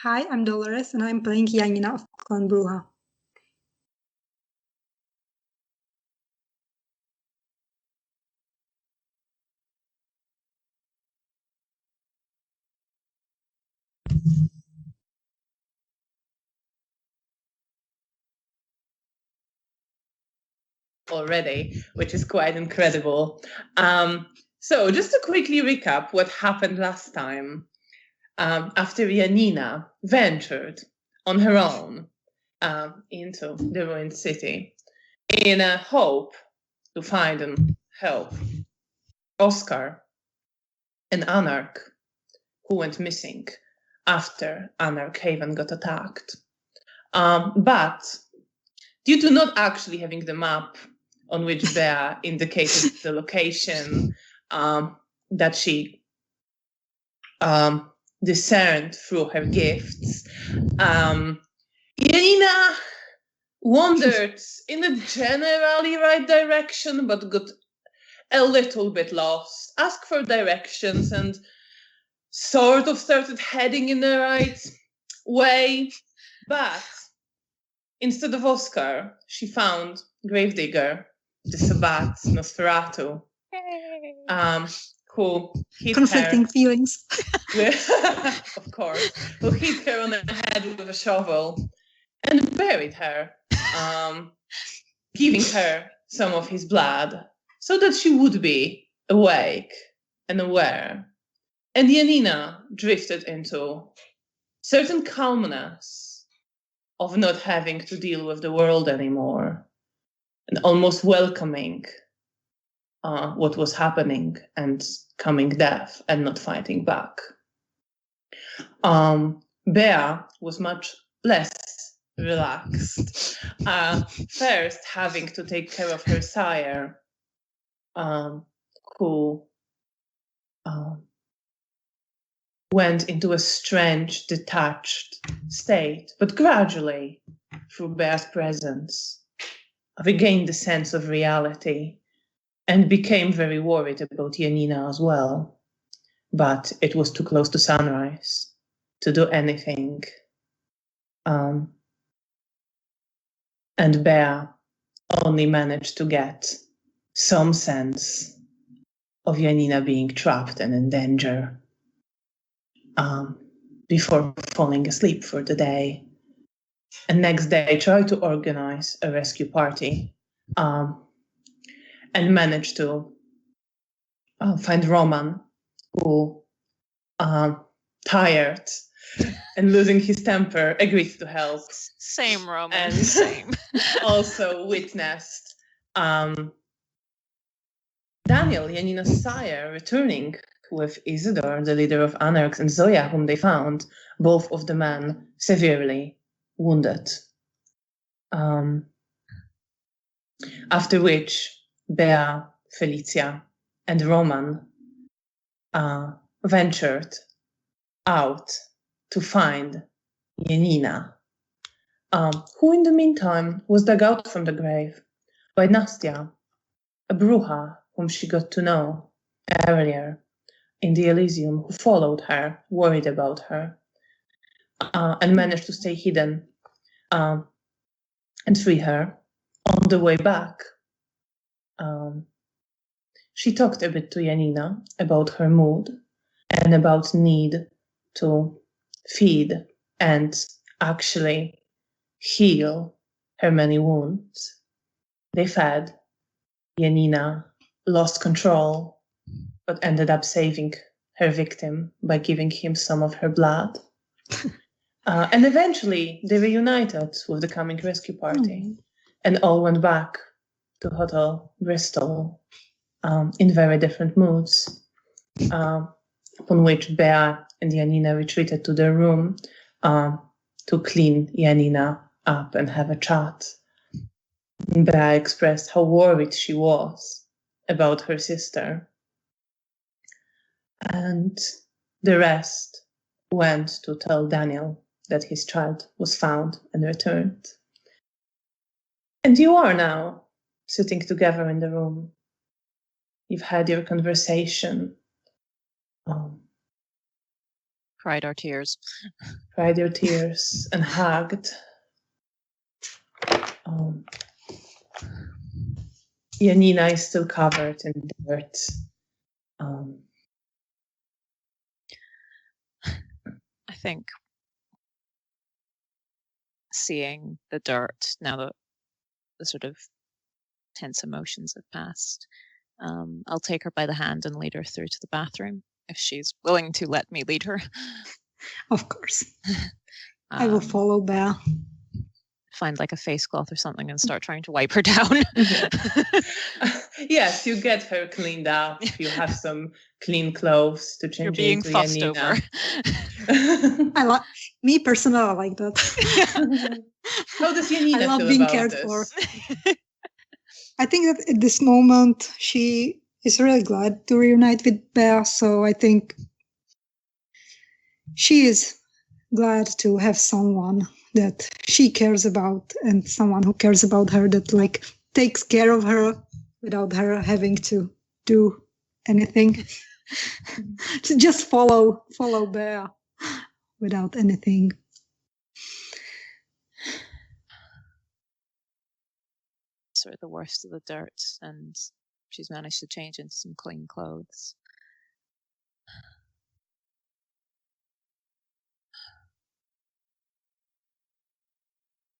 Hi, I'm Dolores, and I'm playing Janina of Clan Bruja. Already, which is quite incredible. So just to quickly recap what happened last time. After Janina ventured on her own into the ruined city in a hope to find and help Oscar, an anarch who went missing after Anarch Haven got attacked. But due to not actually having the map on which Bea indicated the location that she discerned through her gifts, Janina wandered in a generally right direction, but got a little bit lost, asked for directions, and sort of started heading in the right way. But instead of Oscar, she found Gravedigger, the Sabbat Nosferatu, who hit Conflicting her, feelings. of course, who hit her on the head with a shovel and buried her, giving her some of his blood so that she would be awake and aware. And Janina drifted into certain calmness of not having to deal with the world anymore and almost welcoming what was happening and coming death and not fighting back. Bea was much less relaxed. First, having to take care of her sire, who went into a strange, detached state, but gradually, through Bea's presence, regained the sense of reality and became very worried about Janina as well. But it was too close to sunrise to do anything. And Bea only managed to get some sense of Janina being trapped and in danger before falling asleep for the day. And next day tried to organize a rescue party and managed to find Roman, who, tired and losing his temper, agreed to help. Same, Roman. And same. Also witnessed Daniel, Janina's sire, returning with Isidore, the leader of Anarchs, and Zoya, whom they found, both of the men severely wounded. After which Bea, Felicia, and Roman ventured out to find Janina, who in the meantime was dug out from the grave by Nastia, a Bruja whom she got to know earlier in the Elysium, who followed her, worried about her, and managed to stay hidden and free her. On the way back, she talked a bit to Janina about her mood and about need to feed and actually heal her many wounds. They fed. Janina lost control, but ended up saving her victim by giving him some of her blood. And eventually they reunited with the coming rescue party and all went back to Hotel Bristol in very different moods, upon which Bea and Janina retreated to their room to clean Janina up and have a chat. Bea expressed how worried she was about her sister. And the rest went to tell Daniel that his child was found and returned. And you are now sitting together in the room. You've had your conversation. cried our tears. Cried your tears and hugged. Janina is still covered in dirt. I think seeing the dirt now that the sort of tense emotions have passed, I'll take her by the hand and lead her through to the bathroom if she's willing to let me lead her. Of course. I will follow Bea. Find like a face cloth or something and start trying to wipe her down. Yes, you get her cleaned up. You have some clean clothes to change. You're being into fussed Janina. over. Me personally, I like that. How does Janina I love feel being about cared this? for. I think that at this moment she is really glad to reunite with Bea, so I think she is glad to have someone that she cares about and someone who cares about her, that like takes care of her without her having to do anything. To just follow Bea without anything. Sort of the worst of the dirt, and she's managed to change into some clean clothes.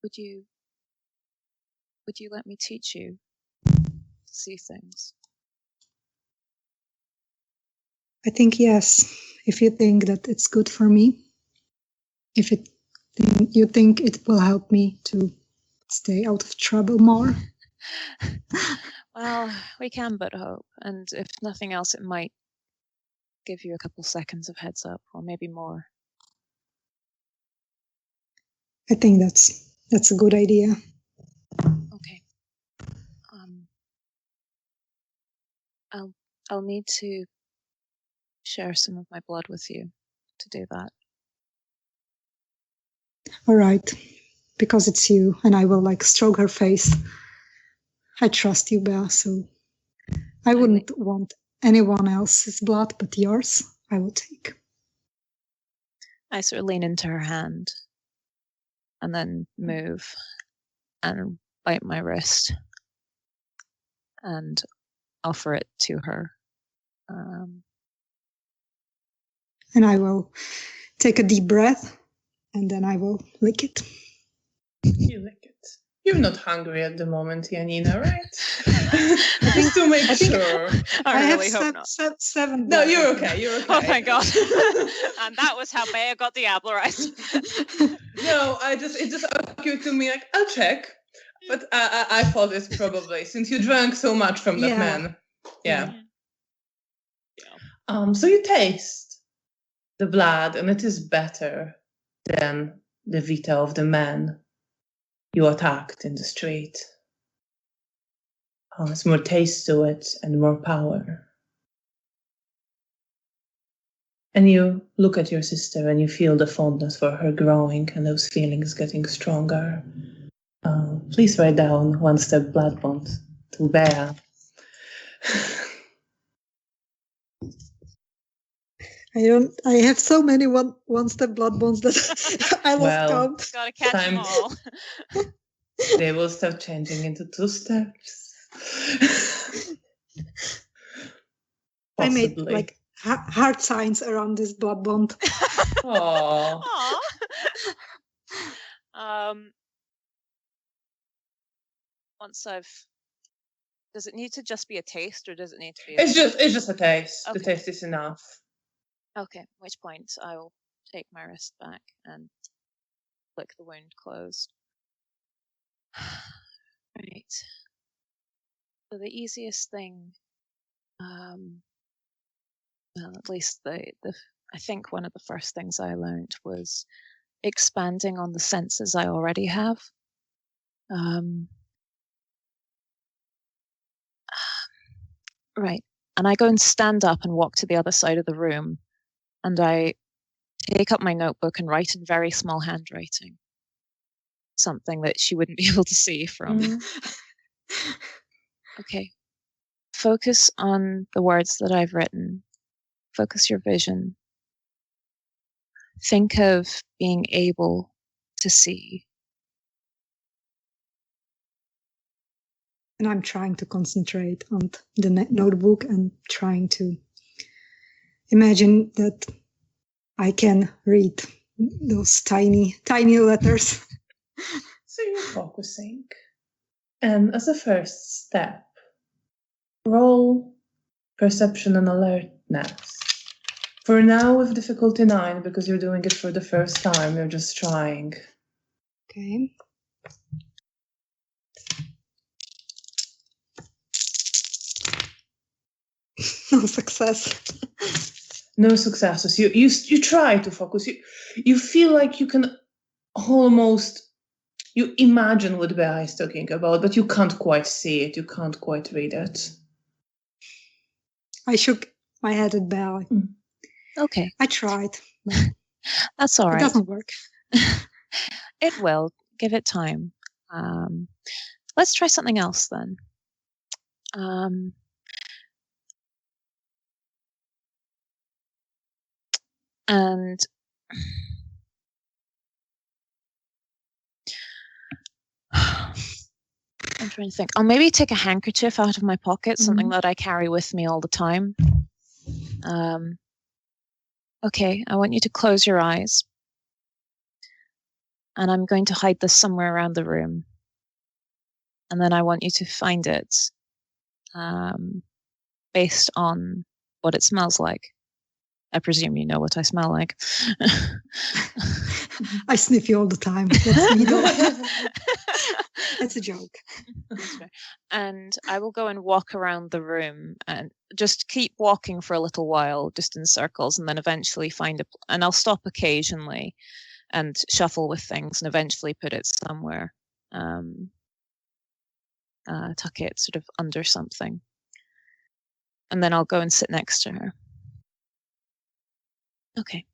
Would you let me teach you to see things? I think yes, if you think that it's good for me, if you think it will help me to stay out of trouble more. Well, we can but hope, and if nothing else, it might give you a couple seconds of heads up, or maybe more. I think that's a good idea. Okay. I'll need to share some of my blood with you to do that. All right, because it's you, and I will like stroke her face. I trust you, Bea, so I wouldn't want anyone else's blood but yours. I will take. I sort of lean into her hand and then move and bite my wrist and offer it to her. And I will take a deep breath, and then I will lick it. You lick it. You're not hungry at the moment, Janina, right? Just to make sure. I really hope not. Seven. No, you're okay. You're okay. Oh, thank God. And that was how Bea got diablerized. No, it just occurred to me, like, I'll check. But I thought it's probably, since you drank so much from that man. Yeah. So you taste the blood, and it is better than the vita of the man you attacked in the street. It's more taste to it and more power. And you look at your sister and you feel the fondness for her growing and those feelings getting stronger. Please write down one step blood bond to Bea. I have so many one step blood bonds that I lost count. Gotta catch them all. They will start changing into 2 steps. I made like heart signs around this blood bond. Aww. Once does it need to just be a taste, or does it need to be? It's just a taste. Okay. The taste is enough. Okay. At which point I will take my wrist back and flick the wound closed. Right. So the easiest thing, well, at least I think one of the first things I learned was expanding on the senses I already have. Right. And I go and stand up and walk to the other side of the room, and I take up my notebook and write in very small handwriting something that she wouldn't be able to see from. Okay. Focus on the words that I've written. Focus your vision. think of being able to see. And I'm trying to concentrate on the notebook and trying to imagine that I can read those tiny, tiny letters. So you're focusing. And as a first step, roll perception and alertness. For now, with difficulty 9, because you're doing it for the first time, you're just trying. Okay. No success. No successes. You try to focus. You feel like you can almost, you imagine what Bea is talking about, but you can't quite see it. You can't quite read it. I shook my head at Bea. Okay. I tried. That's all right. It doesn't work. It will. Give it time. Let's try something else then. And I'm trying to think. I'll maybe take a handkerchief out of my pocket, something that I carry with me all the time. Okay, I want you to close your eyes. And I'm going to hide this somewhere around the room. And then I want you to find it based on what it smells like. I presume you know what I smell like. I sniff you all the time. That's me though. That's a joke. And I will go and walk around the room and just keep walking for a little while, just in circles, and then eventually and I'll stop occasionally and shuffle with things and eventually put it somewhere, tuck it sort of under something. And then I'll go and sit next to her. Okay.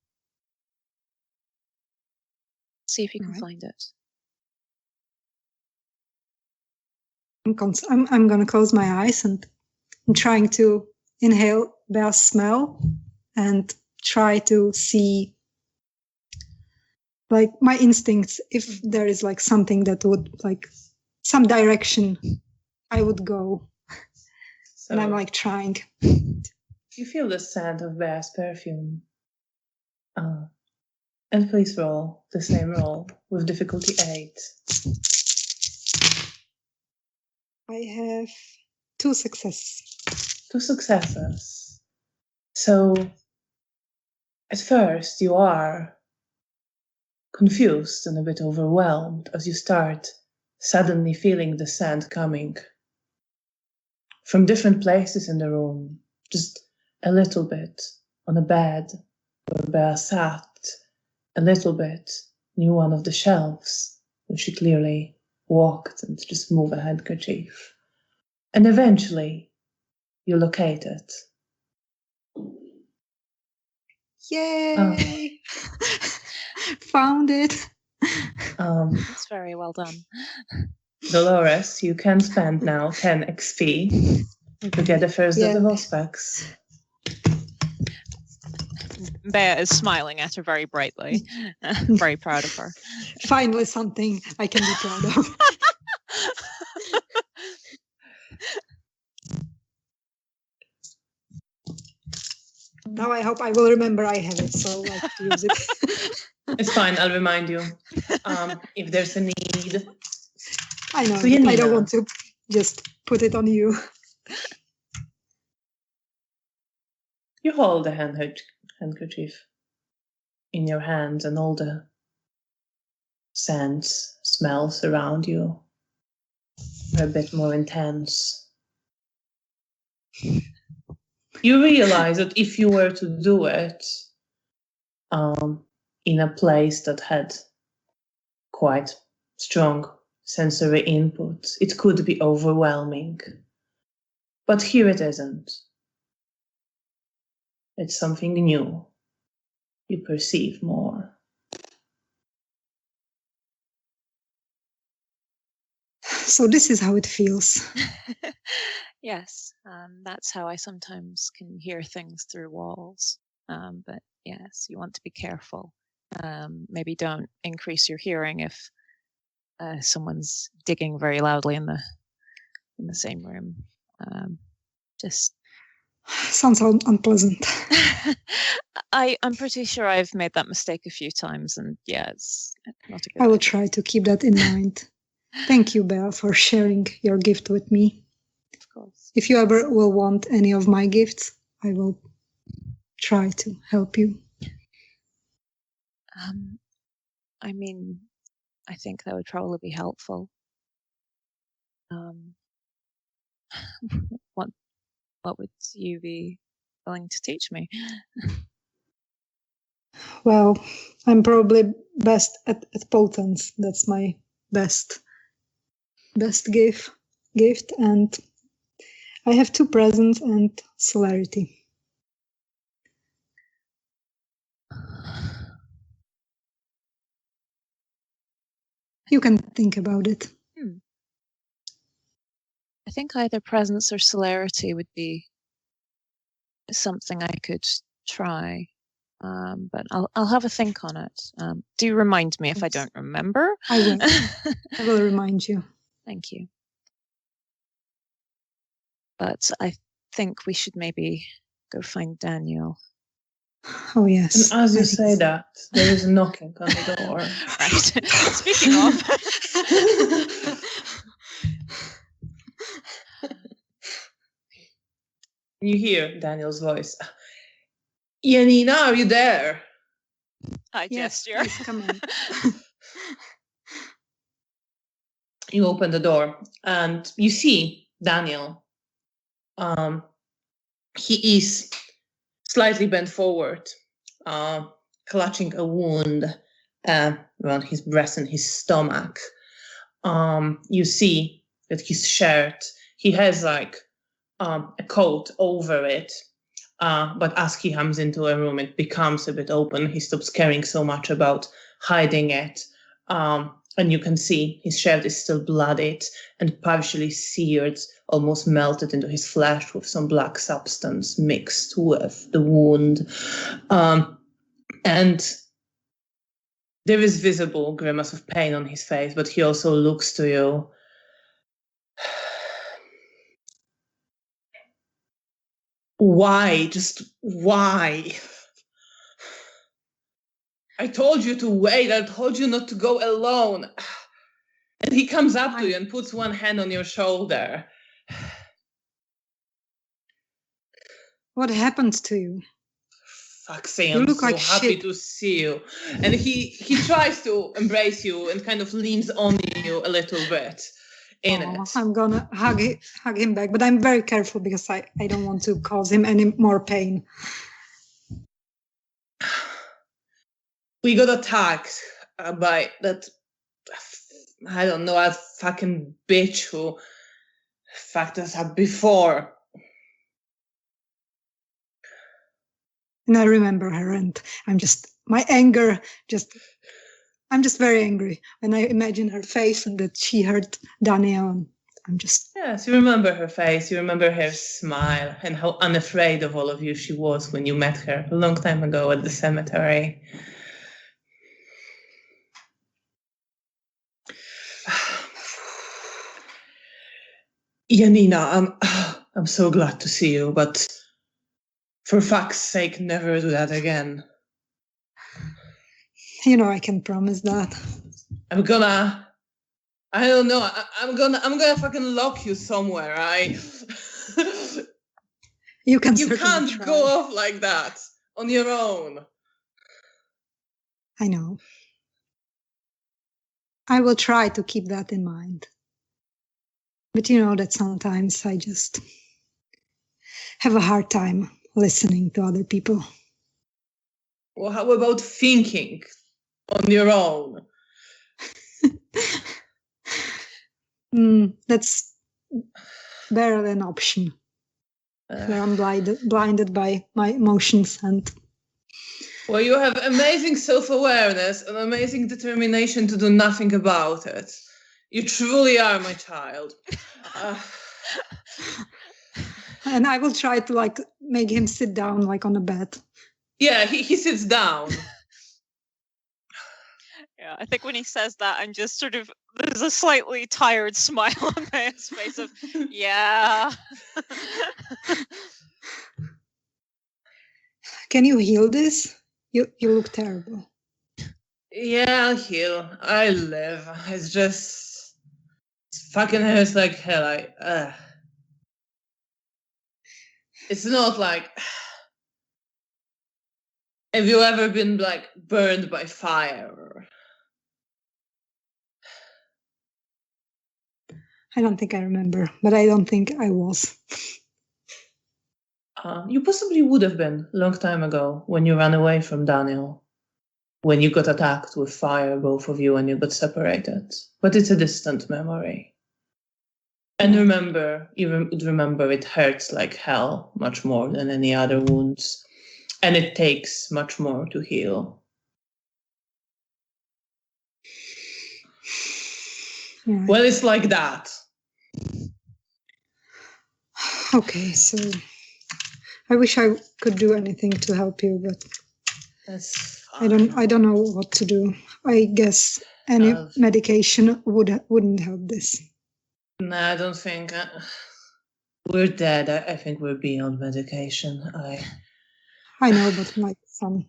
See if you can find it. I'm going to close my eyes and I'm trying to inhale Bea's smell and try to see, like, my instincts, if there is like something that would, like, some direction I would go. So, and I'm like trying. You feel the scent of Bea's perfume. And please roll the same roll with difficulty 8. I have 2 successes. 2 successes. So at first you are confused and a bit overwhelmed as you start suddenly feeling the scent coming from different places in the room, just a little bit on a bed where Bea sat, a little bit near one of the shelves where she clearly walked and just moved a handkerchief. And eventually you locate it. Yay! Found it. That's very well done. Dolores, you can spend now 10 XP to get the first of the Vospeks. Bea is smiling at her very brightly. Very proud of her. Finally something I can be proud of. Now I hope I will remember I have it, so I have to use it. It's fine, I'll remind you if there's a need. I know, I don't want to just put it on you. You hold the handkerchief in your hands and all the scents, smells around you are a bit more intense. You realize that if you were to do it in a place that had quite strong sensory input, it could be overwhelming. But here it isn't. It's something new. You perceive more. So this is how it feels. Yes, that's how I sometimes can hear things through walls. But yes, you want to be careful Maybe don't increase your hearing if someone's digging very loudly in the same room. Just sounds unpleasant. I'm pretty sure I've made that mistake a few times, and yeah, it's not a good I will idea. try to keep that in mind. Thank you, Bea, for sharing your gift with me. Of course. If you ever will want any of my gifts, I will try to help you. I mean, I think that would probably be helpful. What would you be willing to teach me? Well, I'm probably best at potence. That's my best gift, and I have 2 presence and celerity. You can think about it. I think either presence or celerity would be something I could try, but I'll have a think on it. Do remind me if I don't remember. I will. I will remind you. Thank you. But I think we should maybe go find Daniel. Oh, yes. And as you say that, there is a knocking on the door. Right. Speaking of. You hear Daniel's voice. Janina, are you there? I Yes, gesture. please, come in. You open the door and you see Daniel. He is slightly bent forward, clutching a wound around his breast and his stomach. You see that his shirt, he has like a coat over it, but as he comes into a room, it becomes a bit open. He stops caring so much about hiding it. And you can see his shirt is still bloodied and partially seared, almost melted into his flesh with some black substance mixed with the wound. And there is visible grimace of pain on his face, but he also looks to you. Why? Just why? I told you to wait. I told you not to go alone. And he comes up to you and puts one hand on your shoulder. What happened to you? Fuck's sake, You I'm look so like happy shit. to see you. And he tries to embrace you and kind of leans on you a little bit in it. I'm gonna hug him back, but I'm very careful because I don't want to cause him any more pain. We got attacked by that, I don't know, a fucking bitch who fucked us up before. And I remember her, and I'm just very angry when I imagine her face and that she hurt Daniel. I'm just... Yes, you remember her face, you remember her smile, and how unafraid of all of you she was when you met her a long time ago at the cemetery. Janina, I'm so glad to see you, but for fuck's sake, never do that again. You know, I can promise that. I'm gonna fucking lock you somewhere. You can't try. go off like that on your own. I know. I will try to keep that in mind. But you know that sometimes I just have a hard time listening to other people. Well, how about thinking on your own? That's barely an option. Where I'm blinded by my emotions and... Well, you have amazing self-awareness and amazing determination to do nothing about it. You truly are my child. And I will try to make him sit down on a bed. Yeah, he sits down. Yeah, I think when he says that, I'm just sort of, there's a slightly tired smile on Bea's face of, yeah. Can you heal this? You look terrible. Yeah, I'll heal. I live. It's just fucking hurts like hell. It's not like. Have you ever been like burned by fire? I don't think I remember, but I don't think I was. You possibly would have been a long time ago when you ran away from Daniel. When you got attacked with fire, both of you, and you got separated. But it's a distant memory. And remember, you would remember it hurts like hell, much more than any other wounds. And it takes much more to heal. Right. Well, it's like that. Okay, so I wish I could do anything to help you, but That's I don't know what to do. I guess any medication wouldn't help this. No, I don't think we're dead. I think we're beyond medication. I know, but like some.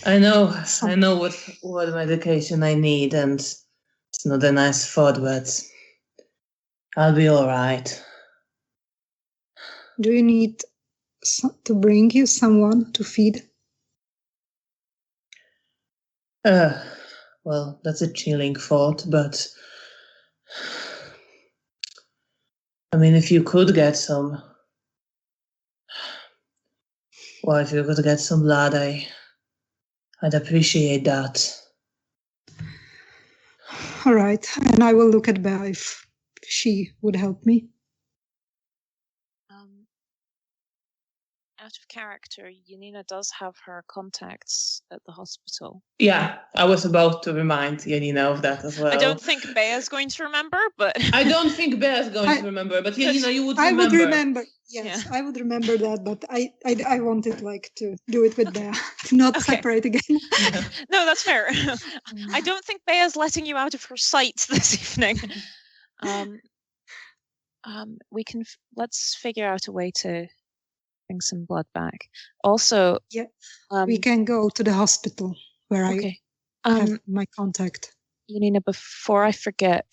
I know what medication I need, and it's not a nice thought, but I'll be all right. Do you need to bring you someone to feed? Well, that's a chilling thought, but I mean, if you could get some, well, if you could get some blood, I'd appreciate that. All right, and I will look at Bea if she would help me. Out of character, Janina does have her contacts at the hospital. Yeah, I was about to remind Janina of that as well. I don't think Bea's going to remember, but I don't think Bea's going to remember, but Janina, you would remember. I would remember. Yes, yeah. I would remember that, but I wanted like to do it with Bea, to not separate again. Yeah. No, that's fair. I don't think Bea's letting you out of her sight this evening. Let's figure out a way to bring some blood back. Also, yeah, we can go to the hospital where I have my contact. Janina, before I forget,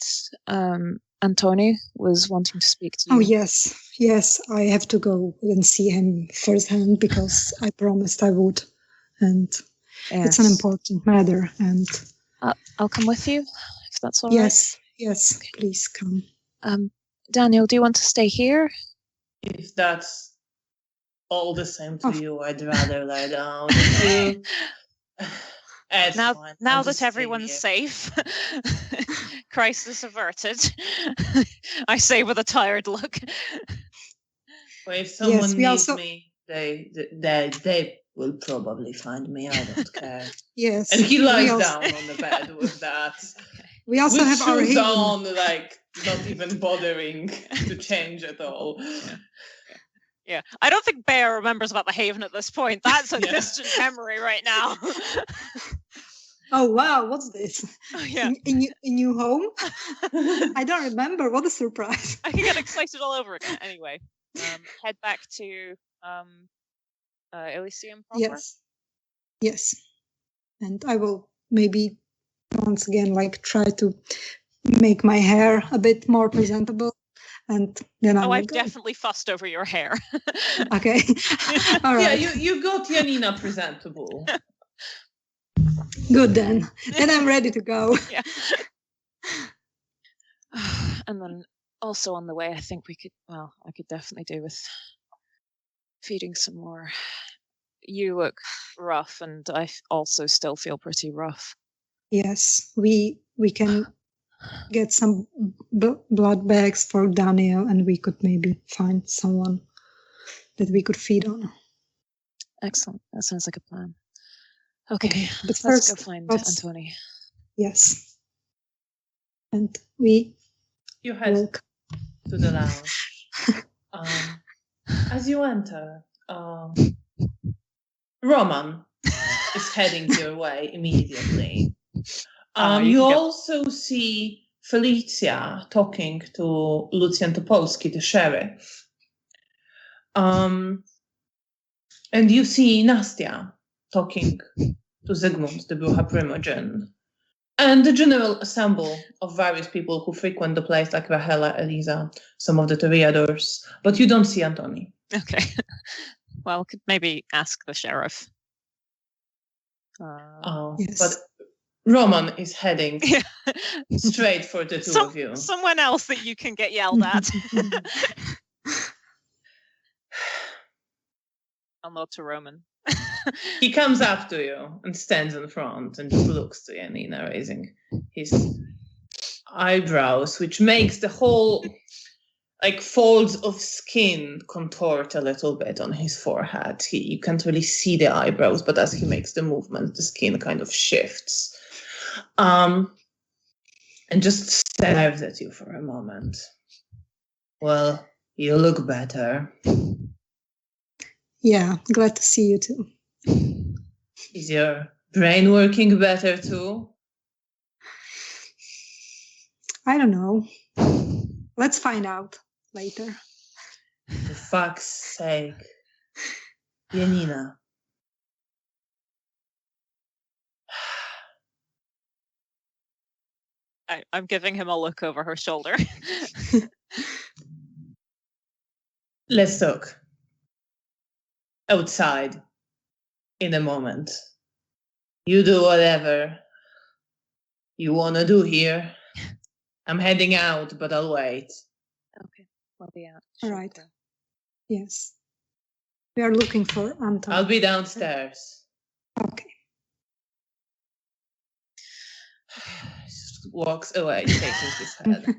Antoni was wanting to speak to you. Oh yes, I have to go and see him firsthand because I promised I would, and it's an important matter. And I'll come with you if that's all right. Yes, okay. Please come. Daniel, do you want to stay here? If that's all the same to you, I'd rather lie down. Now that everyone's safe, crisis averted. I say with a tired look. Well, if someone needs me, they will probably find me. I don't care. Yes, and he lies down on the bed with that. We also have our shoes on, like not even bothering to change at all. Yeah, I don't think Bea remembers about the Haven at this point. That's a distant memory right now. Oh wow, what's this? Oh, yeah. In new home? I don't remember. What a surprise! I can get excited all over again. Anyway, head back to Elysium proper. Yes, and I will maybe once again try to make my hair a bit more presentable. And then I've definitely fussed over your hair. Okay. All right. Yeah, you got Janina presentable. Good then. Then I'm ready to go. Yeah. And then also on the way, I think I could definitely do with feeding some more. You look rough, and I also still feel pretty rough. Yes, we can get some blood bags for Daniel, and we could maybe find someone that we could feed on. Excellent. That sounds like a plan. Okay, but let's go find Antoni. Yes. And you head to the lounge. As you enter, Roman is heading your way immediately. You also see Felicia talking to Lucian Topolski, the sheriff. And you see Nastia talking to Zygmunt, the Bruja Primogen. And the general assemble of various people who frequent the place, like Rahela, Eliza, some of the Toreadors. But you don't see Antoni. Okay. Well, could maybe ask the sheriff. Yes. But Roman is heading straight for the two of you. Someone else that you can get yelled at. I'll nod to Roman. He comes up to you and stands in front and just looks to Janina, raising his eyebrows, which makes the whole folds of skin contort a little bit on his forehead. You can't really see the eyebrows, but as he makes the movement, the skin kind of shifts. And just stares at you for a moment. Well, you look better. Yeah, glad to see you too. Is your brain working better too? I don't know. Let's find out later. For fuck's sake. Janina. I'm giving him a look over her shoulder. Let's talk. Outside. In a moment. You do whatever you want to do here. I'm heading out, but I'll wait. Okay, we'll be out. All right. Yes. We are looking for Anton. I'll be downstairs. Okay. Just walks away, shaking his head.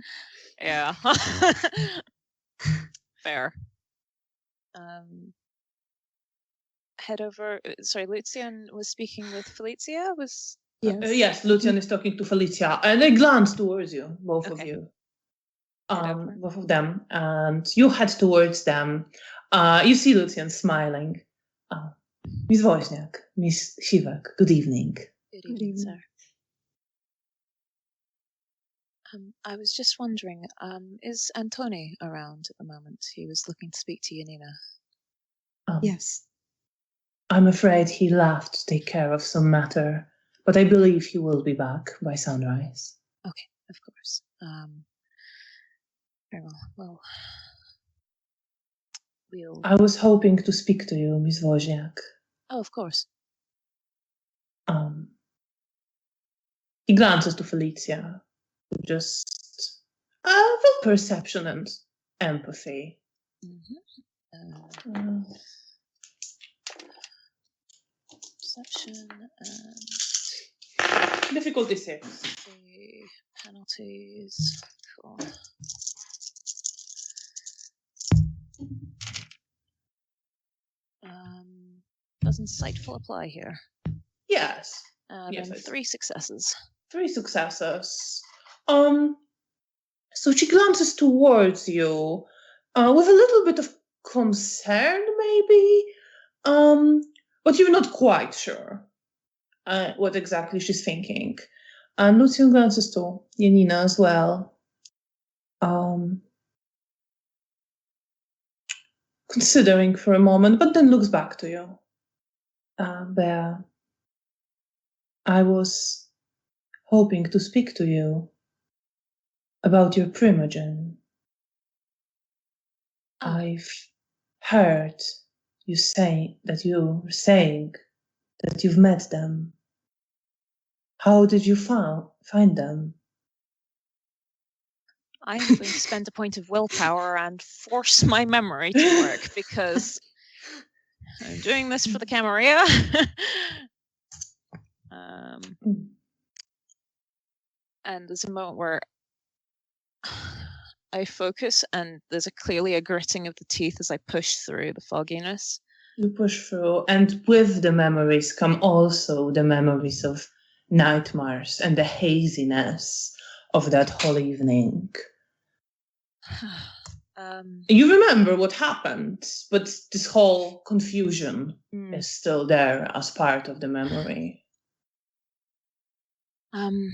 Yeah. Fair. Head over. Sorry, Lucian was speaking with Felicia. Yes, Lucian is talking to Felicia, and they glance towards you, both of you. Both of them, and you head towards them. You see Lucian smiling. Miss Woźniak, Miss Siwak, good evening. Good evening, sir. I was just wondering, is Antoni around at the moment? He was looking to speak to Janina. Yes. I'm afraid he left to take care of some matter, but I believe he will be back by sunrise. Okay, of course. Very well. We'll... I was hoping to speak to you, Miss Woźniak. Oh, of course. He glances to Felicia. Just with perception and empathy. Mm-hmm. Perception and difficulty 6. The penalties. Cool. Does insightful apply here? Yes. Yes. 3 successes. 3 successes. So she glances towards you with a little bit of concern, maybe, but you're not quite sure what exactly she's thinking. And Lucian glances to Janina as well. Considering for a moment, but then looks back to you. Bea, I was hoping to speak to you about your primogen. I've heard you say that you're saying that you've met them. How did you find them? I'm going to spend a point of willpower and force my memory to work because I'm doing this for the Camarilla. And there's a moment where I focus and there's clearly a gritting of the teeth as I push through the fogginess. You push through, and with the memories come also the memories of nightmares and the haziness of that whole evening. You remember what happened, but this whole confusion is still there as part of the memory. I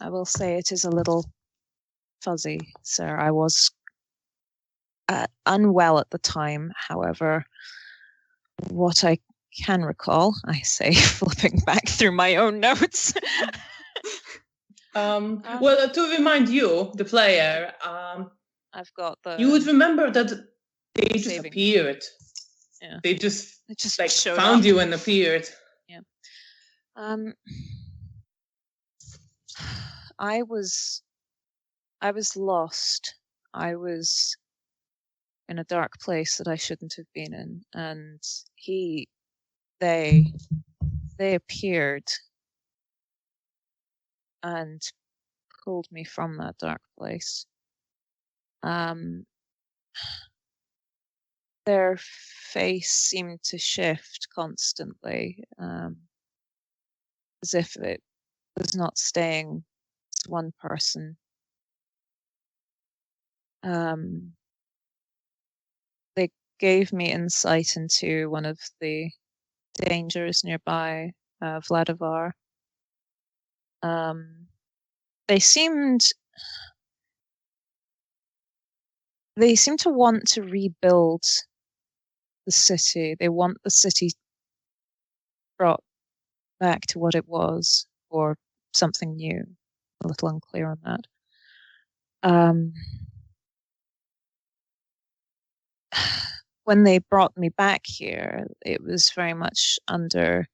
will say it is a little fuzzy, sir. I was unwell at the time. However, what I can recall, I say, flipping back through my own notes. Well, to remind you, the player, I've got the. you would remember that they just saving. appeared. Yeah. They just like showed found up. you and appeared. Yeah. I was lost. I was in a dark place that I shouldn't have been in, and they appeared and pulled me from that dark place. Their face seemed to shift constantly, as if it was not staying as one person. They gave me insight into one of the dangers nearby, Vladivar. They seemed to want to rebuild the city. They want the city brought back to what it was, or something new. A little unclear on that. When they brought me back here, it was very much under.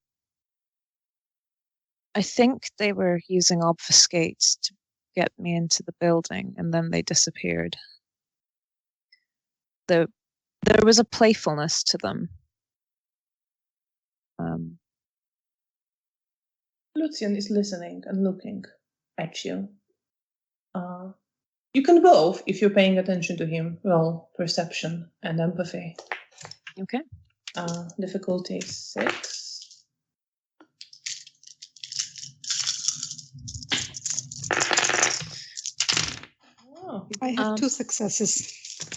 I think they were using obfuscate to get me into the building, and then they disappeared. There was a playfulness to them. Lucian is listening and looking at you. You can both, if you're paying attention to him, roll perception and empathy. Okay. Difficulty 6. Oh, I have 2 successes.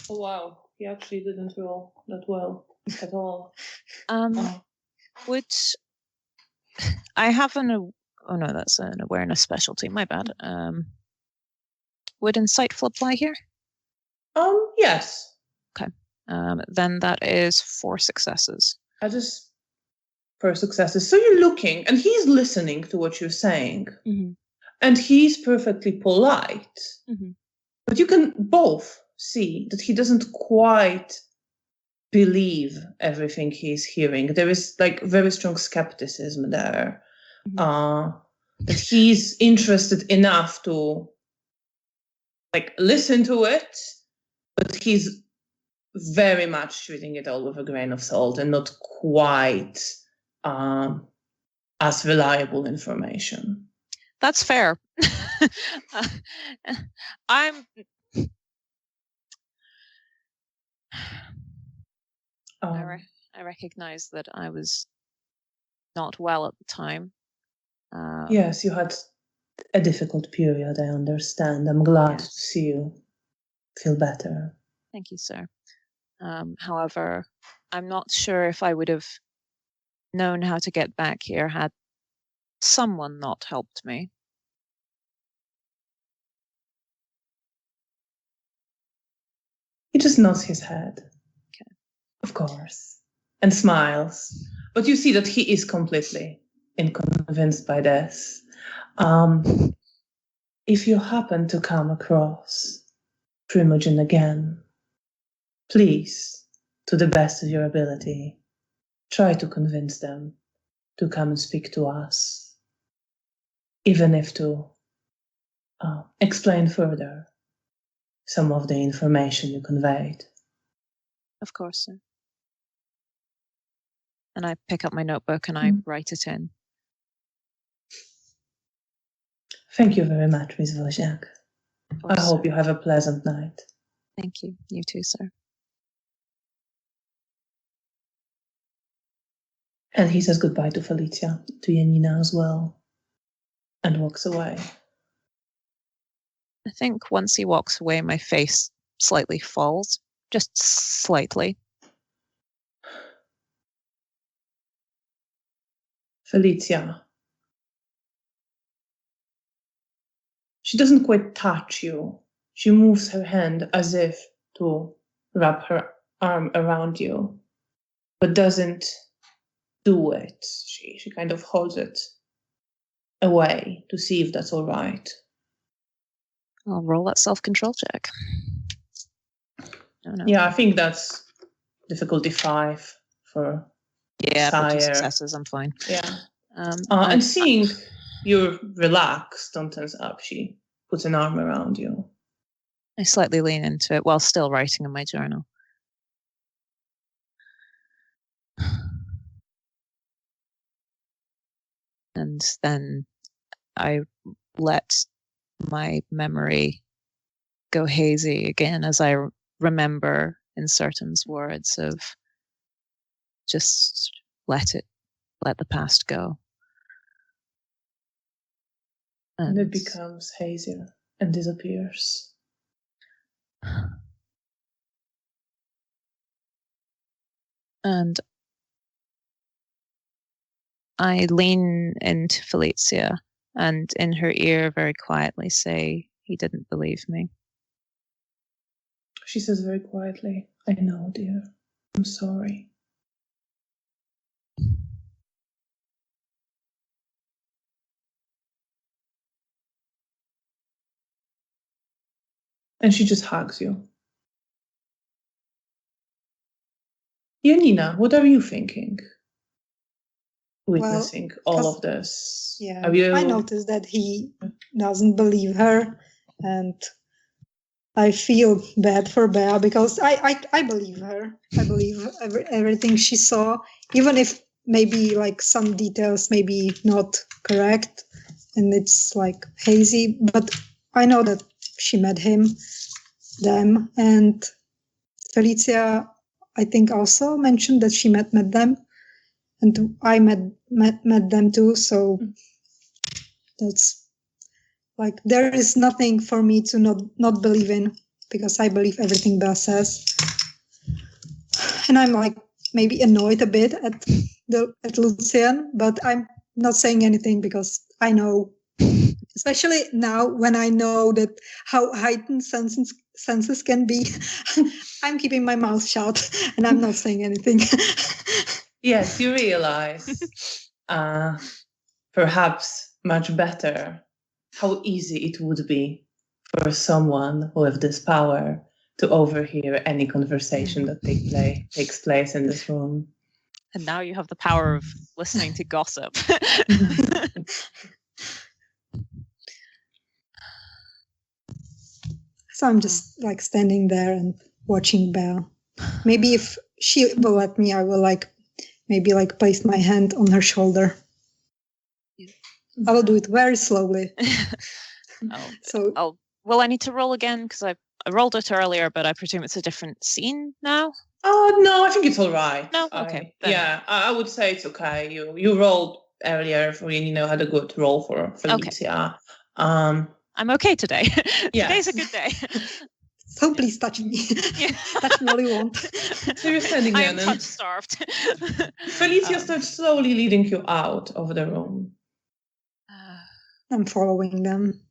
Oh wow, he actually didn't roll that well at all. Would I have an? Oh no, that's an awareness specialty. My bad. Would insightful apply here? Yes. Okay. Then that is 4 successes. I just 4 successes. So you're looking, and he's listening to what you're saying, and he's perfectly polite. But you can both see that he doesn't quite believe everything he's hearing. There is like very strong skepticism there. That he's interested enough to like listen to it, but he's very much treating it all with a grain of salt and not quite as reliable information. That's fair. I recognize that I was not well at the time. Yes, you had a difficult period, I understand. I'm glad to see you feel better. Thank you, sir. However, I'm not sure if I would have known how to get back here had someone not helped me. He just nods his head. Okay. Of course. And smiles. But you see that he is completely unconvinced by this. If you happen to come across Primogen again, please, to the best of your ability, try to convince them to come and speak to us, even if to explain further some of the information you conveyed. Of course, sir. And I pick up my notebook and I write it in. Thank you very much, Ms. Wozniak. I hope you have a pleasant night. Thank you. You too, sir. And he says goodbye to Felicia, to Janina as well, and walks away. I think once he walks away, my face slightly falls, just slightly. Felicia. She doesn't quite touch you. She moves her hand as if to wrap her arm around you, but doesn't do it. She kind of holds it away to see if that's all right. I'll roll that self-control check. No. Yeah, I think that's difficulty 5 for Yeah, for 2 sire. successes, I'm fine. Yeah. I- And seeing you're relaxed and tense up, she puts an arm around you. I slightly lean into it while still writing in my journal. And then I let my memory go hazy again as I remember in certain words of just let the past go. And it becomes hazier and disappears. And I lean into Felicia and in her ear very quietly say, he didn't believe me. She says very quietly, I know, dear. I'm sorry. And she just hugs you. Janina, what are you thinking? Witnessing all of this. Yeah, I noticed that he doesn't believe her, and I feel bad for Bea because I believe her. I believe everything she saw, even if maybe like some details maybe not correct and it's like hazy, but I know that she met them, and Felicia, I think, also mentioned that she met them, and I met them too. So that's like there is nothing for me to not believe in because I believe everything Bea says, and I'm like maybe annoyed a bit at Lucian, but I'm not saying anything because I know, especially now when I know that how heightened senses can be. I'm keeping my mouth shut and I'm not saying anything. Yes, you realize perhaps much better how easy it would be for someone with this power to overhear any conversation that takes place in this room. And now you have the power of listening to gossip. So I'm just like standing there and watching Bea. Maybe if she will let me, I will like maybe like place my hand on her shoulder. I will do it very slowly. Will I need to roll again? Because I rolled it earlier, but I presume it's a different scene now? Oh, no, I think it's all right. No? Okay. I would say it's okay. You rolled earlier for Janina, had a good roll for Felicia. Okay. I'm okay today. Yes. Today's a good day. So please touch me. Yeah. Touch me all you want. So you're standing there. I am touch-starved. Felicia starts slowly leading you out of the room. I'm following them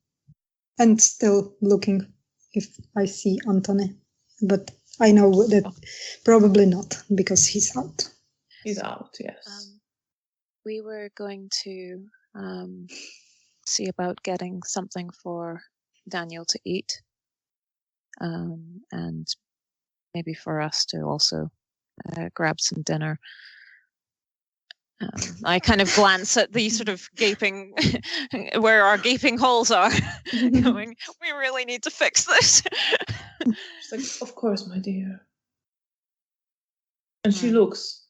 and still looking if I see Anthony. But I know that probably not because he's out. He's out, yes. We were going to see about getting something for Daniel to eat. And maybe for us to also grab some dinner. I kind of glance at the sort of gaping, where our gaping holes are, going, we really need to fix this. She's like, of course, my dear. And she looks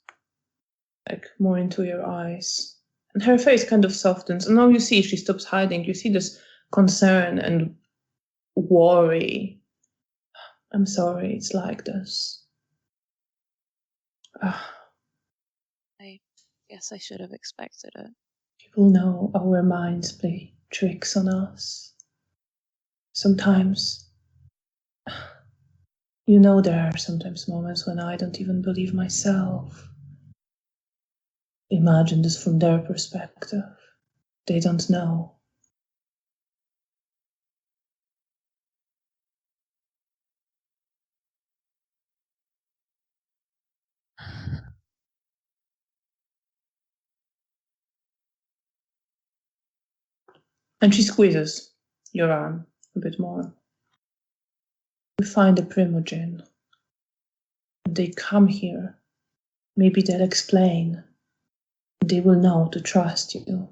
like more into your eyes. And her face kind of softens. And now you see she stops hiding. You see this concern and worry. I'm sorry, it's like this. I guess I should have expected it. People know our minds play tricks on us. Sometimes, there are sometimes moments when I don't even believe myself. imagine this from their perspective. They don't know. And she squeezes your arm a bit more. We find a primogen. They come here. Maybe they'll explain. They will know to trust you.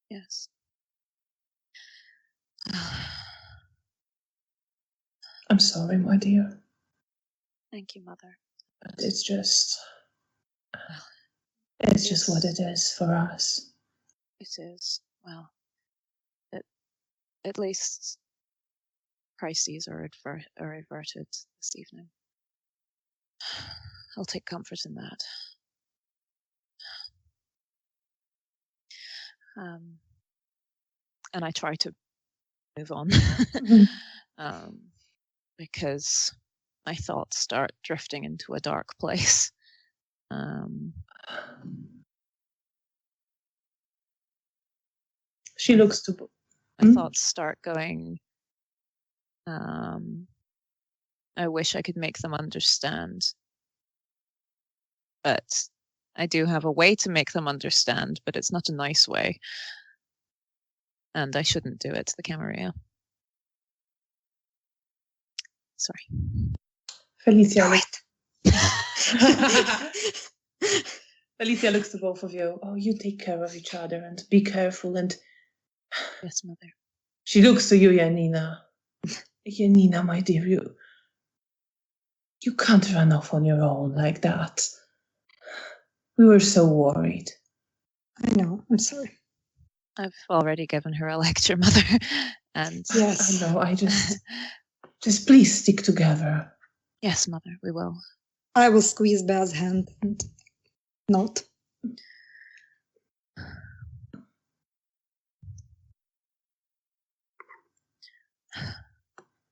Yes. I'm sorry, my dear. Thank you, Mother. But it's just Yes. what it is for us. It is. Well, at least crises are averted this evening. I'll take comfort in that. And I try to move on because my thoughts start drifting into a dark place. She looks to... My thoughts start going, I wish I could make them understand. But I do have a way to make them understand, but it's not a nice way. And I shouldn't do it to the Camarilla. Sorry. Felicia. Felicia looks to both of you. Oh, you take care of each other and be careful. And yes, Mother. She looks to you, Janina. Janina, my dear, you can't run off on your own like that. We were so worried. I know. I'm sorry. I've already given her a lecture, Mother. And yes, I know. I just please stick together. Yes, Mother, we will. I will squeeze Bea's hand and nod.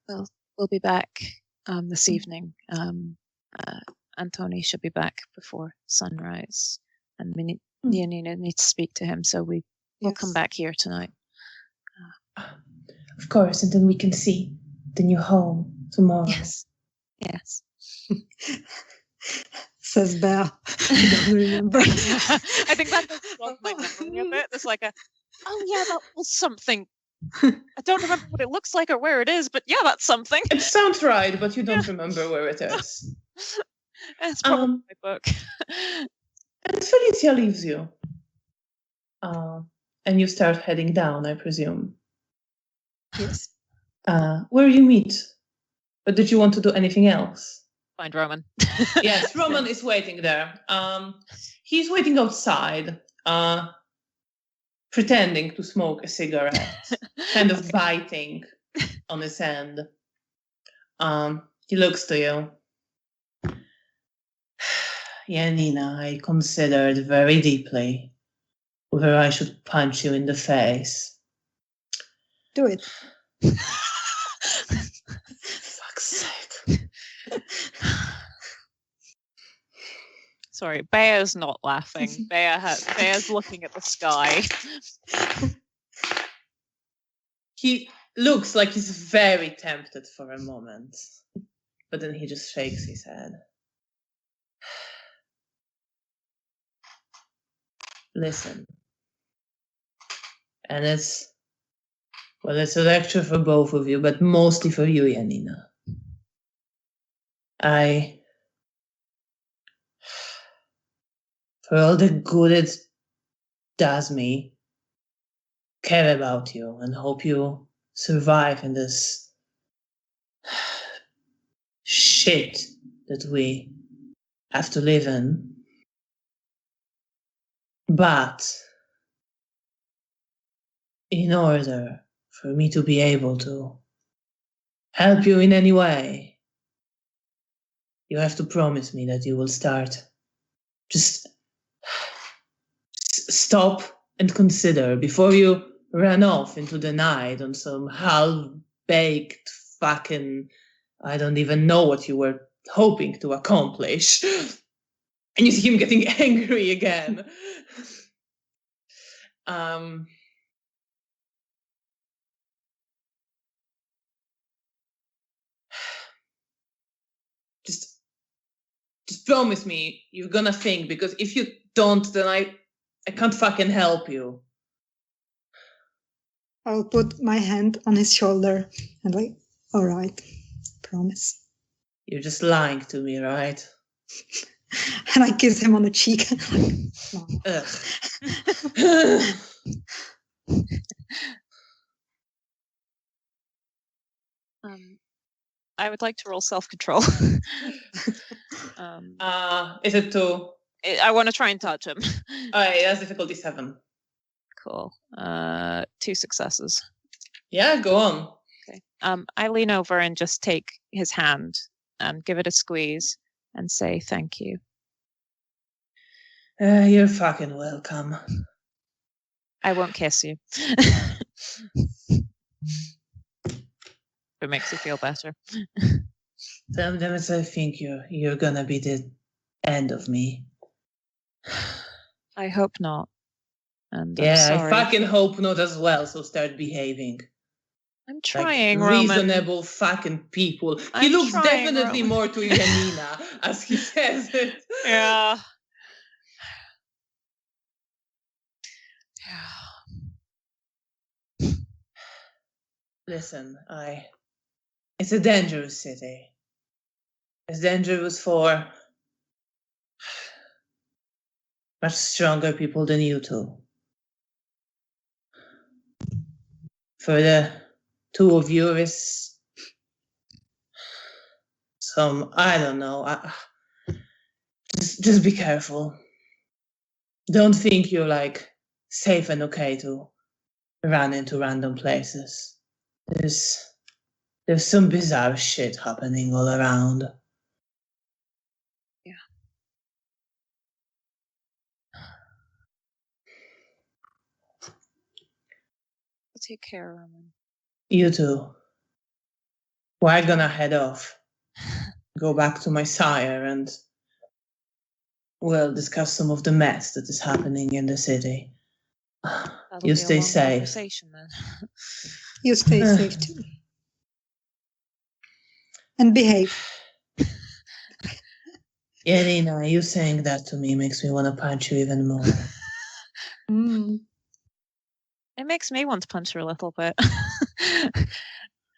Well, we'll be back this evening. Antoni should be back before sunrise, and Janina needs to speak to him, so we'll come back here tonight. Of course, and then we can see the new home tomorrow. Yes. Says Bea. I don't remember. I think that was my memory of it. It's like oh yeah, that was something. I don't remember what it looks like or where it is, but yeah, that's something. It sounds right, but you don't remember where it is. It's probably my book. And Felicia leaves you. And you start heading down, I presume. Yes. Where you meet? But did you want to do anything else? Find Roman. Yes, Roman is waiting there. He's waiting outside, pretending to smoke a cigarette, kind of biting on his hand. He looks to you. Janina, I considered very deeply whether I should punch you in the face. Do it. Fuck's sake. Sorry, Bea's not laughing. Bea's looking at the sky. He looks like he's very tempted for a moment, but then he just shakes his head. Listen. And it's a lecture for both of you, but mostly for you, Janina. For all the good it does me, care about you and hope you survive in this shit that we have to live in. But in order for me to be able to help you in any way, you have to promise me that you will start. Just stop and consider before you run off into the night on some half-baked fucking... I don't even know what you were hoping to accomplish. And you see him getting angry again. Just promise me you're gonna think, because if you don't, then I can't fucking help you. I'll put my hand on his shoulder and like, all right, promise. You're just lying to me, right? And I kiss him on the cheek. No. I would like to roll self-control. Is it 2? I want to try and touch him. That's difficulty 7. Cool. 2 successes. Yeah, go on. Okay. I lean over and just take his hand and give it a squeeze and say thank you. You're fucking welcome. I won't kiss you. It makes you feel better. Sometimes I think you're gonna be the end of me. I hope not. And yeah, I'm I sorry. fucking hope not as well, so start behaving. I'm trying, like Roman. reasonable fucking people. He looks definitely more to Janina as he says it. Yeah. Listen, it's a dangerous city. It's dangerous for much stronger people than you two. For the 2 of you, is some, I don't know. Just be careful. Don't think you're like safe and okay to run into random places. There's some bizarre shit happening all around. Yeah. Take care, Roman. You too. We're gonna head off. Go back to my sire and we'll discuss some of the mess that is happening in the city. You stay safe. Then. You stay safe too. And behave. Janina, you saying that to me makes me want to punch you even more. It makes me want to punch her a little bit.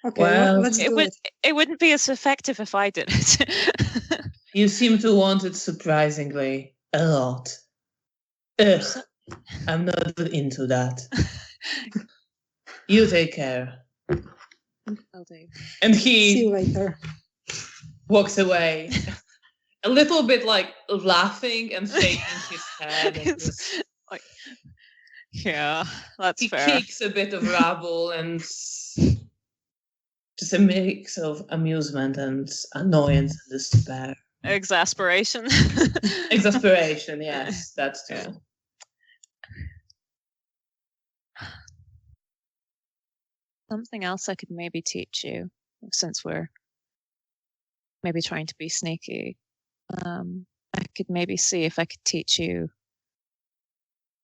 Okay, well, let's do it. It wouldn't be as effective if I did it. You seem to want it surprisingly a lot. Ugh, I'm not into that. You take care. I'll do. And he See you later. walks away, a little bit like laughing and shaking his head. And just, like, yeah, that's he fair. He kicks a bit of rubble and just a mix of amusement and annoyance and despair. Exasperation. Exasperation, yes, that's true. Yeah. Something else I could maybe teach you, since we're maybe trying to be sneaky. I could maybe see if I could teach you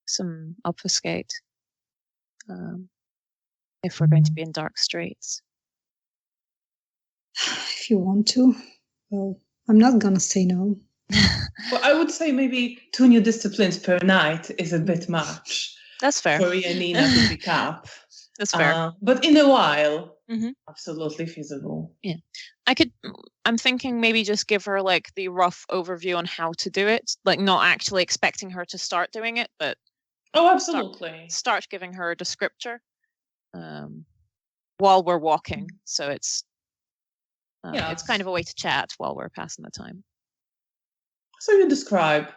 some obfuscate. If we're going to be in dark streets. If you want to, well, I'm not gonna say no. Well, I would say maybe 2 new disciplines per night is a bit much. That's fair. For Janina to pick up. That's fair. But in a while, absolutely feasible. Yeah. I'm thinking maybe just give her like the rough overview on how to do it, like not actually expecting her to start doing it, but absolutely. Start giving her a descriptor while we're walking. So it's kind of a way to chat while we're passing the time. So you describe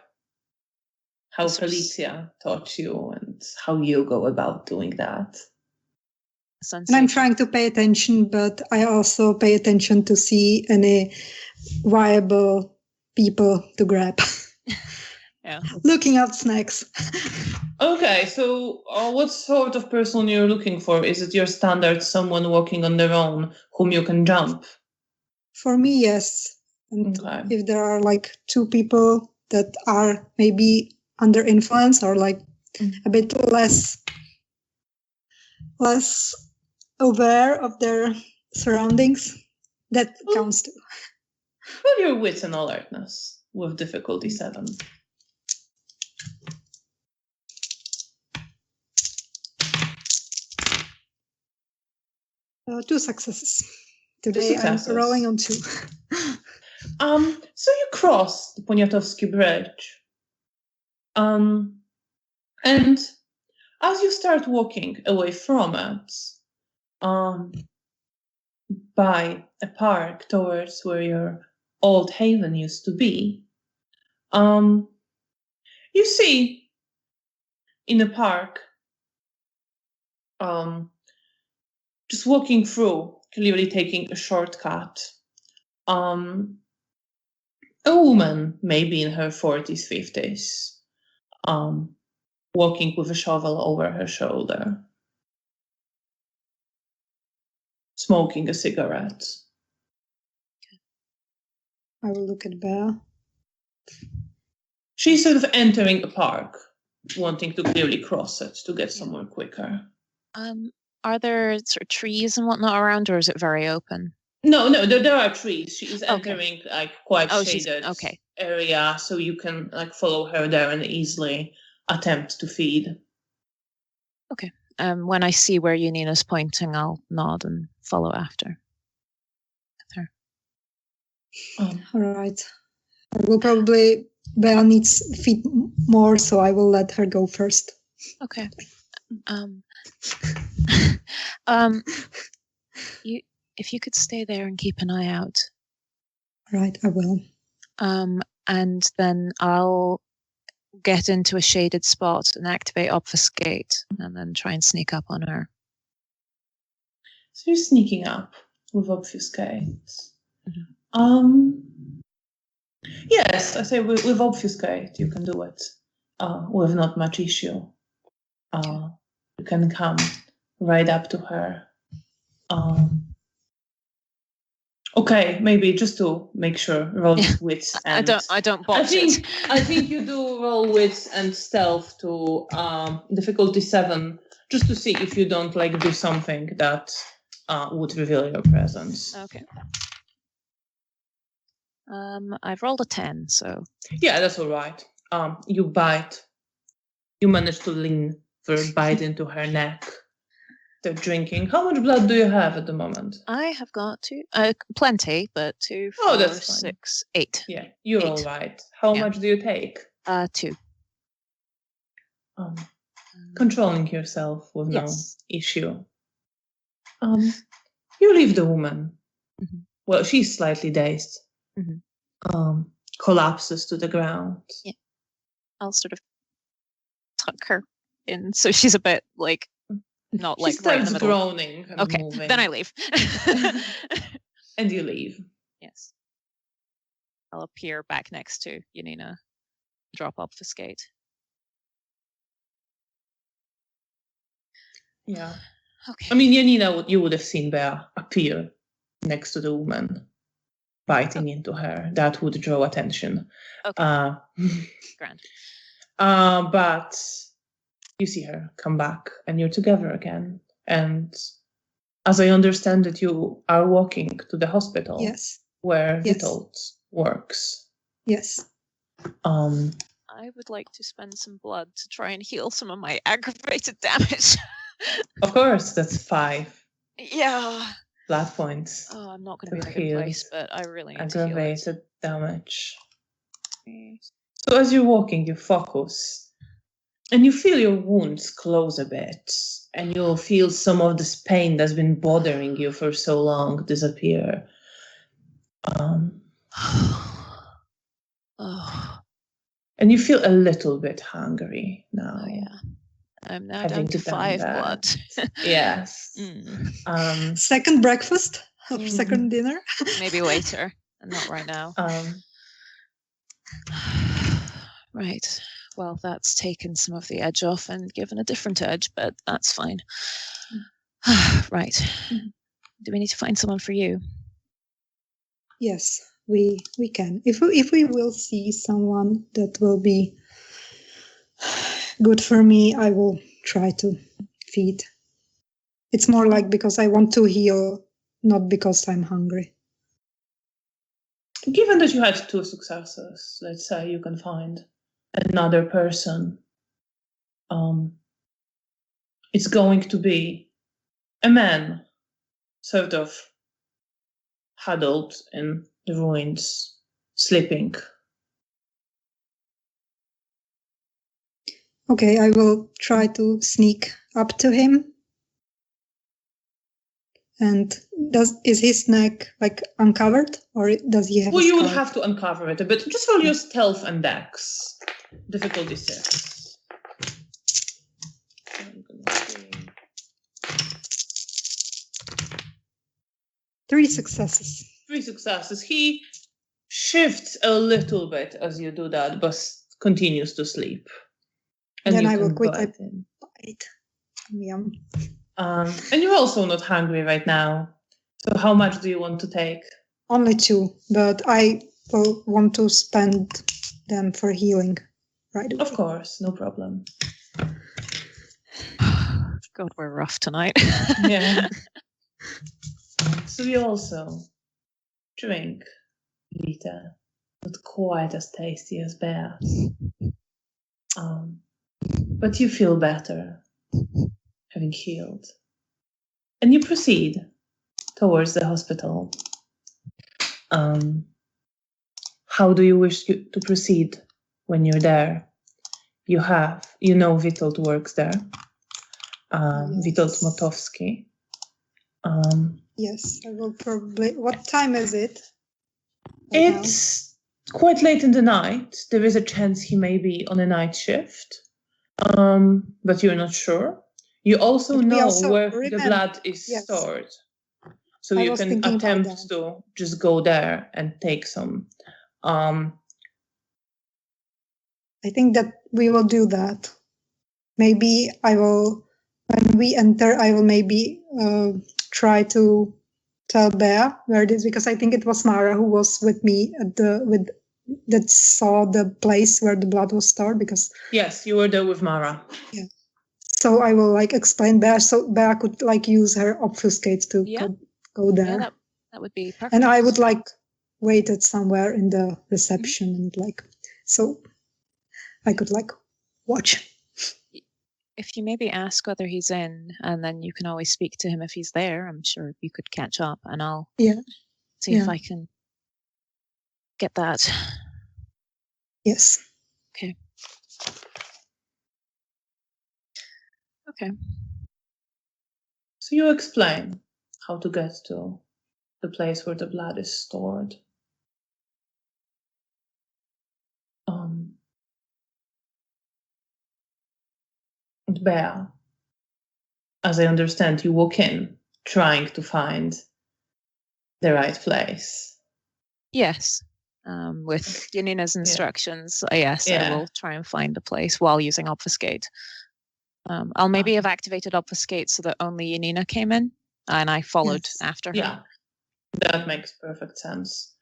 how Felicia taught you and how you go about doing that. And I'm trying to pay attention, but I also pay attention to see any viable people to grab. Yeah. Looking at snacks. Okay, so what sort of person you're looking for? Is it your standard someone walking on their own whom you can jump? For me, yes. And if there are like 2 people that are maybe under influence or like a bit less aware of their surroundings. That counts too. Well, your wits and alertness with difficulty 7. 2 successes. Today I'm rolling on 2. So you cross the Poniatowski Bridge. And as you start walking away from it, by a park towards where your old haven used to be, you see in the park, just walking through, clearly taking a shortcut, a woman, maybe in her 40s, 50s, walking with a shovel over her shoulder, smoking a cigarette. I will look at Bea. She's sort of entering a park, wanting to clearly cross it to get somewhere quicker. Are there sort of trees and whatnot around, or is it very open? No, there are trees. She is entering like quite shaded area, so you can like follow her there and easily attempt to feed. Okay. When I see where Janina's pointing, I'll nod and follow after her. All right. I will probably, Bea needs feed more, so I will let her go first. Okay. If you could stay there and keep an eye out. Right, I will. And then I'll get into a shaded spot and activate Obfuscate, and then try and sneak up on her. So you're sneaking up with Obfuscate. Yes, I say with Obfuscate you can do it with not much issue. You can come right up to her. Okay, maybe just to make sure, roll wits and I don't botch it. I think you do roll wits and stealth to difficulty 7, just to see if you don't like do something that would reveal your presence. Okay. I've rolled a 10, so yeah, that's all right. You bite. You manage to lean for a bite into her neck. They're drinking. How much blood do you have at the moment? I have got plenty, but 2, 4, that's fine. 6, 8. Yeah, you're 8. all right. How much do you take? 2. Controlling yourself with no issue. You leave the woman. Mm-hmm. Well, she's slightly dazed. Mm-hmm. Collapses to the ground. Yeah. I'll sort of tuck her in, so she's a bit like not she like starts right in the middle. groaning and moving. Then I leave. And you leave. Yes. I'll appear back next to Janina. Drop Obfuscate. Yeah. Okay. I mean, Janina, you would have seen Bea appear next to the woman, biting into her. That would draw attention. Okay. Grand. But you see her come back, and you're together again. And as I understand it, you are walking to the hospital. Yes. Where Vitold works. Yes. I would like to spend some blood to try and heal some of my aggravated damage. Of course, that's 5. Yeah. Blood points. Oh, I'm not going to be in a good place, but I really need to heal it. Aggravated damage. So as you're walking, you focus, and you feel your wounds close a bit, and you'll feel some of this pain that's been bothering you for so long disappear. And you feel a little bit hungry now. Oh, yeah. I'm now down to 5 blood. Yes. Second breakfast or second dinner? Maybe later, and not right now. Right. Well, that's taken some of the edge off and given a different edge, but that's fine. Right. Do we need to find someone for you? Yes. we can. If we will see someone that will be good for me, I will try to feed. It's more like because I want to heal, not because I'm hungry. Given that you had 2 successes, let's say you can find another person. It's going to be a man, sort of huddled in the ruins, sleeping. Okay, I will try to sneak up to him. And is his neck like uncovered, or does he have? Well, a you would scar? have to uncover it a bit. Just roll your stealth and dex. Difficulty 6. I'm gonna see. 3 successes. 3 successes. He shifts a little bit as you do that, but continues to sleep. And Then you I will can quickly bite him. bite. Yum. And you're also not hungry right now. So how much do you want to take? Only 2, but I will want to spend them for healing right away. Of course, no problem. God, we're rough tonight. Yeah. So you also drink Vita, not quite as tasty as Bea's. But you feel better, having healed. And you proceed towards the hospital. How do you wish to proceed when you're there? You know Witold works there. Yes. Witold Motowski. Yes, I will probably. What time is it? Right It's quite late in the night. There is a chance he may be on a night shift, but you're not sure. You also But we know also where the remember- blood is yes. stored. So I you was can thinking about attempt that. to just go there and take some. I think that we will do that. Maybe I will, when we enter, I will maybe try to tell Bea where it is, because I think it was Mara who was with me that saw the place where the blood was stored. Because Yes, you were there with Mara. yeah, so I will like explain Bea, so Bea could like use her obfuscate to Yeah. go there. Yeah, that would be perfect. And I would like waited somewhere in the reception and like, so I could like watch. If you maybe ask whether he's in, and then you can always speak to him if he's there. I'm sure you could catch up, and I'll see if I can get that. Yes. Okay. So you explain how to get to the place where the blood is stored. And Bea, as I understand, you walk in trying to find the right place. Yes. With Janina's instructions, yes, I will try and find a place while using obfuscate. I'll maybe have activated obfuscate so that only Janina came in, and I followed after her. Yeah, that makes perfect sense.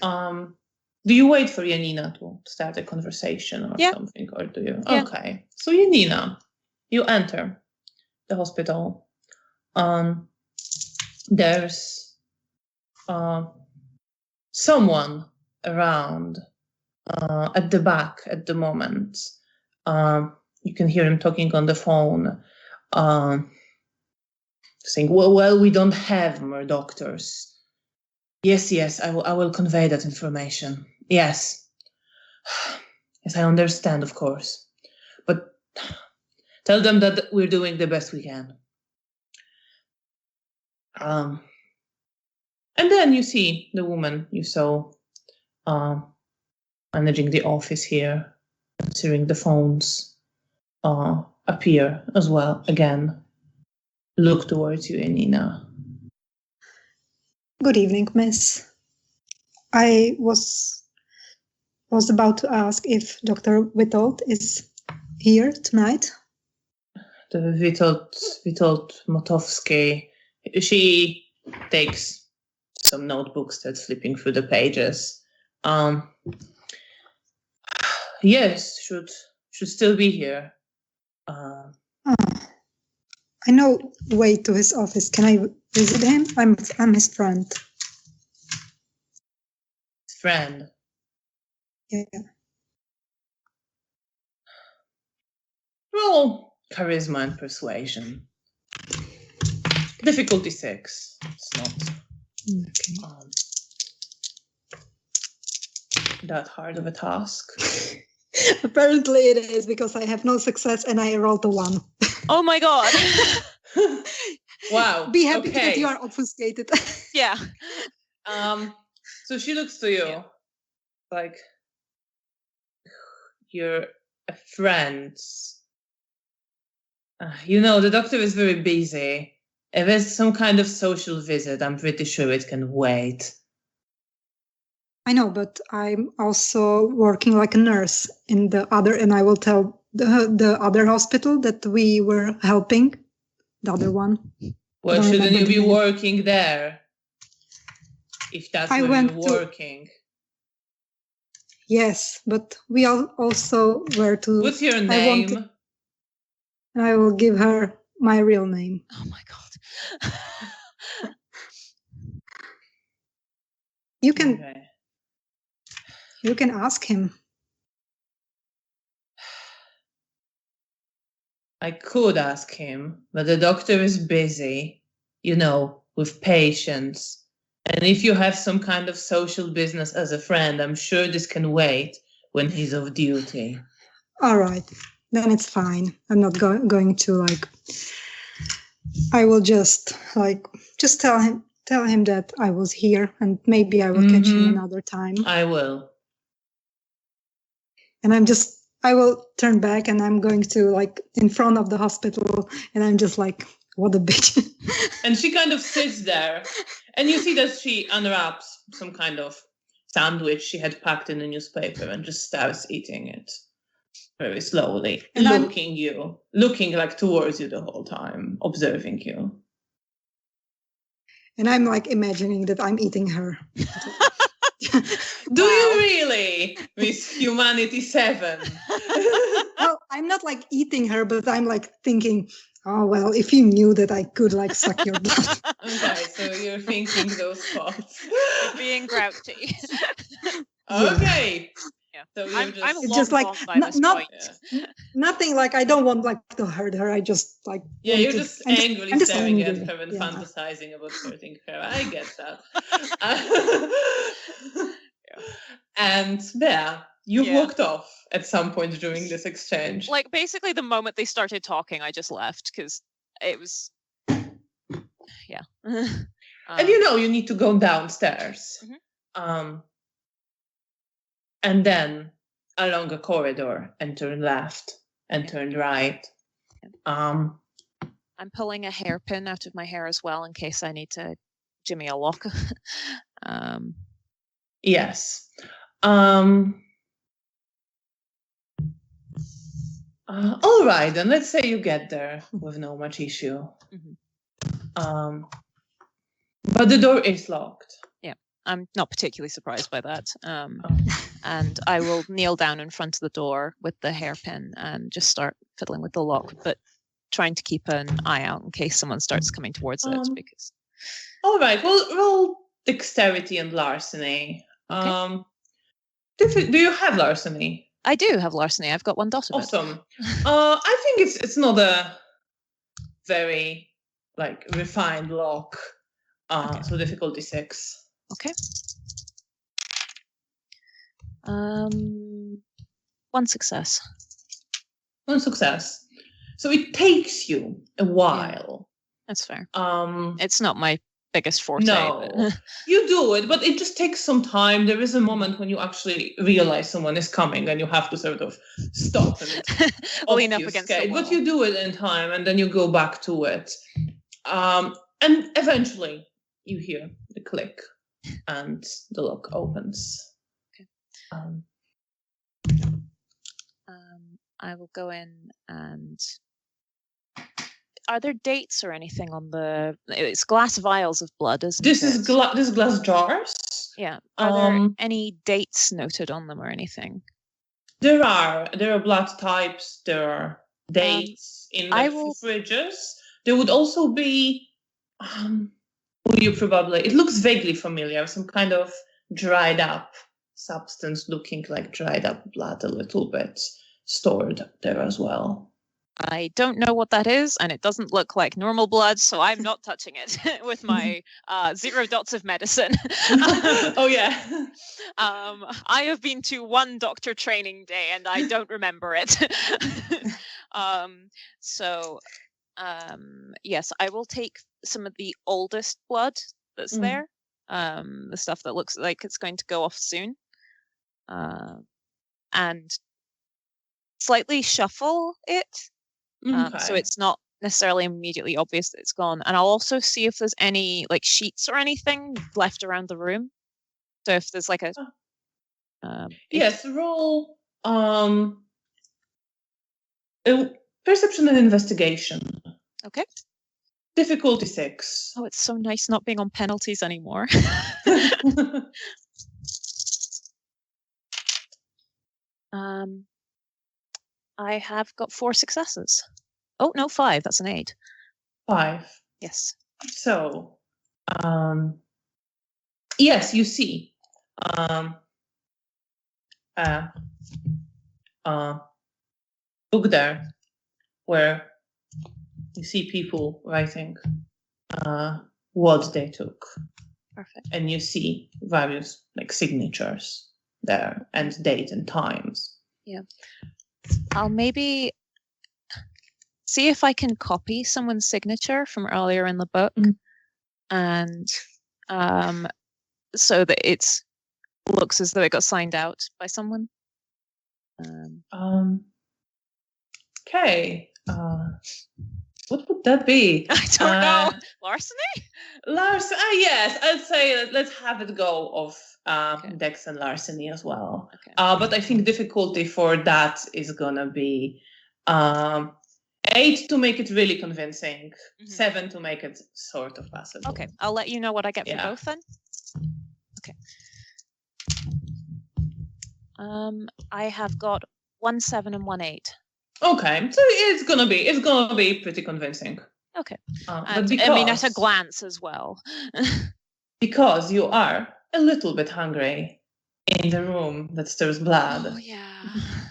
Do you wait for Janina to start a conversation or something, or do you? Yeah. Okay, so Janina, you enter the hospital. There's someone around at the back at the moment. You can hear him talking on the phone, saying, well, we don't have more doctors. Yes, I will convey that information. Yes, I understand, of course. But tell them that we're doing the best we can. And then you see the woman you saw managing the office here, answering the phones, appear as well again. Look towards you, Janina. Good evening, miss. I was about to ask if Dr. Witold is here tonight. The Witold Motowski, she takes some notebooks, starts flipping through the pages. Yes, should still be here. I know the way to his office. Can I visit him? I'm his friend. Friend. Yeah. Roll charisma and persuasion. Difficulty 6. It's not that hard of a task. Apparently it is, because I have no success and I rolled a 1. Oh my god. Wow. Be happy okay. that you are obfuscated. Yeah. So she looks to you like you're a friend. The doctor is very busy. If it's some kind of social visit, I'm pretty sure it can wait. I know, but I'm also working like a nurse in the other, and I will tell the other hospital that we were helping, the other one. Well, shouldn't you be working there? If that's where you're working. Yes, but we also were to... What's your name? I will give her my real name. Oh my god. You can ask him. I could ask him, but the doctor is busy, with patients. And if you have some kind of social business as a friend, I'm sure this can wait when he's off duty. All right, then it's fine. I'm not going to I will just tell him that I was here, and maybe I will catch him another time. I will. And I will turn back, and I'm going to in front of the hospital, and I'm just like, what a bitch. And she kind of sits there, and you see that she unwraps some kind of sandwich she had packed in a newspaper and just starts eating it very slowly, and looking towards you the whole time, observing you. And I'm imagining that I'm eating her. Do you really, Miss Humanity 7? Well, I'm not eating her, but I'm thinking, oh, well, if you knew that I could suck your blood. Okay, so you're thinking those thoughts. You're being grouchy. Okay. Yeah. So I'm just by this point. Nothing I don't want to hurt her. I just you're just angrily staring at her and yeah. fantasizing about hurting her. I get that. And Bea, you walked off at some point during this exchange. Basically the moment they started talking, I just left because it was and you need to go downstairs. And then along a corridor and turn left and turn right. I'm pulling a hairpin out of my hair as well in case I need to jimmy a lock. Yes. All right, then let's say you get there with no much issue. But the door is locked. Yeah, I'm not particularly surprised by that. And I will kneel down in front of the door with the hairpin and just start fiddling with the lock, but trying to keep an eye out in case someone starts coming towards it. Because. All right, well, roll dexterity and larceny. Okay. Do you have larceny? I do have larceny. I've got 1 dot of it. Awesome. I think it's not a very refined lock. So difficulty 6. Okay. 1 success. 1 success. So it takes you a while. Yeah, that's fair. It's not my biggest forte. No, you do it, but it just takes some time. There is a moment when you actually realize someone is coming and you have to sort of stop and lean up against the wall. But you do it in time and then you go back to it. And eventually you hear the click and the lock opens. Okay. I will go in and are there dates or anything on the? It's glass vials of blood, isn't This it? is this glass jars. Yeah. Are there any dates noted on them or anything? There are blood types. There are dates in fridges. There would also be. You probably. It looks vaguely familiar. Some kind of dried up substance, looking like dried up blood, a little bit stored there as well. I don't know what that is, and it doesn't look like normal blood, so I'm not touching it with my 0 dots of medicine. Oh, yeah. I have been to one doctor training day, and I don't remember it. Yes, I will take some of the oldest blood that's there, the stuff that looks like it's going to go off soon, and slightly shuffle it. So it's not necessarily immediately obvious that it's gone. And I'll also see if there's any like sheets or anything left around the room. So if there's like a yes, roll perception and investigation. Okay. Difficulty 6. Oh, it's so nice not being on penalties anymore. I have got 4 successes. Oh, no, 5. That's an 8. 5. Yes. So, yes, you see. Book there where you see people writing what they took. Perfect. And you see various like signatures there and date and times. Yeah. I'll maybe see if I can copy someone's signature from earlier in the book, and so that it looks as though it got signed out by someone. Okay. What would that be? I don't know. Larceny? Yes. I'd say let's have it go of Dex and larceny as well. Okay. But I think difficulty for that is gonna be 8 to make it really convincing, 7 to make it sort of passable. Okay, I'll let you know what I get for both then. Okay. I have got 1 7 and 1 8. Okay, so it's gonna be pretty convincing. Okay, but because, I mean at a glance as well. Because you are a little bit hungry in the room that stirs blood. Oh yeah.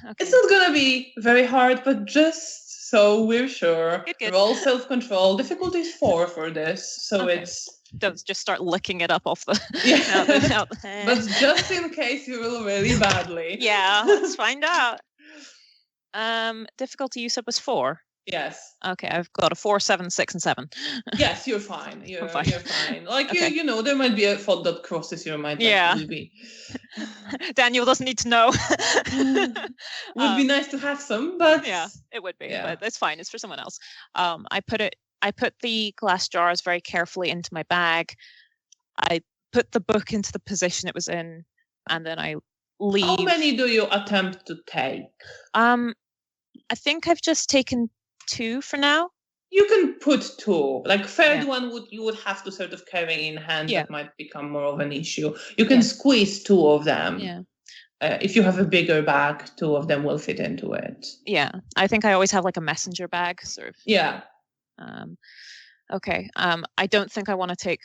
Okay. It's not gonna be very hard, but just so we're sure. Good. Roll self-control. Difficulty is 4 for this, so it's. Don't just start licking it up off the. Yeah. But just in case you roll really badly. Yeah, let's find out. Difficulty you said was 4. Yes. Okay, I've got a 4, 7, 6, and 7. Yes, you're fine. You're fine. Like okay. you know, there might be a thought that crosses your mind. Yeah. Be. Daniel doesn't need to know. Would be nice to have some, but yeah, it would be. Yeah. But it's fine. It's for someone else. I put the glass jars very carefully into my bag. I put the book into the position it was in, and then I leave. How many do you attempt to take? I think I've just taken 2 for now. You can put 2. Like third one you would have to sort of carry in hand. That might become more of an issue. You can squeeze 2 of them. Yeah. If you have a bigger bag, 2 of them will fit into it. Yeah, I think I always have like a messenger bag, sort of. Yeah. Okay. I don't think I want to take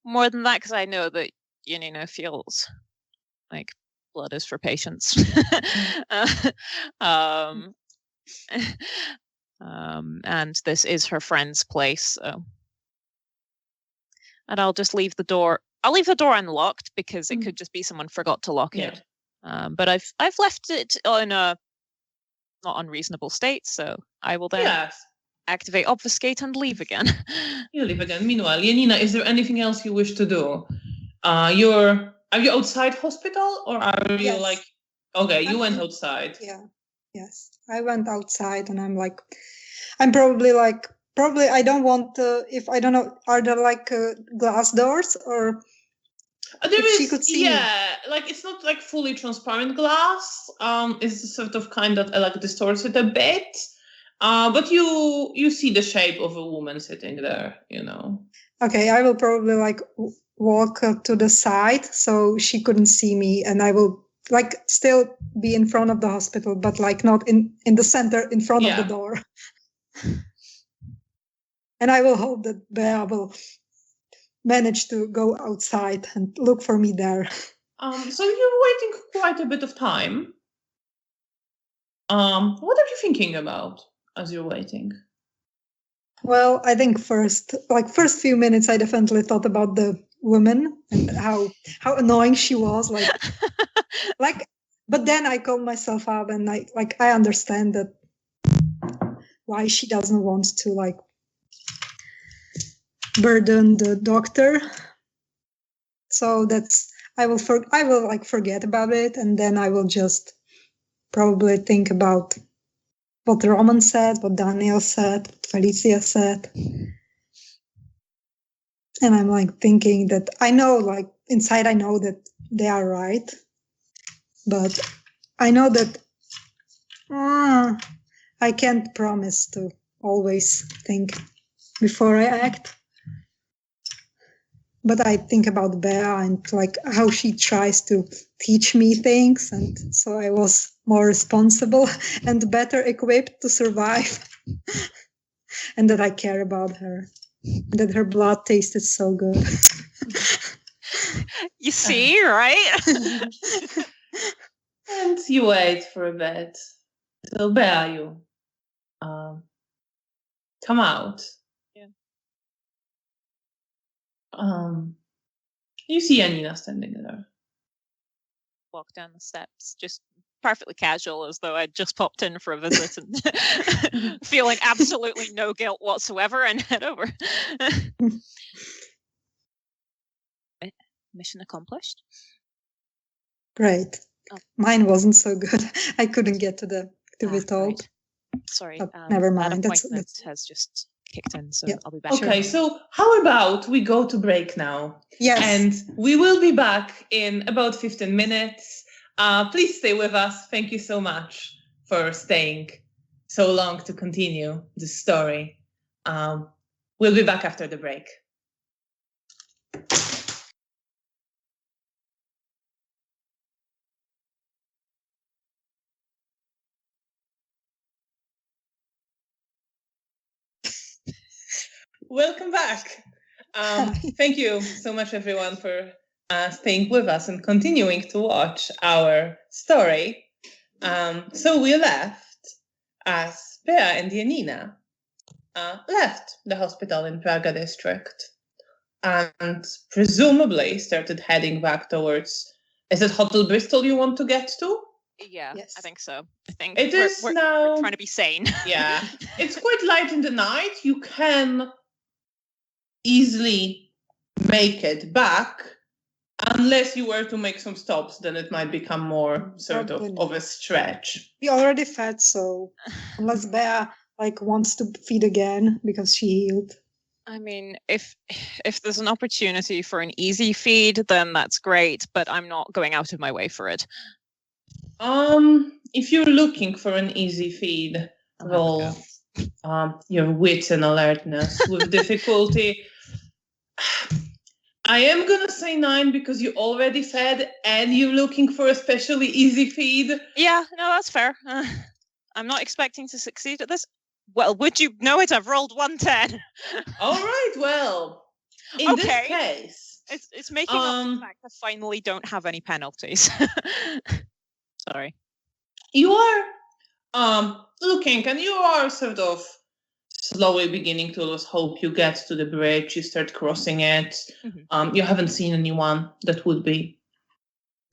more than that because I know that Janina feels like blood is for patients. And this is her friend's place, so. And I'll just leave the door. I'll leave the door unlocked because it could just be someone forgot to lock it. But I've left it in a not unreasonable state, so I will then activate obfuscate and leave again. You leave again. Meanwhile, Janina, is there anything else you wish to do? Are you outside hospital or are you like? Okay, you went outside. Yeah. Yes, I went outside and I'm probably I don't want if I don't know, are there like glass doors or there is, she could see like it's not like fully transparent glass. It's sort of kind of like distorts it a bit. But you see the shape of a woman sitting there, you know. Okay, I will probably like walk to the side so she couldn't see me, and I will like still be in front of the hospital, but like not in the center in front of the door. And I will hope that Bea will manage to go outside and look for me there. So you're waiting quite a bit of time. What are you thinking about as you're waiting? Well, I think first few minutes, I definitely thought about the woman and how annoying she was. But then I called myself up, and I understand that why she doesn't want to like burden the doctor. So I will forget about it, and then I will just probably think about what Roman said, what Daniel said, what Felicia said. And I'm like thinking that I know, like inside, I know that they are right, but I know that I can't promise to always think before I act. But I think about Bea and like how she tries to teach me things, and so I was more responsible and better equipped to survive. And that I care about her, that her blood tasted so good. You see, right? And you wait for a bit till Bea, you come out. Yeah. You see Janina standing there. Walk down the steps, just perfectly casual, as though I'd just popped in for a visit and feeling absolutely no guilt whatsoever, and head over. Mission accomplished. Great. Oh. Mine wasn't so good. I couldn't get to the Vitold. Right. Sorry. Never That mind. appointment has just kicked in, so I'll be back. Okay, so how about we go to break now? Yes. And we will be back in about 15 minutes. Please stay with us. Thank you so much for staying so long to continue the story. We'll be back after the break. Welcome back. Thank you so much, everyone, for staying with us and continuing to watch our story. So we left as Bea and Janina left the hospital in Prague district and presumably started heading back towards, is it Hotel Bristol you want to get to? Yeah, yes. I think so. I think it is we're trying to be sane. Yeah, it's quite light in the night. You can easily make it back, unless you were to make some stops, then it might become more sort of a stretch. We already fed, so unless Bea wants to feed again because she healed. I mean, if there's an opportunity for an easy feed, then that's great, but I'm not going out of my way for it. If you're looking for an easy feed, roll your wit and alertness with difficulty. I am gonna say 9 because you already fed and you're looking for a especially easy feed. Yeah, no, that's fair. I'm not expecting to succeed at this. Well, would you know it? I've rolled 110. All right, well, in this case, it's making up for the fact I finally don't have any penalties. Sorry. You are looking, and you are sort of slowly beginning to lose hope. You get to the bridge, you start crossing it. Mm-hmm. You haven't seen anyone that would be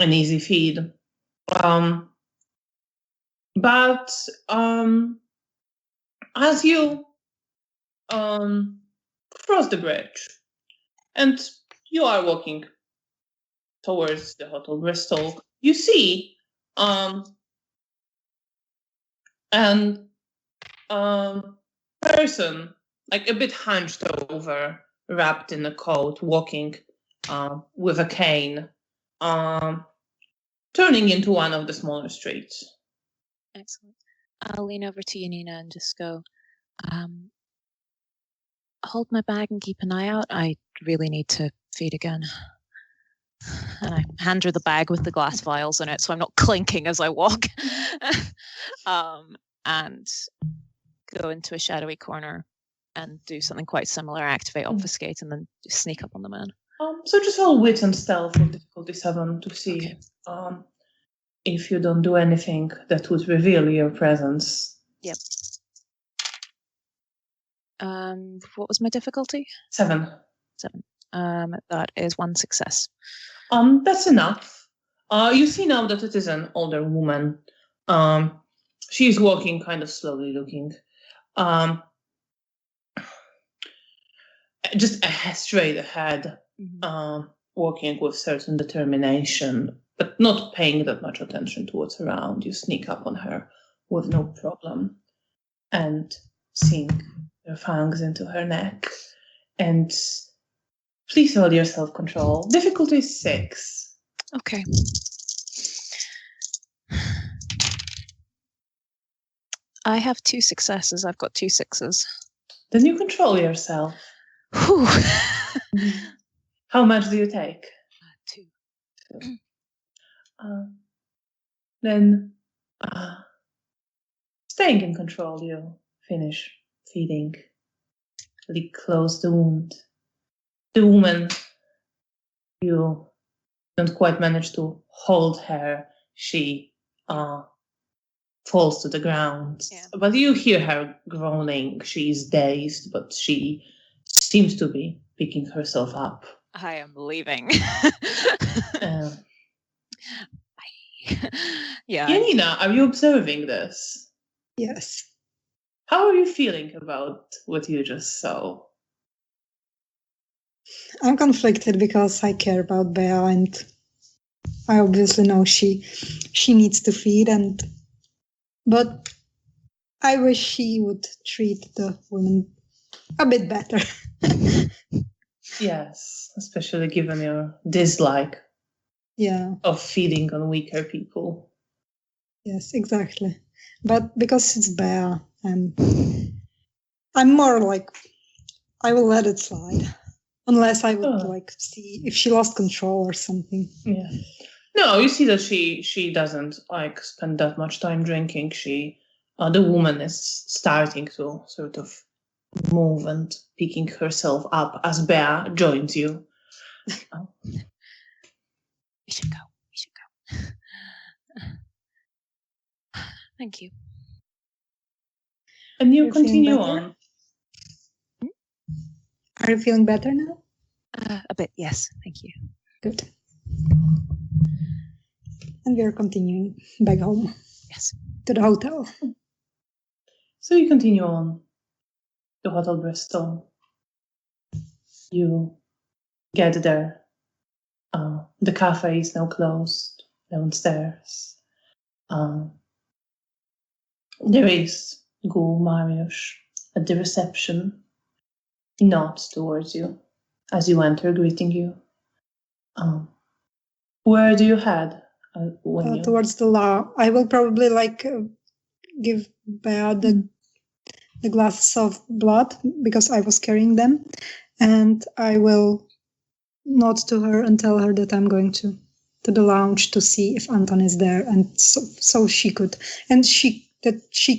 an easy feed. But as you cross the bridge and you are walking towards the Hotel Bristol, you see person, like a bit hunched over, wrapped in a coat, walking with a cane, turning into one of the smaller streets. Excellent. I'll lean over to Janina and just go, hold my bag and keep an eye out. I really need to feed again. And I hand her the bag with the glass vials in it, so I'm not clinking as I walk. And go into a shadowy corner and do something quite similar, activate obfuscate, and then just sneak up on the man. So just roll wit and stealth with difficulty 7 to see if you don't do anything that would reveal your presence. Yep. What was my difficulty? 7. 7. That is 1 success. That's enough. You see now that it is an older woman. She's walking kind of slowly, looking. Just straight ahead, walking with certain determination, but not paying that much attention to what's around. You sneak up on her with no problem and sink your fangs into her neck. And please roll your self-control. Difficulty 6. Okay. I have 2 successes. I've got 2 6s. Then you control yourself. Whew. How much do you take? 2. Then, staying in control, you finish feeding. Close the wound. The woman, you don't quite manage to hold her. She falls to the ground. Yeah. But you hear her groaning. She's dazed, but she seems to be picking herself up. I am leaving. Yeah. Janina, are you observing this? Yes. How are you feeling about what you just saw? I'm conflicted because I care about Bea, and I obviously know she needs to feed, but I wish she would treat the women a bit better. Yes, especially given your dislike of feeding on weaker people. Yes, exactly. But because it's Bea, I'm more like, I will let it slide. Unless I would see if she lost control or something. Yeah. No, you see that she doesn't spend that much time drinking. The woman is starting to sort of move and picking herself up as Bea joins you. We should go. Thank you. And you continue on. Are you feeling better now? A bit, yes. Thank you. Good. And we are continuing back home. Yes. To the hotel. So you continue on to Hotel Bristol. You get there. The cafe is now closed downstairs. There is Gul Mariusz at the reception. He nods towards you as you enter, greeting you. Where do you head? Towards the law. I will probably give Bea the glasses of blood because I was carrying them, and I will nod to her and tell her that I'm going to the lounge to see if Anton is there, and so she could, and she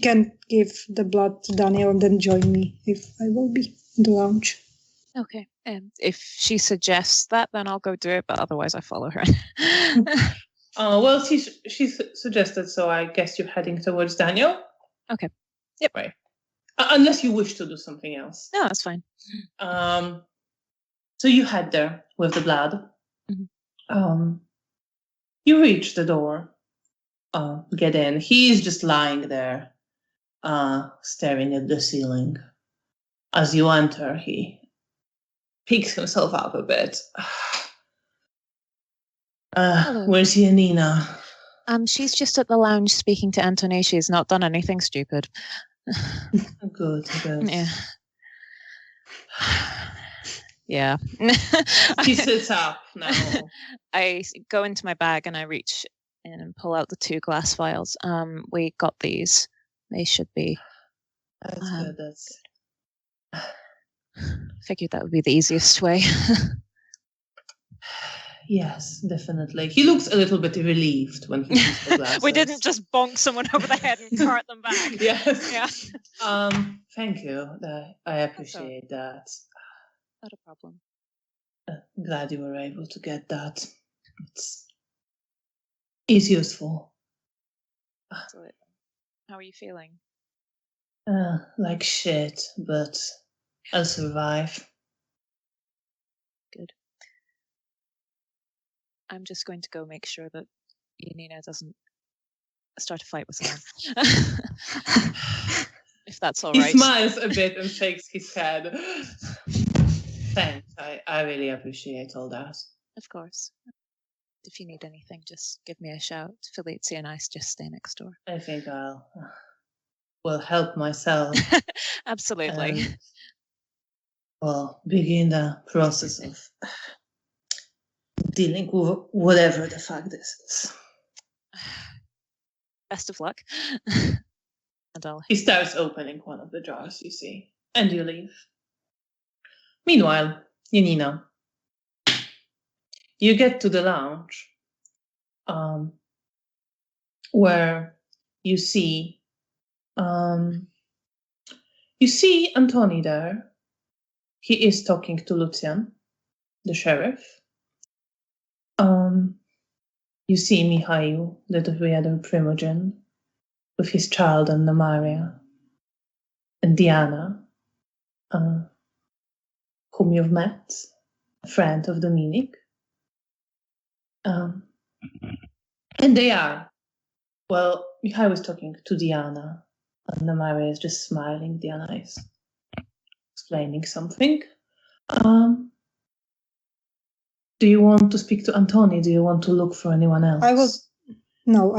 can give the blood to Daniel and then join me if I will be in the lounge. Okay. If she suggests that, then I'll go do it, but otherwise I follow her. Well, she suggested, so I guess you're heading towards Daniel? Okay. Yep. Right. Unless you wish to do something else. No, that's fine. So you head there with the blood. Mm-hmm. You reach the door. Get in. He's just lying there, staring at the ceiling. As you enter, he picks himself up a bit. Where's Janina? She's just at the lounge speaking to Anthony. She's not done anything stupid. Good. Yeah. Yeah. She sits up now. I go into my bag and I reach in and pull out the 2 glass vials. We got these They should be. That's good. That's Figured that would be the easiest way. yes, definitely. He looks a little bit relieved when he sees the glasses. We didn't just bonk someone over the head and cart them back. Yes. Yeah. Thank you. I appreciate that. Not a problem. Glad you were able to get that. It's useful. Absolutely. How are you feeling? Like shit, but I'll survive. Good. I'm just going to go make sure that Janina doesn't start a fight with someone. If that's all right. He smiles a bit and shakes his head. Thanks. I really appreciate all that. Of course. If you need anything, just give me a shout. Felicia and I just stay next door. I think will help myself. Absolutely. And, begin the process of dealing with whatever the fuck this is. Best of luck. And He starts opening one of the jars, you see, and you leave. Meanwhile, Janina, you get to the lounge, where you see Antoni there. He is talking to Lucian, the sheriff. You see Mihail, the other primogen, with his child Anna Maria, and Diana, whom you've met, a friend of Dominic. And they are, Mihail is talking to Diana. Anna Maria is just smiling. Diana is explaining something. Do you want to speak to Antoni? Do you want to look for anyone else? I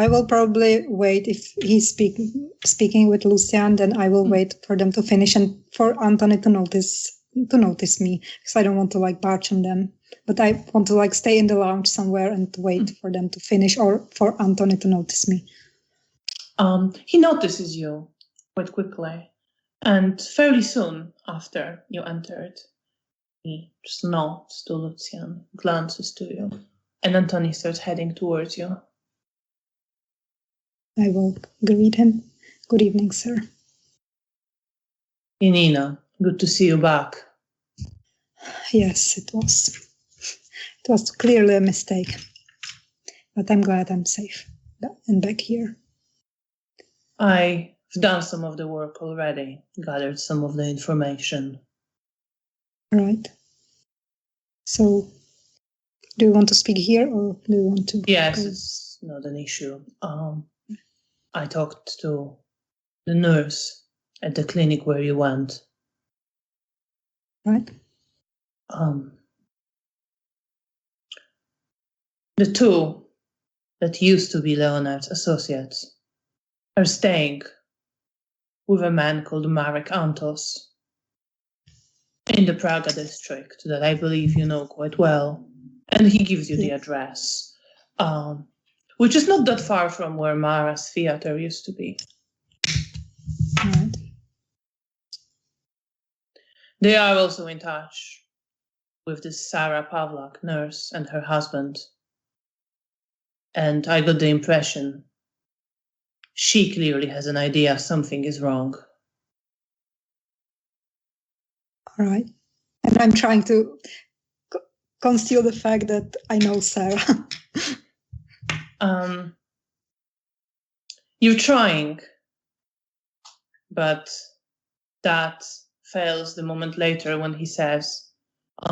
will probably wait if he's speaking with Lucian, then I will wait for them to finish and for Antoni to notice me, because I don't want to barge on them. But I want to stay in the lounge somewhere and wait for them to finish or for Antoni to notice me. He notices you quite quickly, and fairly soon after you entered, he just nods to Lucian, glances to you, and Antoni starts heading towards you. I will greet him. Good evening, sir. Janina, good to see you back. Yes, it was. It was clearly a mistake, but I'm glad I'm safe and back here. I've done some of the work already, gathered some of the information. Right. So, do you want to speak here or do you want to? Yes, it's not an issue. I talked to the nurse at the clinic where you went. Right. The two that used to be Leonard's associates are staying with a man called Marek Antos in the Prague district that I believe you know quite well. And he gives you the address, which is not that far from where Mara's theater used to be. Right. They are also in touch with this Sarah Pavlak nurse and her husband. And I got the impression she clearly has an idea something is wrong. All right. And I'm trying to conceal the fact that I know Sarah. You're trying, but that fails the moment later when he says,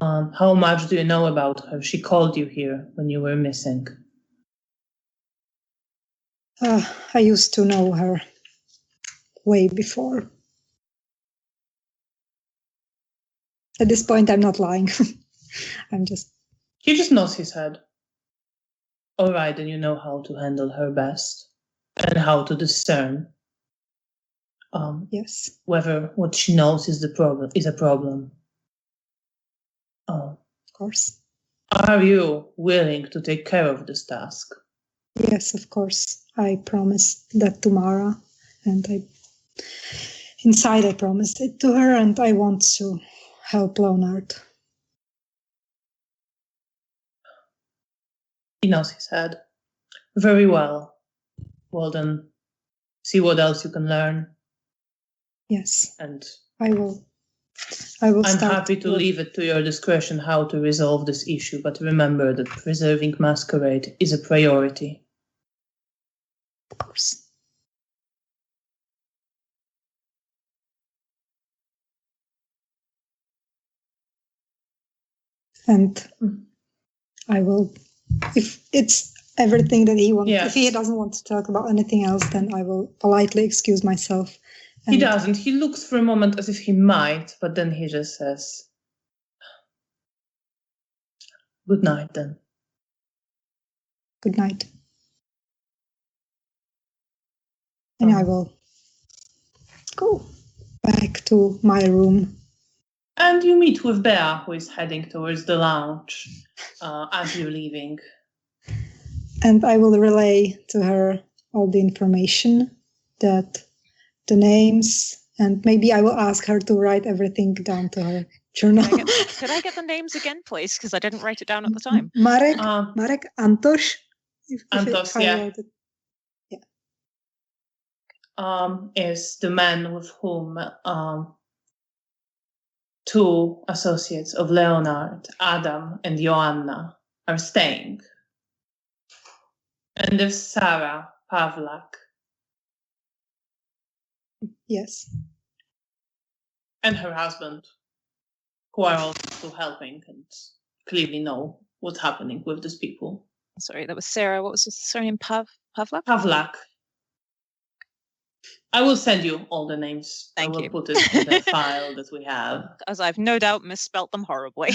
how much do you know about her? She called you here when you were missing. I used to know her way before. At this point, I'm not lying. He just nods his head. All right, then you know how to handle her best and how to discern yes, whether what she knows is a problem. Of course. Are you willing to take care of this task? Yes, of course. I promised that to Mara, and I inside I promised it to her, and I want to help Leonard. He nods his head. Very well. Well then, see what else you can learn. Yes, And I will I'm start happy to leave it to your discretion how to resolve this issue, but remember that preserving Masquerade is a priority. Of course. And I will, if it's everything that he wants, Yes. if he doesn't want to talk about anything else, then I will politely excuse myself. He doesn't. He looks for a moment as if he might, but then he just says, good night then. Good night. And I will go back to my room. And you meet with Bea, who is heading towards the lounge as you're leaving. And I will relay to her all the information, that the names, and maybe I will ask her to write everything down to her journal. Could I get the names again, please? Because I didn't write it down at the time. Marek, Antosh. Antosh, I yeah. wrote it. Is the man with whom two associates of Leonard, Adam and Joanna, are staying. And there's Sarah Pavlak. Yes. And her husband, who are also helping and clearly know what's happening with these people. Sorry, that was Sarah. What was the surname? Pavlak? Pavlak. I will send you all the names. Thank I will you. put it in the file that we have. As I've no doubt misspelt them horribly.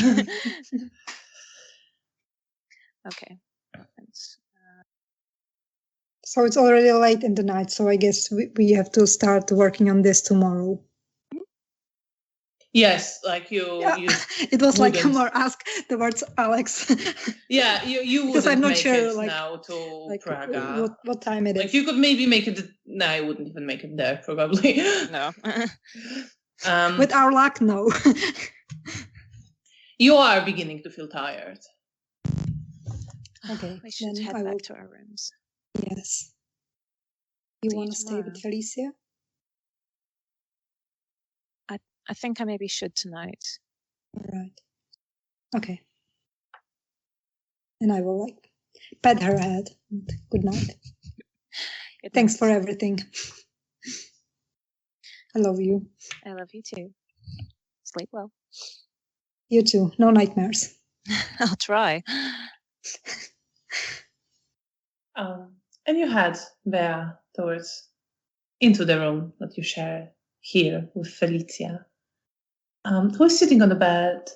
Okay. So it's already late in the night, so I guess we have to start working on this tomorrow. Yes, like you. Yeah. You it was wouldn't. like more ask towards Alex. Yeah, you because wouldn't I'm not make sure, it like, now to like Prague. what time it is. Like you could maybe make it. No, I wouldn't even make it there probably. No. With our luck, no. You are beginning to feel tired. Okay, We should then head I back will. to our rooms. Yes. You See you want to stay with tomorrow. Felicia? I think I maybe should tonight. All right. Okay. And I will like pat her head. Good night. Good Thanks night. for everything. I love you. I love you too. Sleep well. You too. No nightmares. I'll try. And you head there towards into the room that you share here with Felicia, who is sitting on the bed.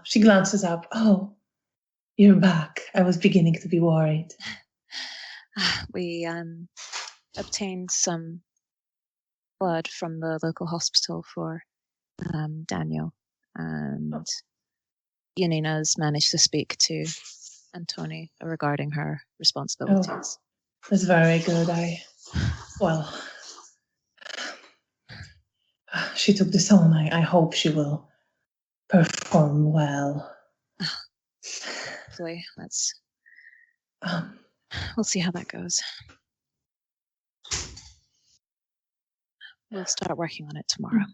She glances up. Oh, you're back. I was beginning to be worried. We obtained some blood from the local hospital for Daniel, and Janina's managed to speak to Antoni regarding her responsibilities. That's very good. She took this on. I hope she will perform well. Hopefully, we'll see how that goes. We'll start working on it tomorrow.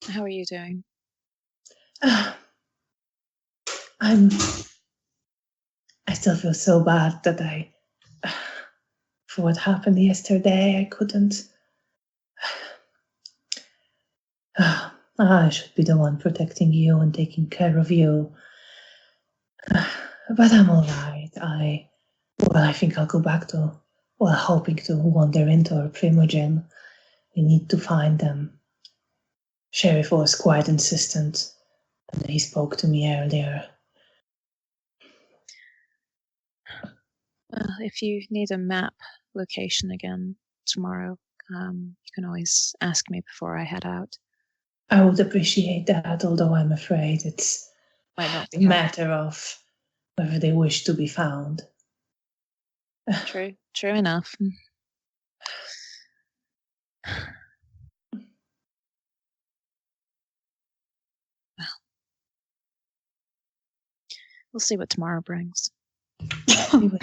How are you doing? I still feel so bad that for what happened yesterday, I couldn't. I should be the one protecting you and taking care of you. But I'm all right. I think I'll go back to, hoping to wander into our Primogen. We need to find them. Sheriff was quite insistent, and he spoke to me earlier. Well, if you need a map location again tomorrow, you can always ask me before I head out. I would appreciate that, although I'm afraid it's Might not be a matter of whether they wish to be found. True enough. We'll see what tomorrow brings. We will.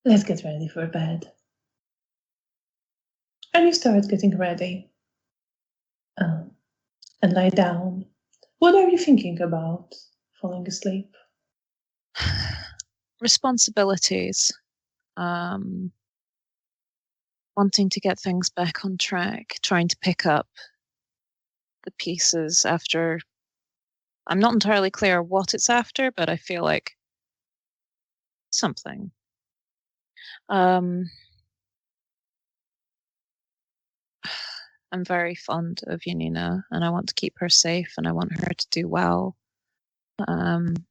Let's get ready for bed. And you start getting ready. And lie down. What are you thinking about falling asleep? Responsibilities. Wanting to get things back on track, trying to pick up the pieces after. I'm not entirely clear what it's after, but I feel like something. I'm very fond of Janina, and I want to keep her safe, and I want her to do well. And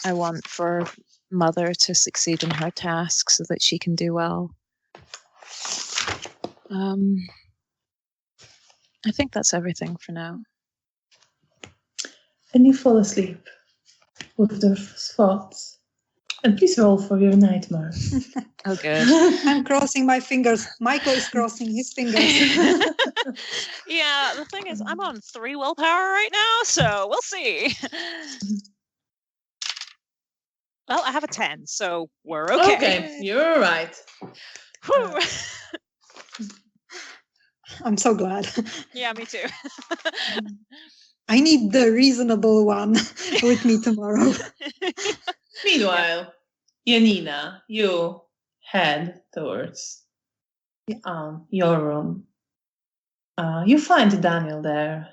I want for Mother to succeed in her task so that she can do well. I think that's everything for now. And you fall asleep with those thoughts. And please roll for your nightmares. Oh, good. I'm crossing my fingers. Michael is crossing his fingers. Yeah, the thing is, I'm on 3 willpower right now, so we'll see. Well, I have a 10, so we're okay. Okay, you're right. I'm so glad. Yeah, me too. I need the reasonable one with me tomorrow. Meanwhile, Janina, you head towards your room. You find Daniel there.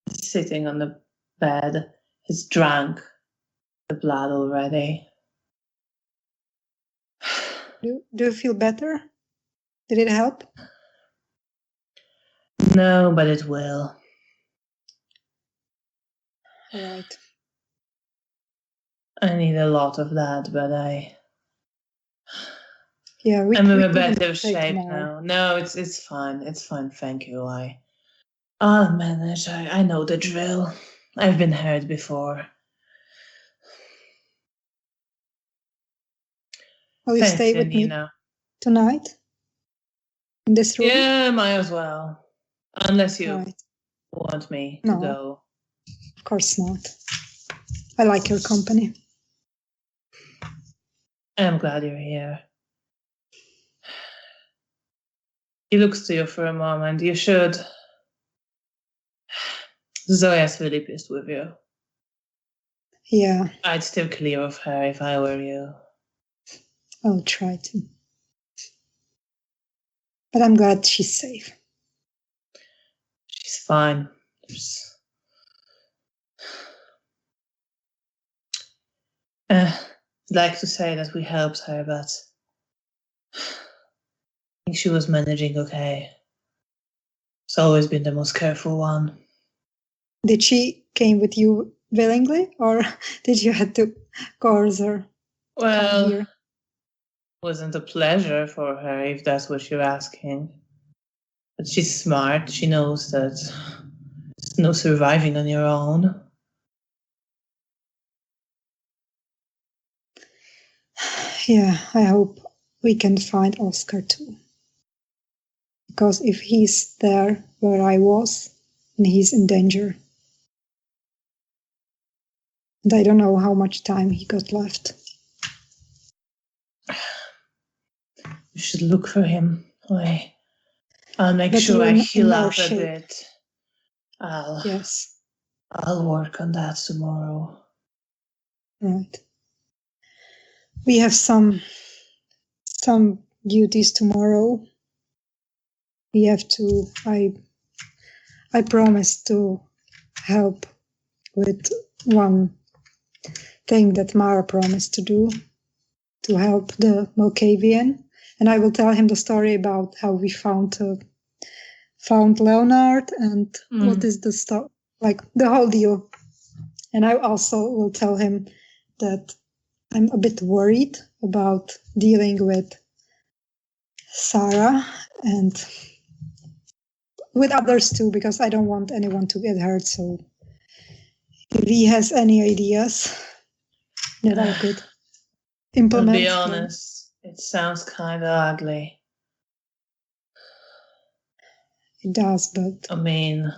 He's sitting on the bed. He's drunk the blood already. Do you feel better? Did it help? No, but it will. All right. I need a lot of that, but I'm Yeah, in a couldn't better take shape tomorrow. now. No, it's fine. It's fine. Thank you. I'll manage. I know the drill. I've been hurt before. Will you stay with me tonight? In this room? Yeah, might as well. Unless you Right. want me to go. Of course not. I like your company. I'm glad you're here. He looks to you for a moment. You should. Zoya's really pissed with you. Yeah. I'd steer clear of her if I were you. I'll try to. But I'm glad she's safe. She's fine. I'd like to say that we helped her, but I think she was managing okay. She's always been the most careful one. Did she came with you willingly, or did you have to coerce her? Well, here? it wasn't a pleasure for her, if that's what you're asking. But she's smart. She knows that there's no surviving on your own. Yeah, I hope we can find Oscar too. Because if he's there where I was, then he's in danger. And I don't know how much time he got left. You should look for him. I'll make sure I heal up a bit. Yes. I'll work on that tomorrow. Right. We have some duties tomorrow. We have to. I promised to help with one thing that Mara promised to do, to help the Malkavian, and I will tell him the story about how we found Leonard and what is the stuff, like the whole deal. And I also will tell him that I'm a bit worried about dealing with Sarah and with others too, because I don't want anyone to get hurt. So if he has any ideas that I could implement. To be honest, it sounds kind of ugly. It does, but I mean,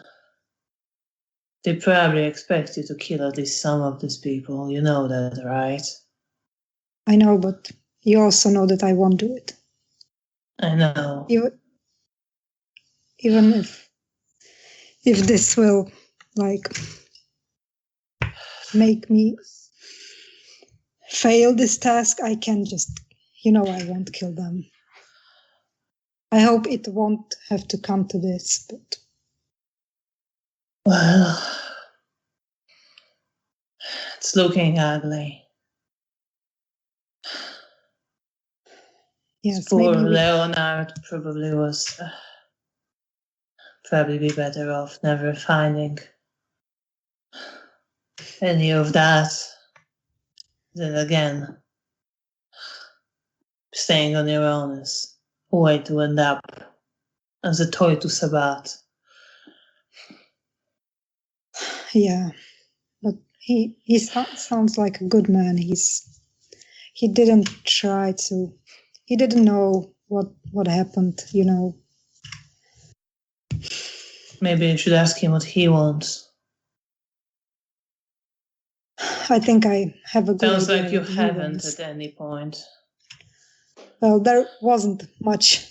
they probably expect you to kill at least some of these people. You know that, right? I know, but you also know that I won't do it. I know. Even if this will like make me fail this task, I can just, I won't kill them. I hope it won't have to come to this, but Well, it's looking ugly. yes, Poor maybe Leonard probably was probably be better off never finding any of that. Then again, staying on your own is a way to end up as a toy to Sabat. yeah, but he sounds like a good man. He didn't try to. He didn't know what happened. Maybe you should ask him what he wants. I think I have a good Sounds idea like you what he haven't wants. at any point. Well, there wasn't much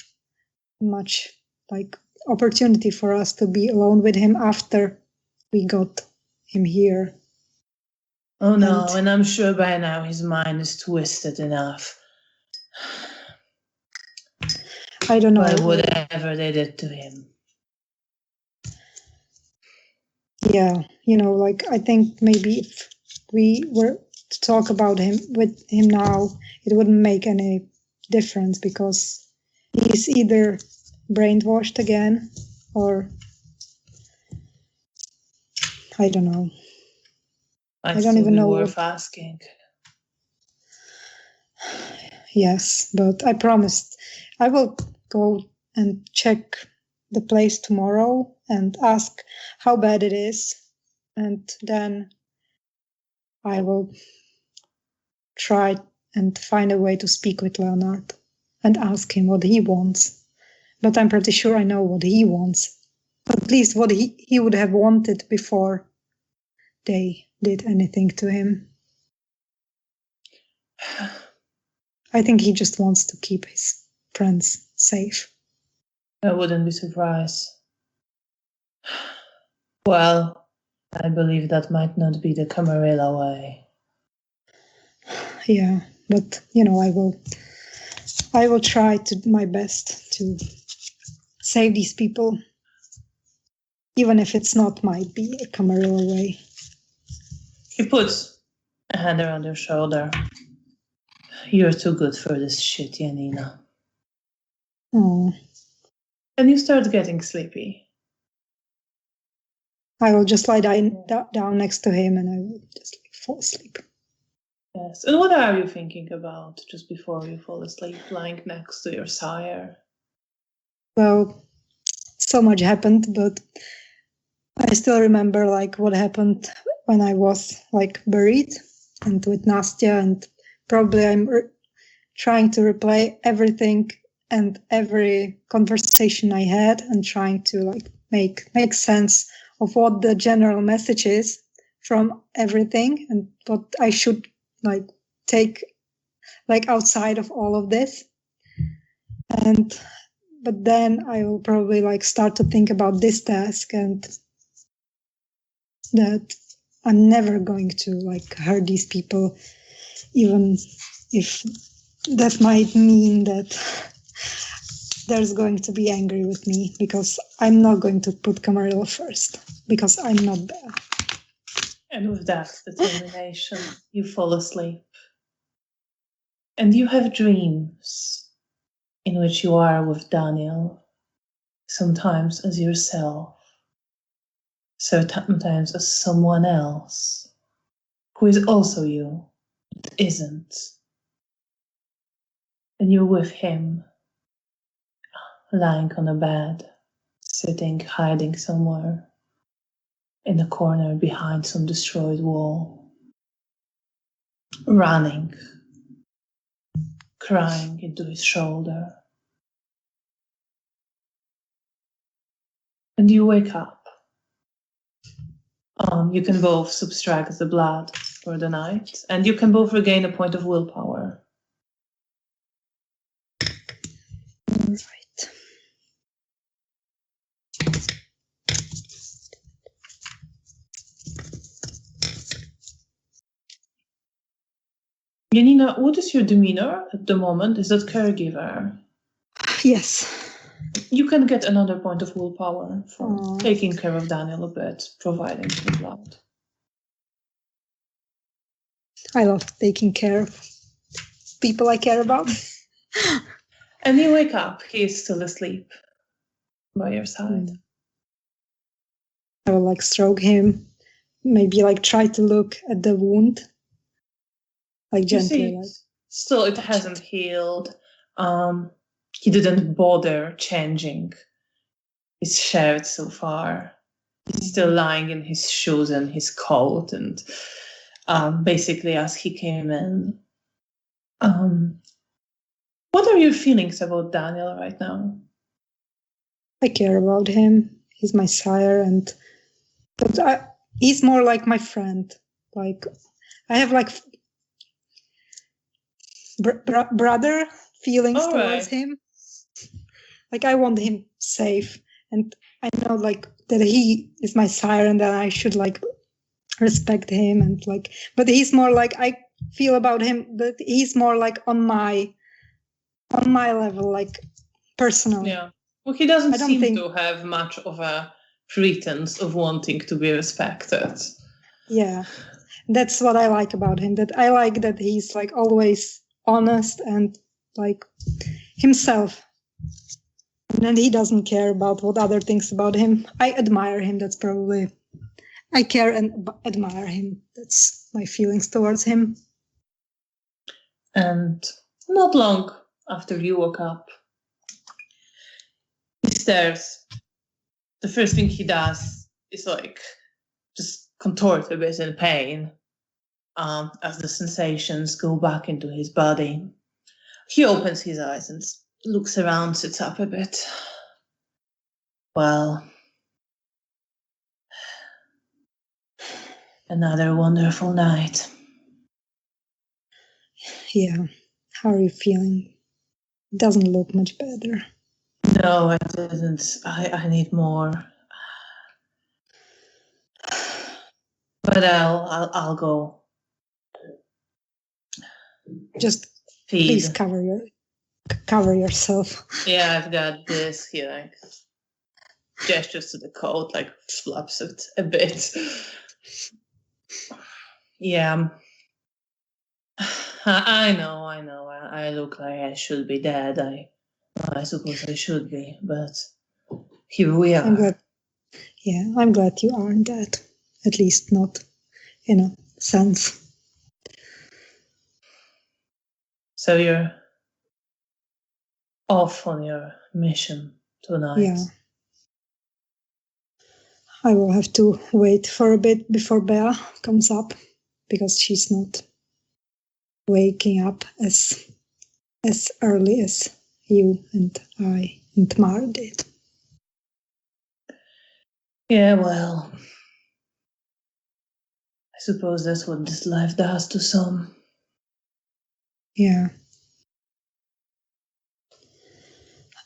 like opportunity for us to be alone with him after we got him here. Oh no, and I'm sure by now his mind is twisted enough. I don't know. By whatever they did to him. Yeah, I think maybe if we were to talk about him with him now, it wouldn't make any difference because he's either brainwashed again or I don't know. I don't even know worth asking. Yes, but I promised I will go and check the place tomorrow and ask how bad it is, and then I will try and find a way to speak with Leonard and ask him what he wants. But I'm pretty sure I know what he wants. At least what he would have wanted before they did anything to him. I think he just wants to keep his friends safe. I wouldn't be surprised. Well, I believe that might not be the Camarilla way. Yeah, but I will try to do my best to save these people, even if it's not might be a Camarilla way. He puts a hand around your shoulder. You're too good for this shit, Janina. Oh. And you start getting sleepy. I will just lie down next to him and I will just fall asleep. Yes. And what are you thinking about just before you fall asleep, lying next to your sire? Well, so much happened, but I still remember what happened when I was buried and with Nastya, and probably I'm trying to replay everything and every conversation I had and trying to make sense of what the general message is from everything and what I should take outside of all of this. But then I will probably start to think about this task and that I'm never going to hurt these people, even if that might mean that there's going to be angry with me, because I'm not going to put Camarilla first, because I'm not Bea. And with that determination, you fall asleep. And you have dreams in which you are with Daniel, sometimes as yourself, sometimes as someone else, who is also you, but isn't. And you're with him, lying on a bed, sitting, hiding somewhere in a corner behind some destroyed wall, running, crying into his shoulder. And you wake up. You can both subtract the blood for the night, and you can both regain a point of willpower. Right. Janina, what is your demeanor at the moment? Is that caregiver? Yes. You can get another point of willpower for Aw. taking care of Daniel a bit, providing the blood. I love taking care of people I care about. And you wake up, he is still asleep by your side. I will like stroke him, maybe like try to look at the wound, like You gently. see, still it hasn't healed. He didn't bother changing his shirt so far. He's still lying in his shoes and his coat, and basically as he came in. What are your feelings about Daniel right now? I care about him. He's my sire, but he's more like my friend. Like I have like brother feelings All towards right. him. Like I want him safe, and I know like that he is my sire, and that I should like respect him, and like. But he's more like I feel about him that he's more like on my level, like personally. Yeah. Well, he doesn't I don't seem think- to have much of a pretense of wanting to be respected. Yeah, that's what I like about him. That I like that he's like always honest and like himself. And then he doesn't care about what other thinks about him. I admire him. That's probably I care and admire him. That's my feelings towards him. And not long after you woke up, he stares. The first thing he does is like just contort a bit in pain as the sensations go back into his body. He opens his eyes and looks around, sits up a bit. Well, another wonderful night. Yeah. How are you feeling? It doesn't look much better. No, I didn't. I need more. But I'll go. Just Feed. please cover yourself. Yeah, I've got this. He like gestures to the coat, like flaps it a bit. Yeah. I know. I look like I should be dead. I suppose I should be, but here we are. I'm glad you aren't dead. At least not in a sense. So you're off on your mission tonight. Yeah. I will have to wait for a bit before Bea comes up because she's not waking up as early as you and I and Mar did. Yeah, well, I suppose that's what this life does to some. Yeah.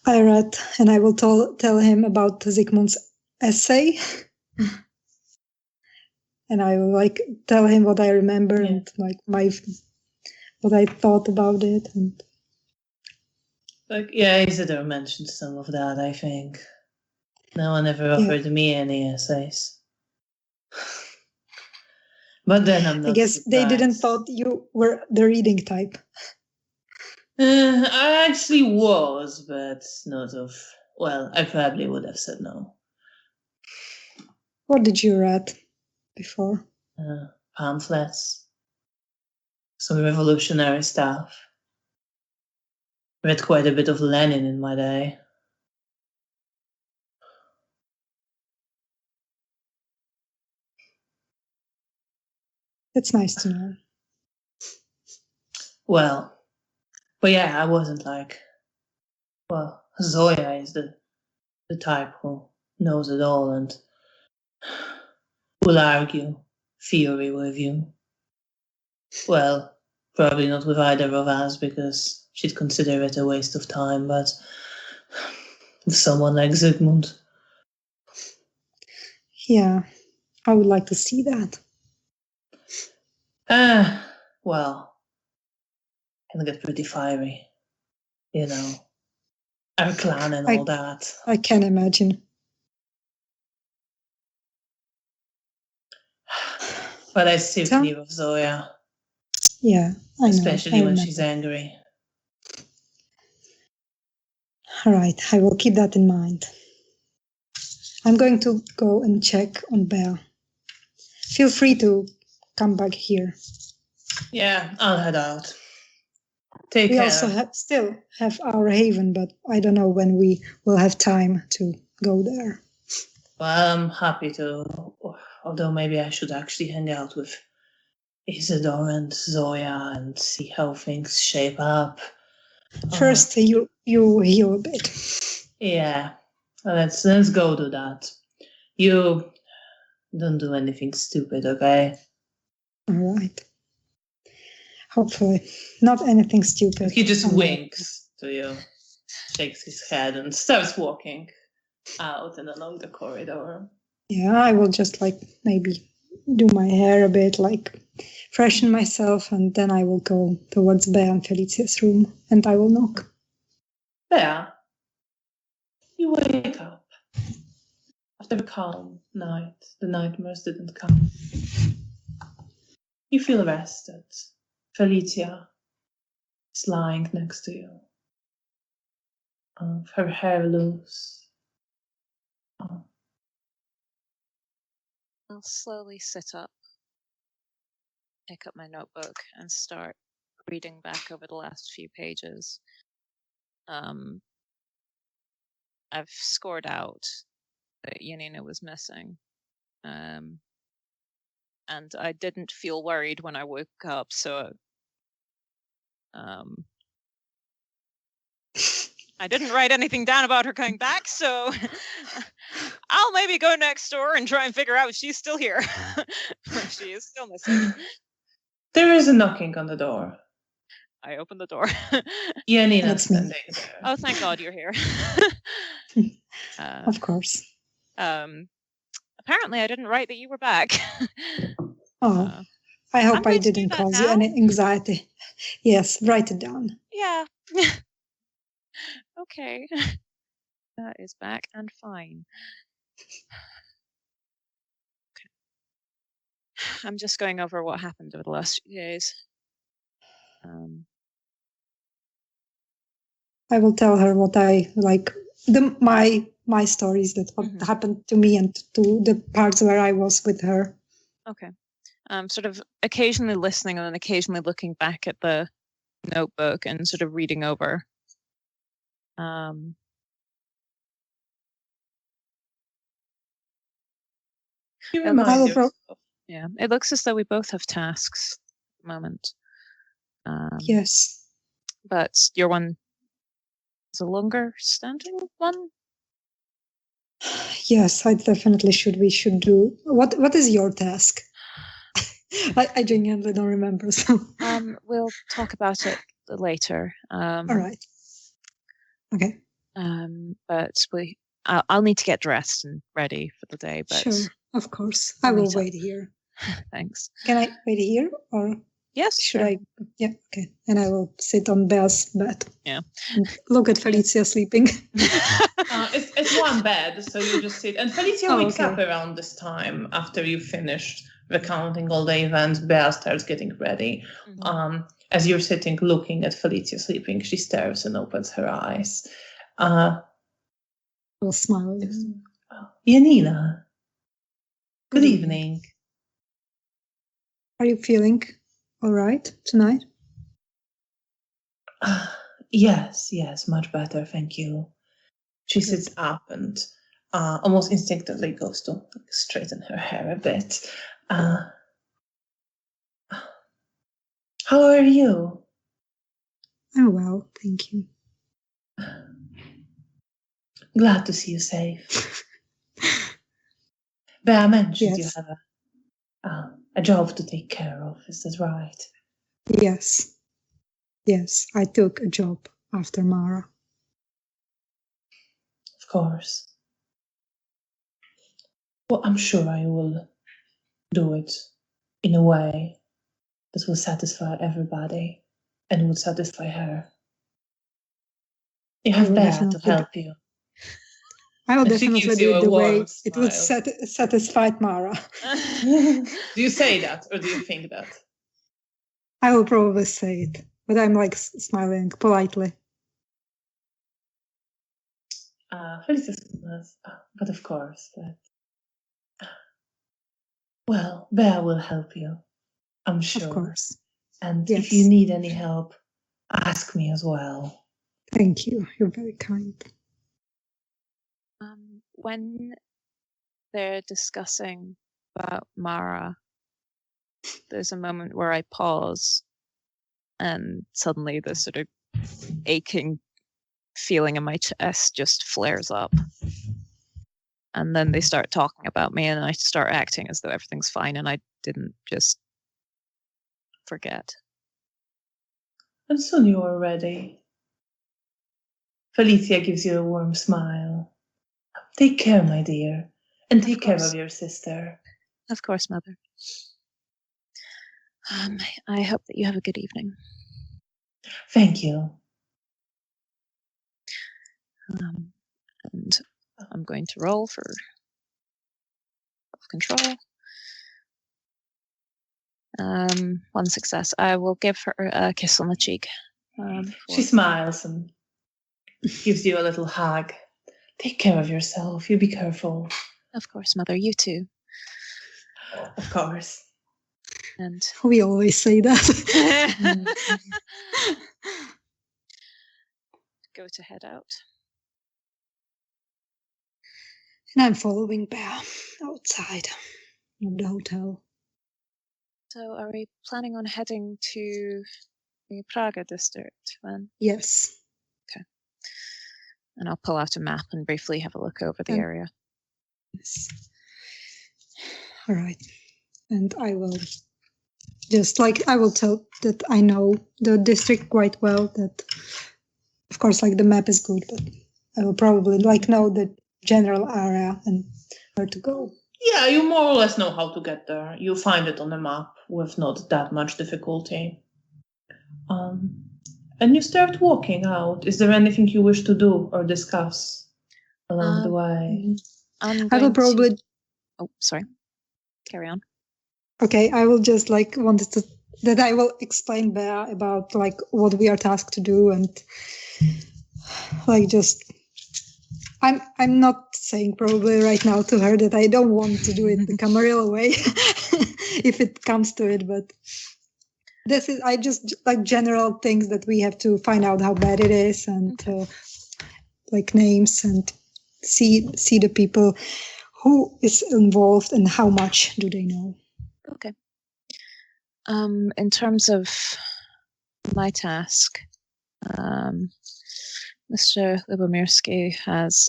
I read, and I will tell him about Zygmunt's essay. And I will like tell him what I remember and like what I thought about it. And Like, yeah, Isidore mentioned some of that, I think. No one ever offered me any essays. But then I'm not I guess surprised. they didn't thought you were the reading type. I actually was, but not of... Well, I probably would have said no. What did you read before? Pamphlets. Some revolutionary stuff. Read quite a bit of Lenin in my day. It's nice to know. Well, but yeah, I wasn't like... Well, Zoya is the type who knows it all and will argue theory with you. Well, probably not with either of us because she'd consider it a waste of time, but with someone like Zygmunt. Yeah, I would like to see that. Well, can get pretty fiery, you know. Our clan and all that. I can imagine. But I still fear of Zoya. Yeah, I know. Especially when she's angry. All right, I will keep that in mind. I'm going to go and check on Bea. Feel free to come back here. Yeah, I'll head out. Take care. We also still have our haven, but I don't know when we will have time to go there. Well, I'm happy to, although maybe I should actually hang out with Isidore and Zoya and see how things shape up. First, you heal a bit. Yeah, let's go do that. You don't do anything stupid, okay? All right. Hopefully, not anything stupid. He just winks to you, shakes his head, and starts walking out and along the corridor. Yeah, I will just maybe do my hair a bit, freshen myself, and then I will go towards Bea and Felicia's room, and I will knock. Bea, you wake up. After a calm night, the nightmares didn't come. You feel rested. Felicia is lying next to you. Her hair loose. I'll slowly sit up, pick up my notebook, and start reading back over the last few pages. I've scored out that Janina was missing. And I didn't feel worried when I woke up, so I didn't write anything down about her coming back, so I'll maybe go next door and try and figure out if she's still here. She is still missing. There is a knocking on the door. I open the door. Janina's standing there. Oh, thank God you're here. Of course. Apparently I didn't write that you were back. I hope I didn't cause you any anxiety. Yes, write it down. Yeah. Okay. That is back and fine. Okay. I'm just going over what happened over the last few days. I will tell her what I like, my stories, that what happened to me and to the parts where I was with her. Okay. Sort of occasionally listening and then occasionally looking back at the notebook and sort of reading over. It looks as though we both have tasks at the moment. Yes. But your one is a longer standing one? Yes, I definitely should. We should do. What is your task? I genuinely don't remember. So we'll talk about it later. All right. Okay. But I'll need to get dressed and ready for the day. But sure, of course, I will wait here. Thanks. Can I wait here or? Yes. Should I? Yeah. Okay. And I will sit on Bea's bed. Yeah. And look at Felicia sleeping. It's one bed, so you just sit. And Felicia wakes up around this time after you finished recounting all the events. Bea starts getting ready. Mm-hmm. As you're sitting looking at Felicia sleeping, she stares and opens her eyes. I'll smile. Janina, good evening. Are you feeling all right tonight? Yes, much better, thank you. She sits up and almost instinctively goes to straighten her hair a bit. How are you? I'm well, thank you. Glad to see you safe. Bea mentioned you Yes. have a job to take care of. Is that right? Yes. Yes, I took a job after Mara. Of course. Well, I'm sure I will do it in a way that will satisfy everybody and would satisfy her. You I have will Bea to definitely help you. I will And she definitely gives do you it a the way warm it would smile. satisfy Mara. Do you say that, or do you think that? I will probably say it, but I'm like smiling politely. Felicia smiles, but of course. Well, Bea will help you, I'm sure. Of course. And Yes. if you need any help, ask me as well. Thank you. You're very kind. When they're discussing about Mara, there's a moment where I pause and suddenly this sort of aching feeling in my chest just flares up. And then they start talking about me and I start acting as though everything's fine and I didn't just forget. And soon you are ready. Felicia gives you a warm smile. Take care, my dear, and take care of your sister. Of course, Mother. I hope that you have a good evening. Thank you. And I'm going to roll for self-control. 1 success. I will give her a kiss on the cheek. She smiles and gives you a little hug. Take care of yourself. You be careful. Of course, Mother. You too. Of course. And we always say that. Go to head out. And I'm following Bea outside of the hotel. So are we planning on heading to the Prague district then? Yes. Okay. And I'll pull out a map and briefly have a look over the area. Yes. All right. And I will I will tell that I know the district quite well, that of course the map is good, but I will probably know the general area and where to go. Yeah, you more or less know how to get there. You find it on the map with not that much difficulty. And you start walking out. Is there anything you wish to do or discuss along the way? I will probably... Oh, sorry. Carry on. Okay, I will just wanted to... that I will explain Bea about what we are tasked to do and just... I'm not saying probably right now to her that I don't want to do it the Camarilla way if it comes to it, but this is I just general things that we have to find out how bad it is and names and see the people who is involved and how much do they know. Okay. In terms of my task, Mr. Lubomirski has,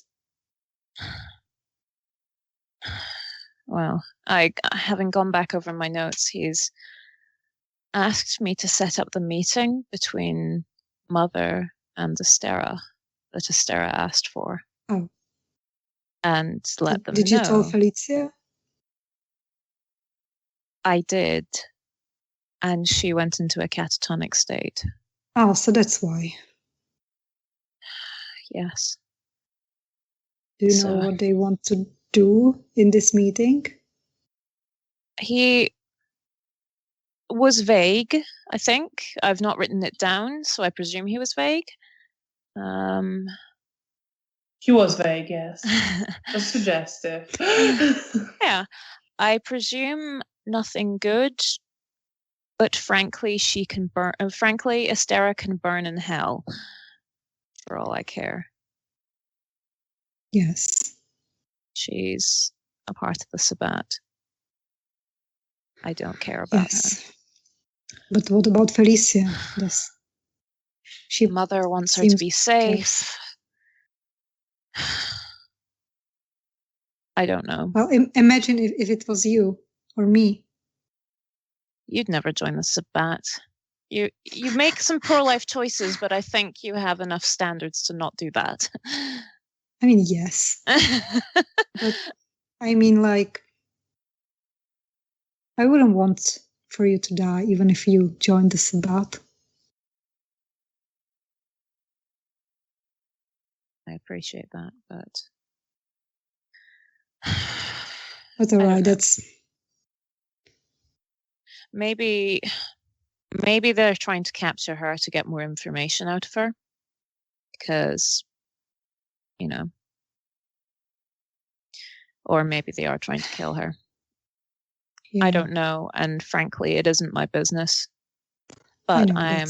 having gone back over my notes, he's asked me to set up the meeting between Mother and Astera that Astera asked for. Oh. And let them know. Did you tell Felicia? I did. And she went into a catatonic state. Oh, so that's why. Yes. Do you know what they want to do in this meeting? He was vague, I think. I've not written it down, so I presume he was vague. He was vague, yes. Just suggestive. Yeah. I presume nothing good, but frankly, she can burn. Frankly, Astera can burn in hell. For all I care. Yes. She's a part of the Sabbat. I don't care about her. But what about Felicia? Mother wants her to be safe. I don't know. Well, imagine if it was you or me. You'd never join the Sabbat. You make some pro-life choices, but I think you have enough standards to not do that. I mean, yes. But I mean, like, I wouldn't want for you to die, even if you joined the Sabbat. I appreciate that, but But all I don't right, know. that's maybe they're trying to capture her to get more information out of her, because, you know, or maybe they are trying to kill her. yeah. I don't know, and frankly, it isn't my business. I But know, I'm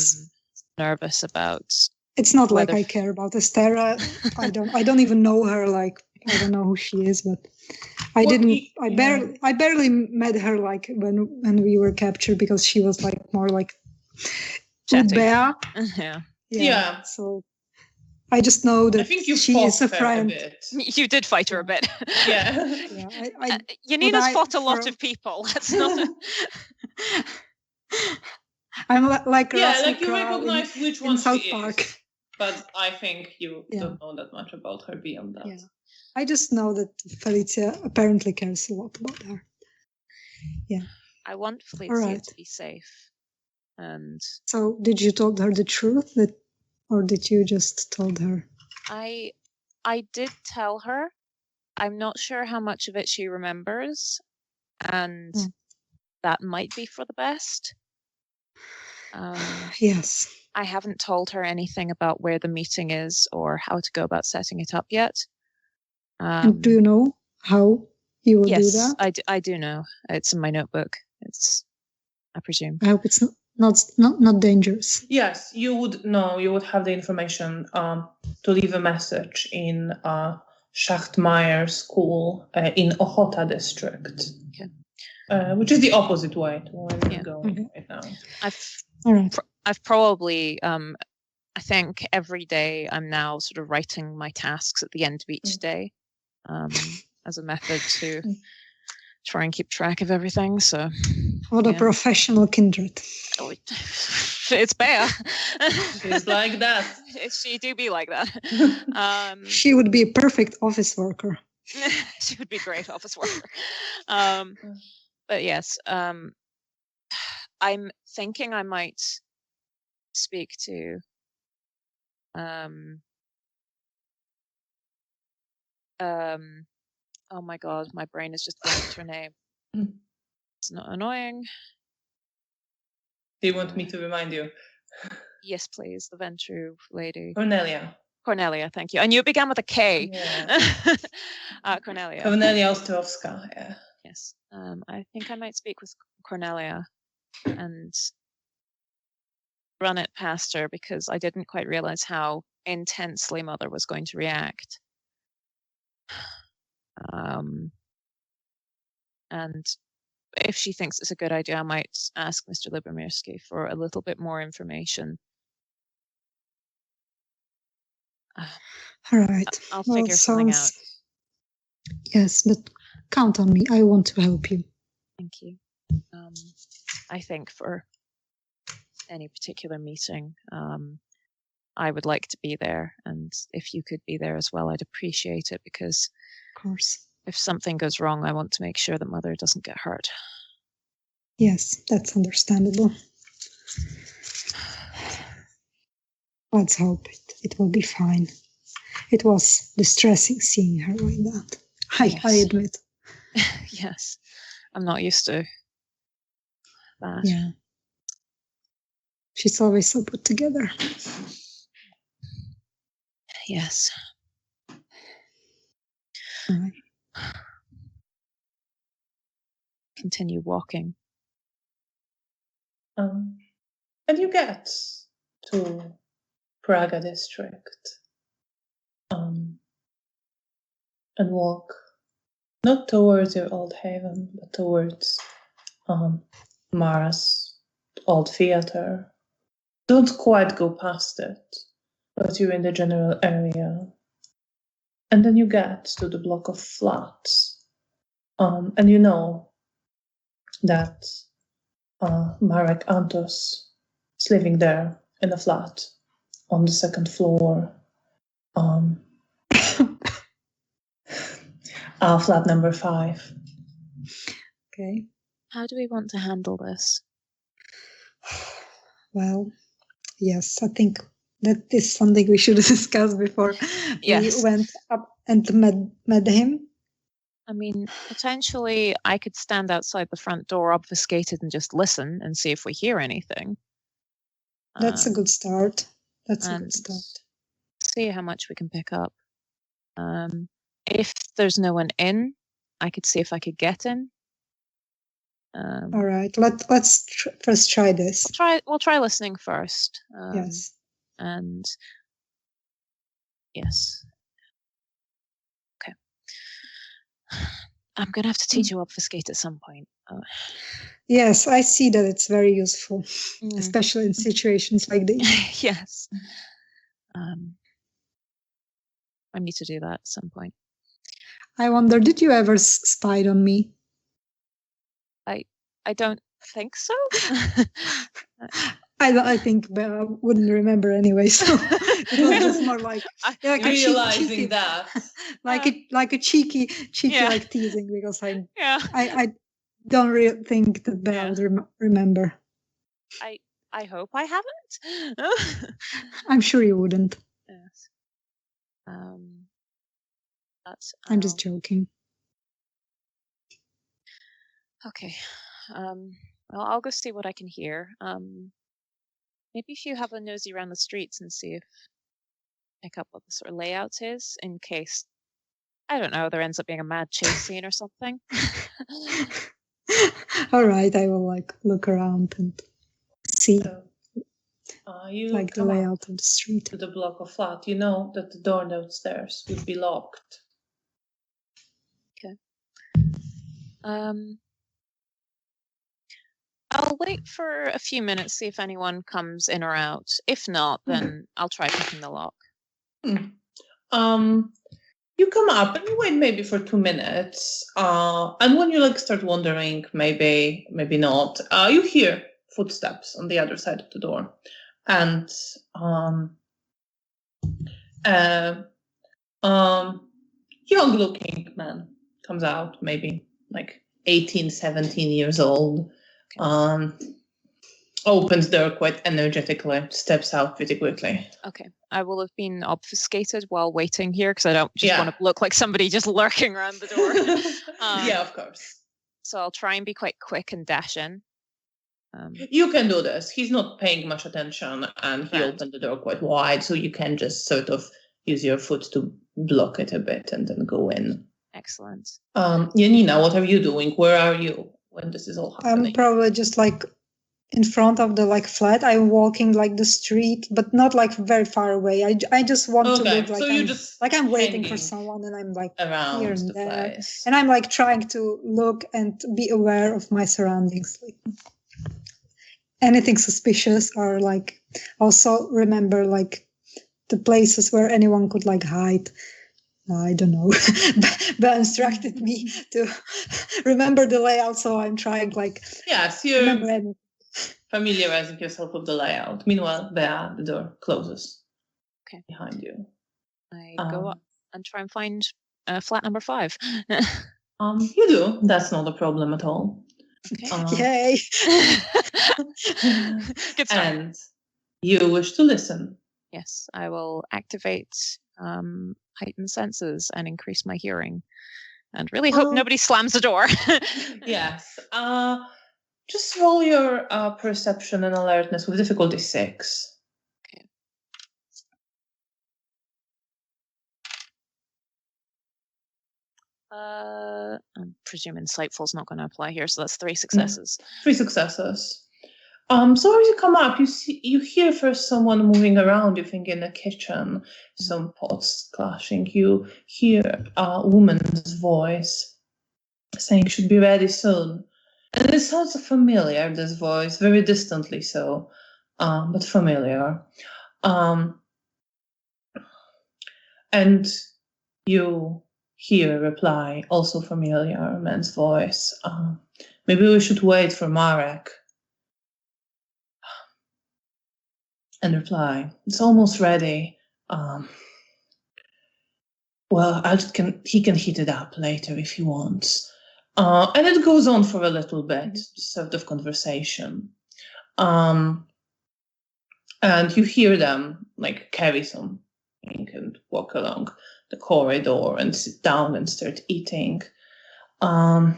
nervous about. It's not like whether I care about Estera. I don't even know her. Like, I don't know who she is, but I barely met her, like, when we were captured, because she was like more like with chatty. Bea. Yeah. So I just know that I think you she is a fought her friend. a bit. You did fight her a bit. Yeah. Yeah, Janina's fought a lot of people. That's not. I'm like Yeah, Russell like you Crowe recognize which one in South she Park. is, but I think you don't know that much about her beyond that. Yeah, I just know that Felicia apparently cares a lot about her. Yeah, I want Felicia right. to be safe, and so did you told her the truth, or did you just told her? I did tell her. I'm not sure how much of it she remembers, and that might be for the best. Yes. I haven't told her anything about where the meeting is or how to go about setting it up yet. And do you know how you will do that? Yes, I do know. It's in my notebook. I presume. I hope it's not dangerous. Yes, you would know. You would have the information to leave a message in Schachtmeier school in Ochota district, which is the opposite way to where we're going right now. I've probably I think every day I'm now sort of writing my tasks at the end of each day as a method to try and keep track of everything. So what a professional Kindred. Oh, it's Bea. She's like that. She do be like that. She would be a perfect office worker. She would be a great office worker. But yes, I'm thinking I might speak to oh my god, my brain is just blanked her name. It's not annoying. Do you want me to remind you? Yes, please. The Ventru lady. Cornelia, thank you. I knew it began with a K. Yeah. Cornelia Ostrowska, yeah. Yes. I think I might speak with Cornelia and run it past her, because I didn't quite realize how intensely Mother was going to react. And if she thinks it's a good idea, I might ask Mr. Libomirski for a little bit more information. All right. I'll figure something out. Yes, but count on me. I want to help you. Thank you. I think for any particular meeting, I would like to be there, and if you could be there as well, I'd appreciate it, because of course, if something goes wrong, I want to make sure that Mother doesn't get hurt. Yes, that's understandable. Let's hope it will be fine. It was distressing seeing her like that. I admit. Yes, I'm not used to that. Yeah. She's always so put together. Yes. All right. Continue walking. And you get to Prague district and walk not towards your old haven, but towards Mara's old theater. Don't quite go past it, but you're in the general area. And then you get to the block of flats And you know that Marek Antos is living there in a flat on the second floor. Flat number 5. Okay. How do we want to handle this? Well, yes, I think that is something we should discuss before Yes. we went up and met him. I mean, potentially I could stand outside the front door obfuscated and just listen and see if we hear anything. That's a good start. And see how much we can pick up. If there's no one in, I could see if I could get in. All right, let's first try this. We'll try listening first. Yes. And yes. Okay. I'm gonna have to teach you obfuscate at some point. Yes, I see that it's very useful, especially in situations like these. Yes. I need to do that at some point. I wonder, did you ever spy on me? I don't think so. I think Bea wouldn't remember anyway, so it was just more like realizing cheeky, that, like a cheeky like teasing, because I don't think that Bea would remember. I hope I haven't. I'm sure you wouldn't. Yes. I'm just joking. Okay. Well, I'll go see what I can hear. Maybe if you have a nosy around the streets and see if pick up what the sort of layout is, in case, I don't know, there ends up being a mad chase scene or something. All right, I will look around and see you the layout of the street. To the block of flat. You know that the door downstairs would be locked. Okay. I'll wait for a few minutes, see if anyone comes in or out. If not, then I'll try picking the lock. You come up and you wait maybe for 2 minutes. And when you start wondering, maybe not, you hear footsteps on the other side of the door. And young looking man comes out, maybe 18, 17 years old. Opens the door quite energetically, steps out pretty quickly. Okay. I will have been obfuscated while waiting here because I don't just want to look like somebody just lurking around the door. Yeah, of course. So I'll try and be quite quick and dash in. You can do this. He's not paying much attention and he opened the door quite wide, so you can just sort of use your foot to block it a bit and then go in. Excellent. Janina, what are you doing? Where are you when this is all happening? I'm probably just in front of the flat. I'm walking the street, but not very far away. I just want to look I'm waiting for someone, and I'm around here and the there, place. and I'm trying to look and be aware of my surroundings. Anything suspicious, or also remember the places where anyone could hide. I don't know. But instructed me to remember the layout, so I'm trying yes, you're remember everything. Familiarizing yourself with the layout. Meanwhile, Bea, the door closes behind you. I go up and try and find flat number 5. You do. That's not a problem at all. Yay! Good start. And you wish to listen. Yes, I will activate heightened senses and increase my hearing, and really hope nobody slams the door. Yes. Just roll your perception and alertness with difficulty 6. Okay. I'm presuming insightful's not going to apply here, so that's 3 successes. 3 successes. So as you come up, you hear first someone moving around. You think in the kitchen, some pots clashing. You hear a woman's voice saying, "Should be ready soon." And it sounds familiar, this voice, very distantly so, but familiar. And you hear a reply, also familiar, a man's voice. Maybe we should wait for Marek. And reply, it's almost ready. Well, he can heat it up later if he wants. And it goes on for a little bit, this sort of conversation. And you hear them like carry something and walk along the corridor and sit down and start eating. And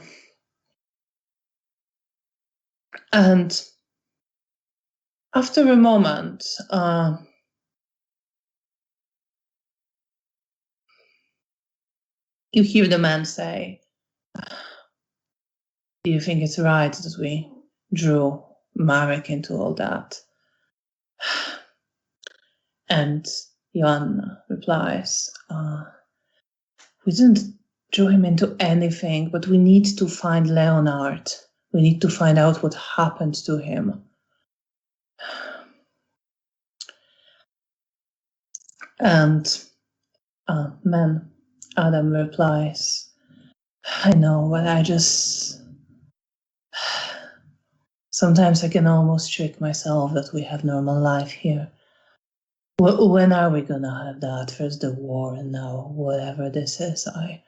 after a moment, you hear the man say, do you think it's right that we drew Marek into all that? And Joanna replies, we didn't draw him into anything, but we need to find Leonard. We need to find out what happened to him. And Adam replies, I know, but sometimes I can almost trick myself that we have normal life here. When are we gonna have that? First the war and now whatever this is. I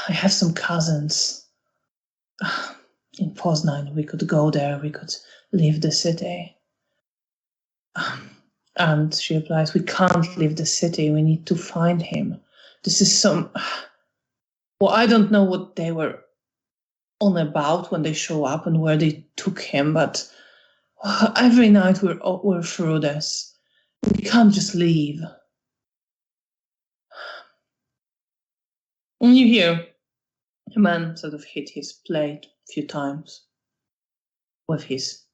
have some cousins in Poznan. We could go there. We could leave the city. And she replies, we can't leave the city. We need to find him. This is well, I don't know what they were on about when they show up and where they took him, but every night we're through this. We can't just leave. And you hear a man sort of hit his plate a few times with his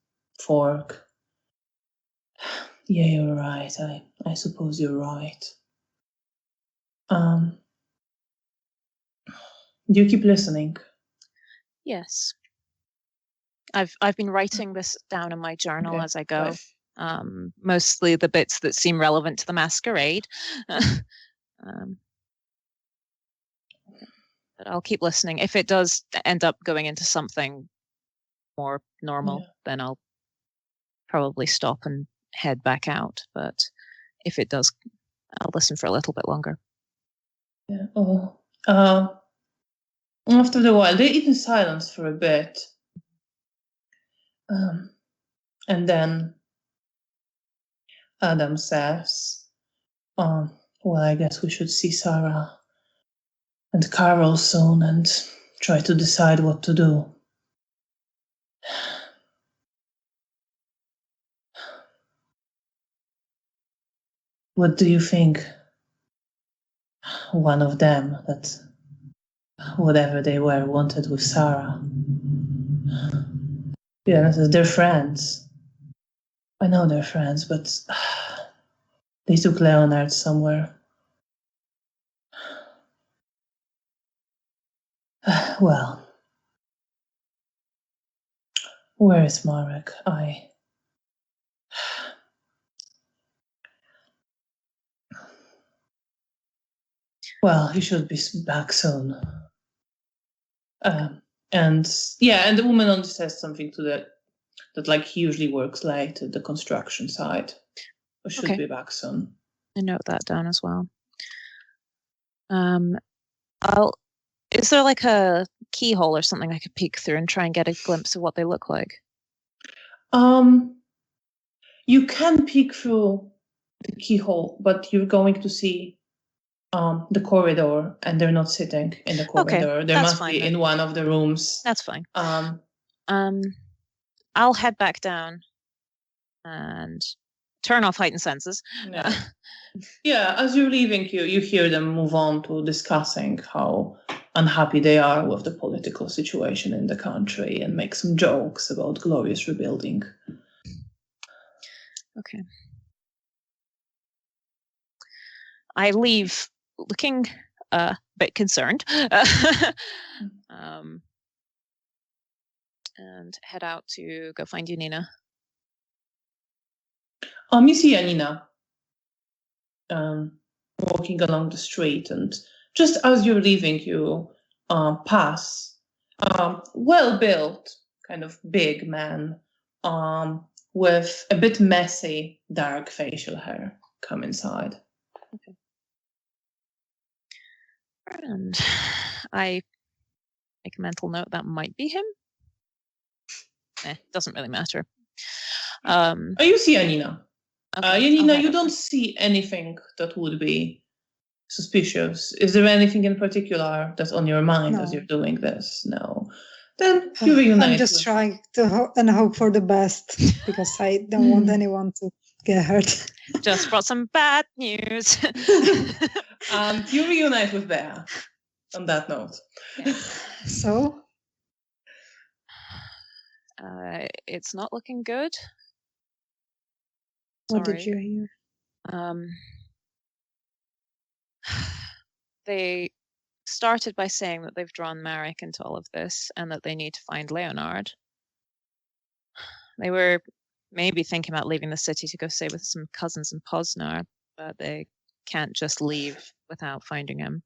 fork. Yeah, you're right. I suppose you're right. Do you keep listening? Yes. I've been writing this down in my journal as I go. Mostly the bits that seem relevant to the Masquerade. But I'll keep listening. If it does end up going into something more normal, then I'll probably stop and head back out. But if it does, I'll listen for a little bit longer. Yeah. After a while, they eat in silence for a bit. And then Adam says, well, I guess we should see Sarah and Carol soon and try to decide what to do. What do you think? One of them, that whatever they were, wanted with Sarah. Yeah, they're friends. I know they're friends, but they took Leonard somewhere. Well, where is Marek? Well, he should be back soon. And the woman only says something to that like he usually works late at the construction site. Or should be back soon. I note that down as well. Is there like a keyhole or something I could peek through and try and get a glimpse of what they look like? You can peek through the keyhole, but you're going to see the corridor, and they're not sitting in the corridor. They must be in one of the rooms. That's fine. I'll head back down and turn off heightened senses. Yeah, as you're leaving, you hear them move on to discussing how unhappy they are with the political situation in the country and make some jokes about glorious rebuilding. Okay. I leave looking a bit concerned and head out to go find Janina. You see Janina walking along the street, and just as you're leaving, you pass well-built, kind of big man with a bit messy, dark facial hair come inside. Okay. And I make a mental note that might be him. Doesn't really matter. You see Janina. Okay, Janina, you don't see anything that would be suspicious. Is there anything in particular that's on your mind as No. you're doing this? No. Then you reunite. I'm just trying to hope for the best because I don't want anyone to get hurt. Just brought some bad news. You reunite with Bea on that note. Yeah. So? It's not looking good. What Sorry. did you hear? They started by saying that they've drawn Marek into all of this and that they need to find Leonard. They were maybe thinking about leaving the city to go stay with some cousins in Poznar, but they can't just leave without finding him.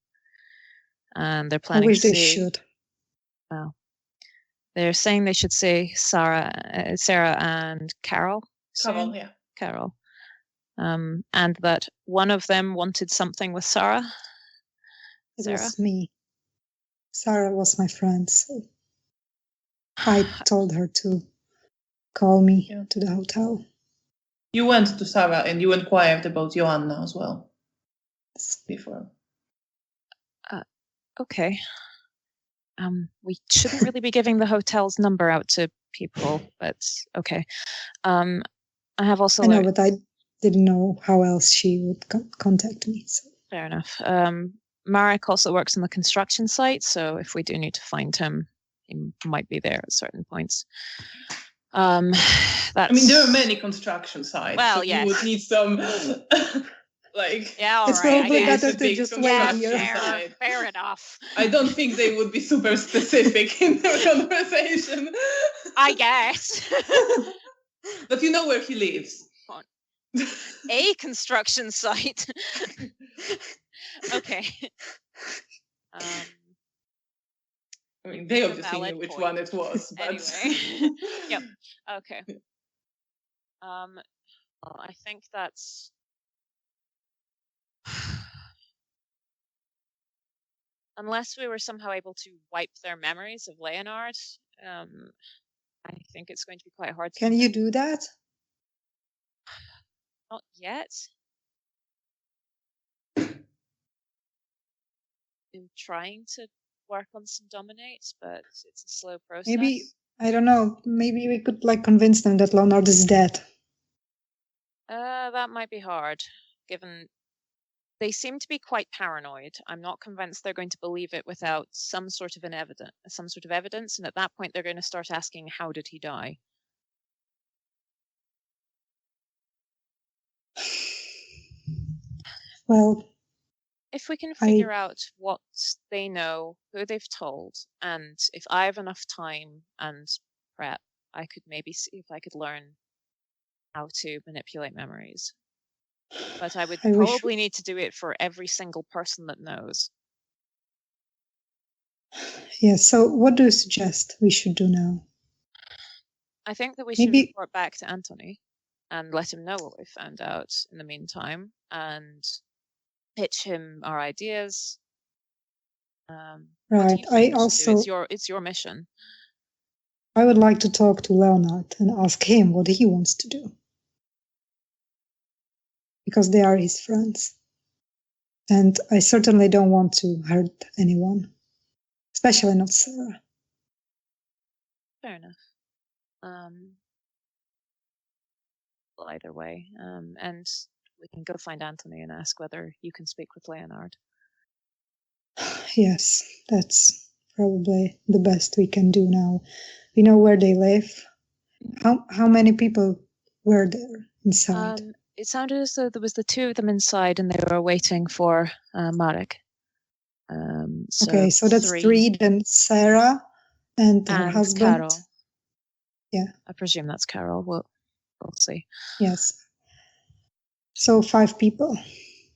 And they're planning I wish to they see... should. Well, they're saying they should see Sarah and Carol soon. Carol, yeah. Carol. And that one of them wanted something with Sarah. It Sarah? was me. Sarah was my friend, so I told her to call me to the hotel. You went to Sarah and you inquired about Joanna as well. Before. Okay. We shouldn't really be giving the hotel's number out to people, but okay. I have also... I know, but I didn't know how else she would contact me. So. Fair enough. Marek also works on the construction site, so if we do need to find him, he might be there at certain points. I mean, there are many construction sites. Well, so yes. You would need some, Yeah, all it's right. probably better to just wait here. Fair enough. I don't think they would be super specific in their conversation. I guess. But you know where he lives. A construction site. Okay. I mean, they obviously knew which one it was. But... Anyway. Yep. Okay. Well, I think that's... Unless we were somehow able to wipe their memories of Leonard, I think it's going to be quite hard to... Can you do that? Not yet. I'm trying to work on some dominates, but it's a slow process. Maybe, I don't know, maybe we could convince them that Leonard is dead. That might be hard, given they seem to be quite paranoid. I'm not convinced they're going to believe it without some sort of evidence, and at that point they're going to start asking, how did he die? Well, if we can figure out what they know, who they've told, and if I have enough time and prep, I could maybe see if I could learn how to manipulate memories. But I would probably need to do it for every single person that knows. Yeah, so what do you suggest we should do now? I think that we should report back to Anthony and let him know what we found out in the meantime, and pitch him our ideas. Right. I also... It's your mission. I would like to talk to Leonard and ask him what he wants to do. Because they are his friends. And I certainly don't want to hurt anyone. Especially not Sarah. Fair enough. Well, either way. And we can go find Anthony and ask whether you can speak with Leonard. Yes, that's probably the best we can do now. We know where they live. How many people were there inside? It sounded as though there was the two of them inside and they were waiting for Marek. Okay, so that's three, then Sarah and her husband. Carol. Yeah. I presume that's Carol. We'll see. Yes. So 5 people.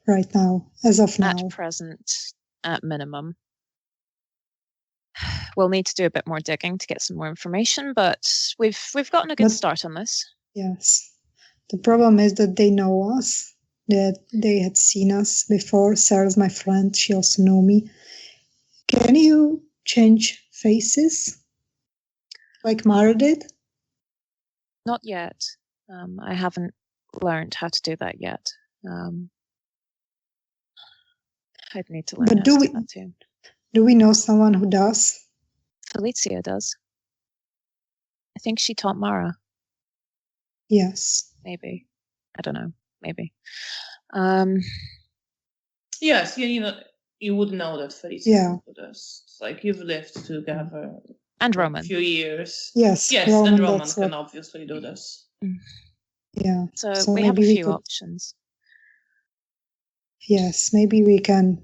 right now, as of now. At present, at minimum. We'll need to do a bit more digging to get some more information, but we've gotten a good start on this. Yes. The problem is that they know us, that they had seen us before. Sarah's my friend. She also know me. Can you change faces like Mara did? Not yet. I haven't learned how to do that yet. I'd need to learn how to do that too. Do we know someone who does? Felicia does. I think she taught Mara. Yes. Maybe. I don't know. Maybe. Yes, you would know that Felicia does. It's like you've lived together and for Roman. a few years. Yes, and Roman can obviously do this. Yeah. So we have a few options. Yes, maybe we can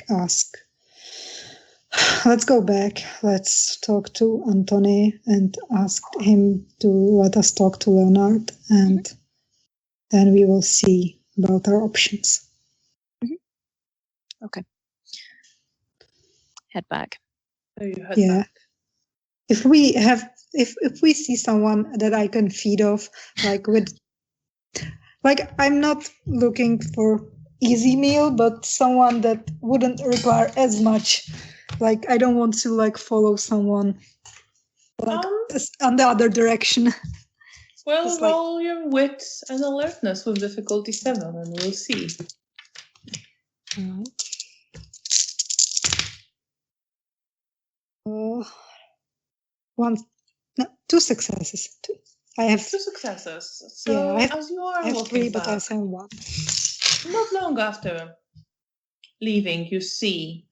ask. Let's go back. Let's talk to Antony and ask him to let us talk to Leonard, and then we will see about our options. Okay. Head back. So you head back. If we see someone that I can feed off, I'm not looking for easy meal, but someone that wouldn't require as much. I don't want to follow someone on the other direction. Well, roll your wit and alertness with difficulty 7, and we'll see. Two successes. I have 2 successes. So as you are walking back, but I have 1. Not long after leaving, you see,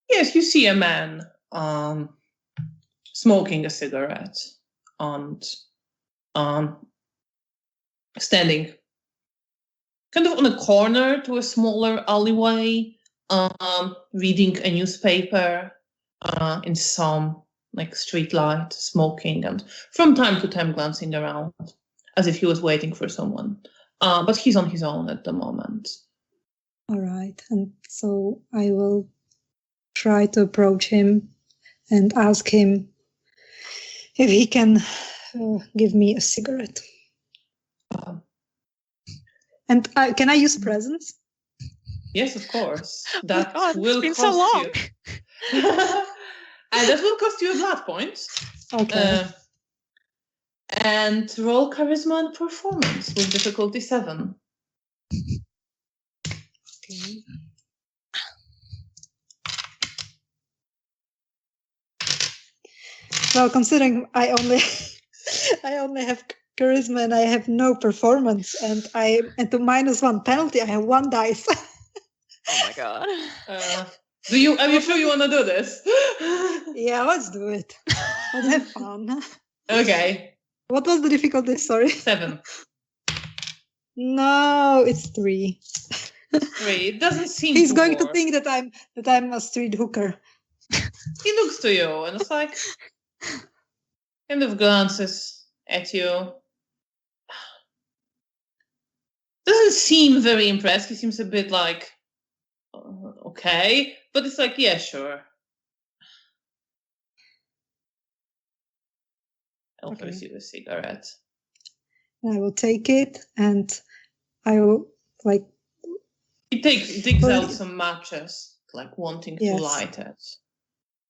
yes, you see a man smoking a cigarette and standing kind of on a corner to a smaller alleyway, reading a newspaper in some street light, smoking, and from time to time glancing around as if he was waiting for someone. But he's on his own at the moment. All right, and so I will try to approach him and ask him if he can give me a cigarette. And can I use presents? Yes, of course. That will cost so long. you. And that will cost you a blood point. Okay. And roll charisma and performance with difficulty 7. Okay. Well, considering I only have charisma and I have no performance, and I at the -1 penalty, I have 1 dice. Oh my god. Are you sure you want to do this? Yeah, let's do it. Let's have fun. Okay. What was the difficulty? Sorry. 7. No, it's 3. 3. It doesn't seem. He's going to think that I'm a street hooker. He looks to you and it's kind of glances at you. Doesn't seem very impressed. He seems a bit okay, but it's yeah, sure. I'll offer you a cigarette. I will take it, and I will He digs out some matches, wanting to light it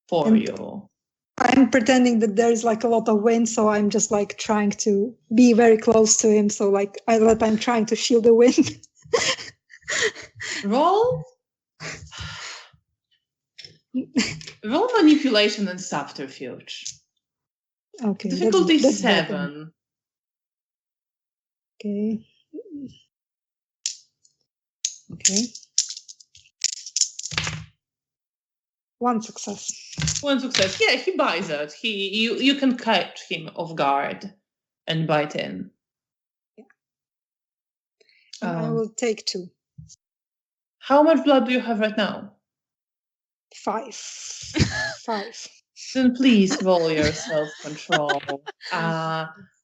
for you. I'm pretending that there is a lot of wind, so I'm just trying to be very close to him. So I'm trying to shield the wind. Roll manipulation and subterfuge. Okay. Difficulty that's 7. Okay. Okay. 1 success. 1 success. Yeah, he buys it. You can catch him off guard and bite in. Yeah. And I will take 2. How much blood do you have right now? 5. 5. Then please roll your self-control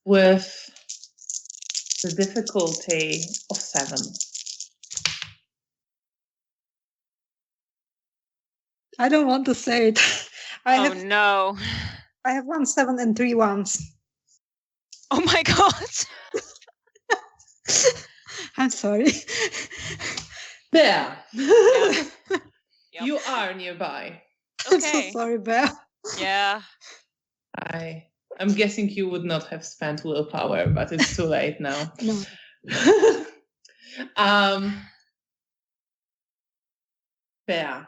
with The difficulty of 7. I don't want to say it. No. I have 1 7 and 3 1s. Oh my god. I'm sorry. Bea. Yep. You are nearby. I'm so Okay. sorry, Bea. Yeah. I'm guessing you would not have spent willpower, but it's too late now. No. Bea,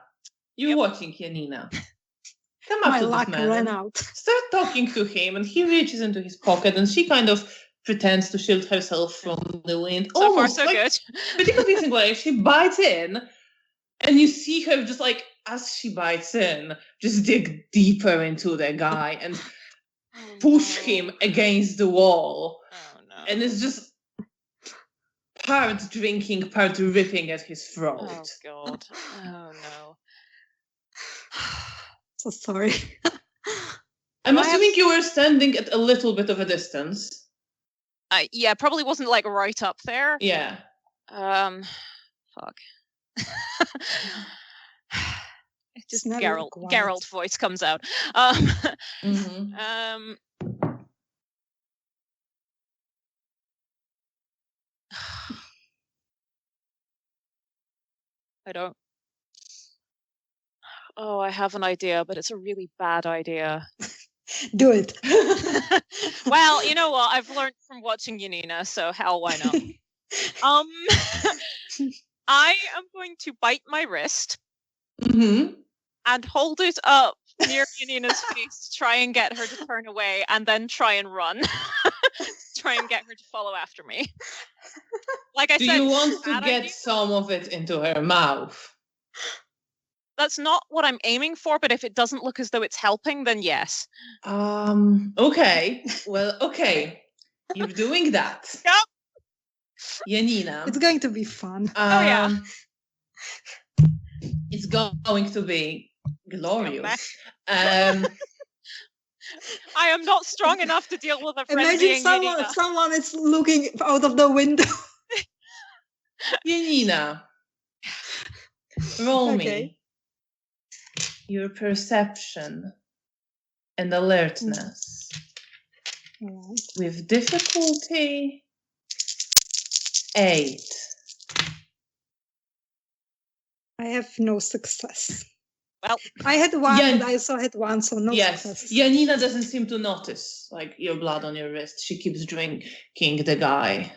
you're Yep. watching Janina. Come up My to this luck man ran and out. start talking to him, and he reaches into his pocket, and she kind of pretends to shield herself from the wind. So far, Almost so like good. pretty convincing way. She bites in, and you see her just like as she bites in, just dig deeper into the guy and push him against the wall. Oh no. And it's just part drinking, part ripping at his throat. Oh god. Oh no. So sorry. I'm Do I have- assuming you were standing at a little bit of a distance. Yeah, probably wasn't like right up there. Yeah. Fuck. It's just It's never quiet. Geralt voice comes out. Mhm. I don't. Oh, I have an idea, but it's a really bad idea. Do it. Well, you know what? I've learned from watching Janina, so hell, why not? I am going to bite my wrist Mhm. and hold it up near Janina's face to try and get her to turn away, and then try and run. Try and get her to follow after me. Like I Do said, you want to bad get idea. some of it into her mouth? That's not what I'm aiming for, but if it doesn't look as though it's helping, then yes. Okay. Well, okay. You're doing that. Yep. Janina. It's going to be fun. Oh, yeah. It's going to be glorious. I am not strong enough to deal with a friend Imagine being Janina. someone is looking out of the window. Janina, roll Okay. me your perception and alertness Alright. with difficulty 8. I have no success. Well, I had 1, Jan- but I also had 1, so no Yes, success. Janina doesn't seem to notice like your blood on your wrist. She keeps drinking the guy.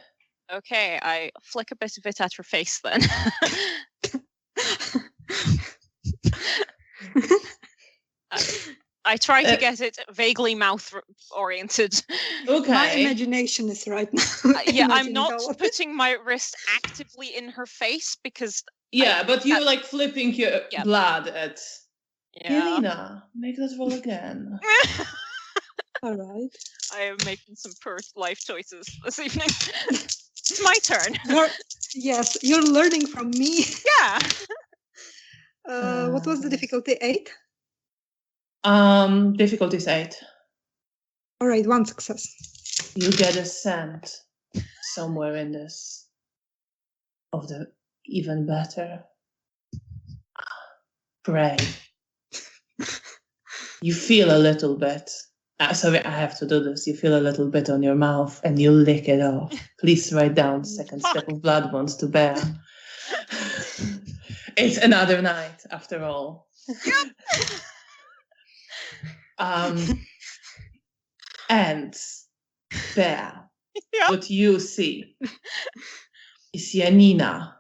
okay, I flick a bit of it at her face then. I try to get it vaguely mouth-oriented. Okay. My imagination is right now. Yeah, I'm imagining not all of it. putting my wrist actively in her face because Yeah, but you're that- like flipping your Yep. blood at yeah. Janina. Make that roll again. All right. I am making some poor life choices this evening. It's my turn. Yes, you're learning from me. Yeah. What was the difficulty? 8? Difficulty is 8. All right, 1 success. You get a scent somewhere in this of the even better prey. You feel a little bit. Sorry, I have to do this. You feel a little bit on your mouth and you lick it off. Please write down second step of blood bonds to bear. It's another night after all. And Bear, Yep. what you see is Janina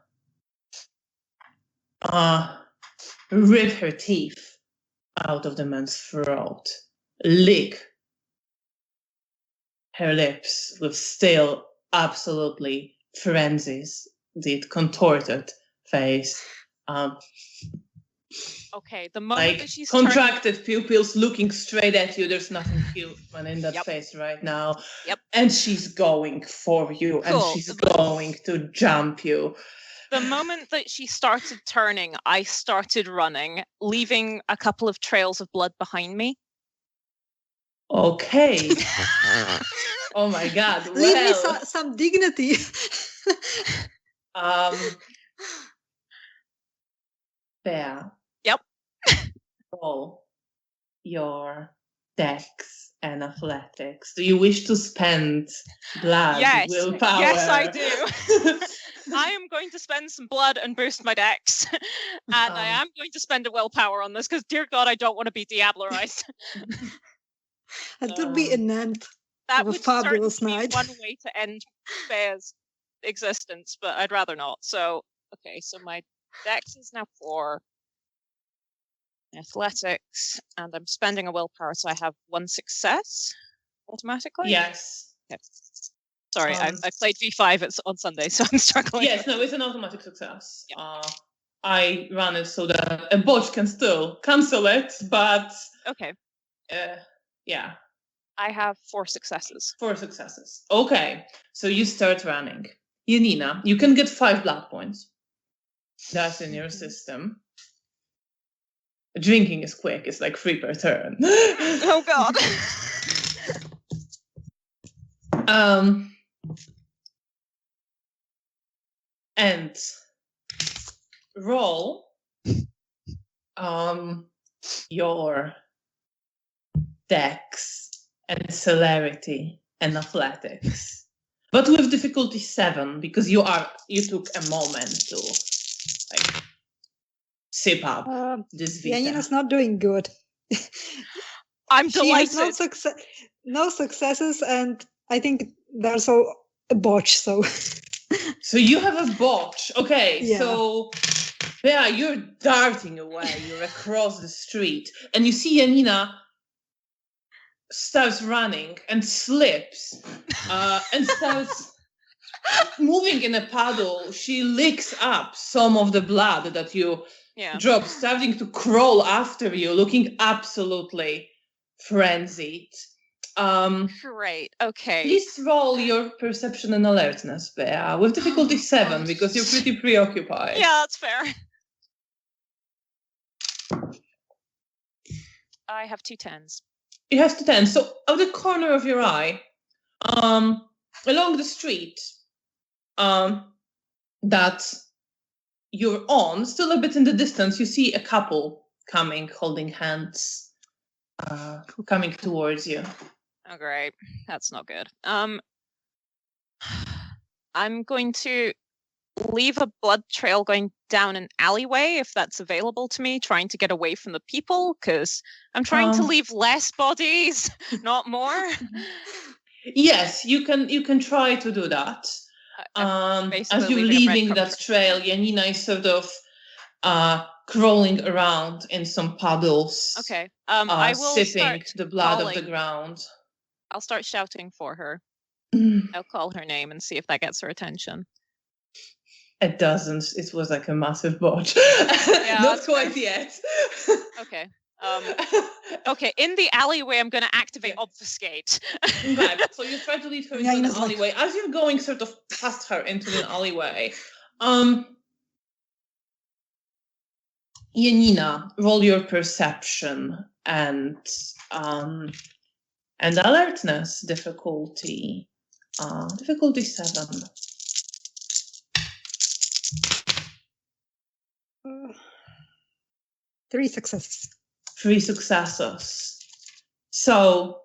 rip her teeth out of the man's throat, lick her lips with still absolutely frenzies, the contorted face. Okay, the moment Like that she's contracted pupils looking straight at you. There's nothing human in that Yep. face right now. Yep. And she's going for you, and Cool. she's going to jump you. The moment that she started turning, I started running, leaving a couple of trails of blood behind me. Okay. Oh my God. Leave me Well, some dignity. Bea. Yep. Roll your dex and athletics. Do you wish to spend blood, Yes. willpower? Yes, I do. I am going to spend some blood and boost my dex. And I am going to spend a willpower on this because, dear God, I don't want to be Diablerized. That would be an end That of a would fabulous certainly night. be one way to end Bea's existence, but I'd rather not. So, okay, so my dex is now 4. Athletics, and I'm spending a willpower, so I have 1 success automatically. Yes. Okay. Sorry, I played V5 on Sunday, so I'm struggling. Yes, no, it's an automatic success. Yeah. I run it so that a bot can still cancel it, but Okay. Yeah. I have 4 successes. 4 successes. Okay, so you start running. Janina, you can get 5 blood points. That's in your system. Drinking is quick. It's like 3 per turn. Oh God. And roll your dex and celerity and athletics, but with difficulty 7 because you took a moment to like sip up this Vita. Janina's not doing good. I'm She delighted. has no successes, and I think there's a botch. So you have a botch. Okay, Yeah. so Bea, you're darting away. You're across the street, and you see Janina starts running and slips and starts moving in a puddle. She licks up some of the blood that you dropped, starting to crawl after you, looking absolutely frenzied. Great. Okay. Please roll your perception and alertness, Bea, with difficulty 7 because you're pretty preoccupied. Yeah, that's fair. I have 2 10s. You have 2 10s. So out the corner of your eye, along the street that you're on, still a bit in the distance, you see a couple coming, holding hands, coming towards you. Oh, great. That's not good. I'm going to leave a blood trail going down an alleyway if that's available to me, trying to get away from the people, because I'm trying to leave less bodies, not more. Yes, you can try to do that. As you're leaving that trail, Janina is sort of crawling around in some puddles. Okay. I will sipping the blood of the ground. I'll start shouting for her. I'll call her name and see if that gets her attention. It doesn't. It was like a massive botch. Yeah, not quite yet. Okay. Okay, in the alleyway, I'm going to activate Obfuscate. Right, so you try to lead her into the alleyway. As you're going sort of past her into the alleyway, Janina, roll your perception and alertness difficulty. Difficulty 7. 3 successes. 3 successes. So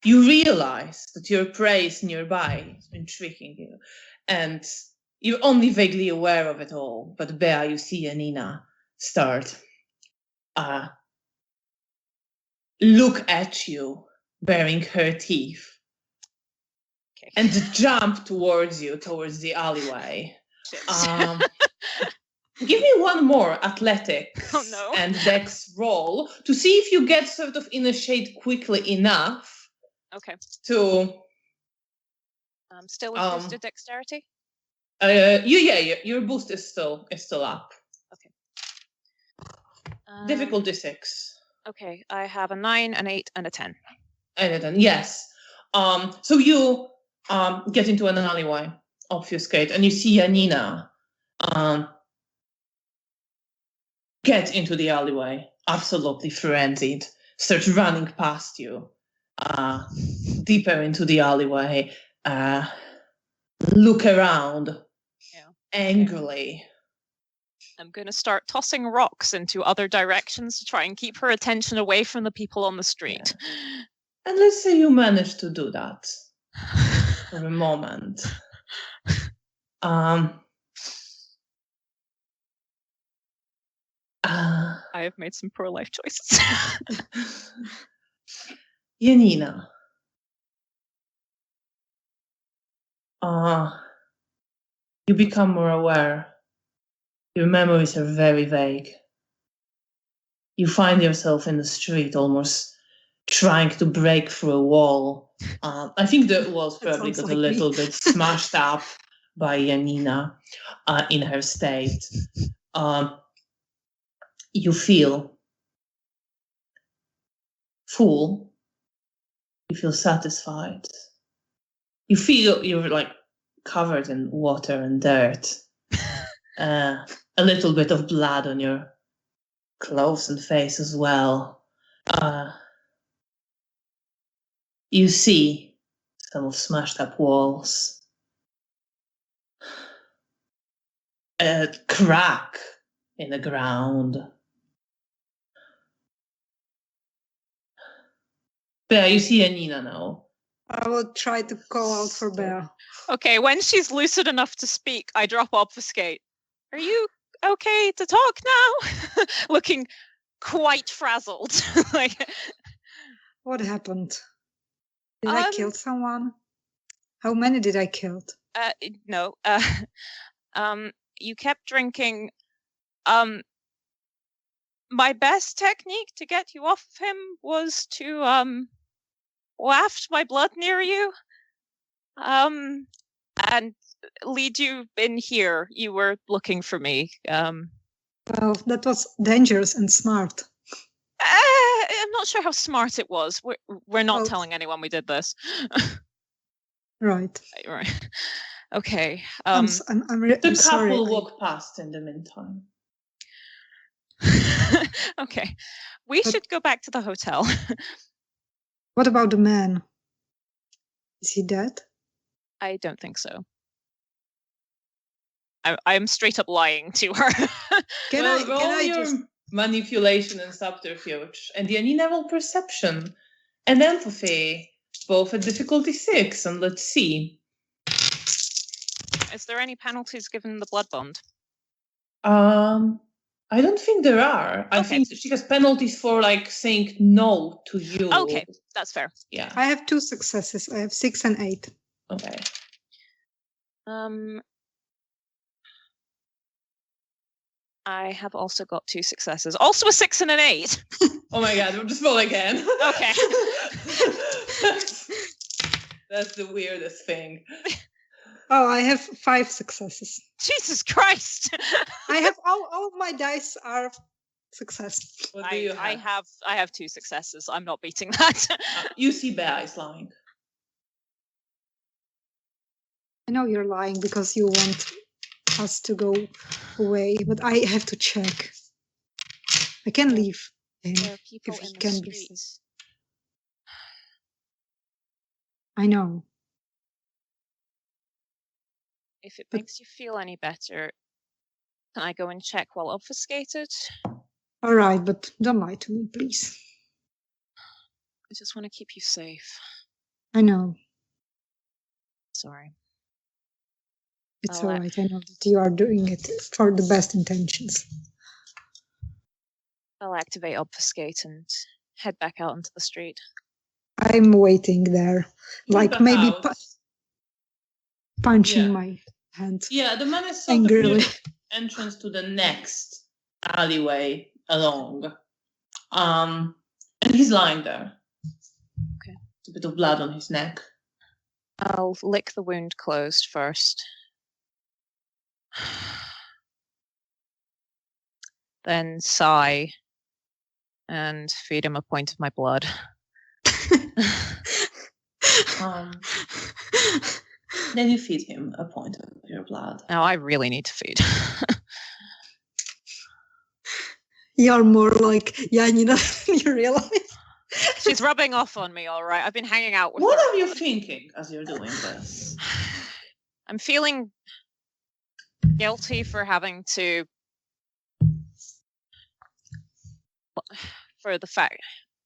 you realize that your prey is nearby. It's been tricking you. And you're only vaguely aware of it all. But Bea, you see Janina start look at you, baring her teeth. Okay. And jump towards you, towards the alleyway. Give me one more athletics and dex roll to see if you get sort of in a shade quickly enough. Okay. To still with boosted dexterity? Your boost is still up. Okay. Difficulty 6. Okay, I have a 9, an 8, and a 10. And a 10, yes. So you get into an alleyway, obfuscate, and you see Janina get into the alleyway, absolutely frenzied, starts running past you, deeper into the alleyway. Look around angrily. I'm going to start tossing rocks into other directions to try and keep her attention away from the people on the street. Yeah. And let's say you manage to do that for a moment. I have made some poor life choices. Janina. You become more aware. Your memories are very vague. You find yourself in the street almost trying to break through a wall. I think the walls probably got a little bit smashed up by Janina in her state. You feel full. You feel satisfied. You feel you're like covered in water and dirt. A little bit of blood on your clothes and face as well. You see some of smashed up walls. A crack in the ground. Bea, you see Janina now. I will try to call out for Bea. Okay, when she's lucid enough to speak, I drop obfuscate. Are you okay to talk now? Looking quite frazzled. Like, what happened? Did I kill someone? How many did I kill? No. You kept drinking. My best technique to get you off of him was to waft my blood near you. And lead you in here. You were looking for me. Well, that was dangerous and smart. I'm not sure how smart it was. We're not telling anyone we did this. Right. Okay. I'm the sorry. couple walk past in the meantime. Okay. We should go back to the hotel. What about the man? Is he dead? I don't think so. I'm straight up lying to her. Can I just manipulation and subterfuge and Janina roll perception and empathy, both at difficulty 6, and let's see. Is there any penalties given the blood bond? I don't think there are. I think she has penalties for like saying no to you. Okay, that's fair. Yeah. I have 2 successes. I have 6 and 8. Okay. I have also got 2 successes. Also a 6 and an 8. Oh my god, we'll just roll again. Okay. That's the weirdest thing. Oh, I have 5 successes. Jesus Christ! I have all of my dice are success. What do you have? I have 2 successes. I'm not beating that. You see Bea is lying. I know you're lying because you want us to go away, but I have to check. I can leave him if he can be seen. I know. If it makes you feel any better, can I go and check while obfuscated? All right, but don't lie to me, please. I just want to keep you safe. I know. Sorry. It's all right. I know that you are doing it for the best intentions. I'll activate obfuscate and head back out into the street. I'm waiting there, like maybe punching my hand. Yeah, the man is sort of near the entrance to the next alleyway along. And he's lying there. Okay. A bit of blood on his neck. I'll lick the wound closed first. Then sigh and feed him a point of my blood. Then you feed him a point of your blood. Now I really need to feed. You're more like Janina than you realize. She's rubbing off on me, all right. I've been hanging out with What her. are you thinking as you're doing this? I'm feeling guilty for having to... For the fact...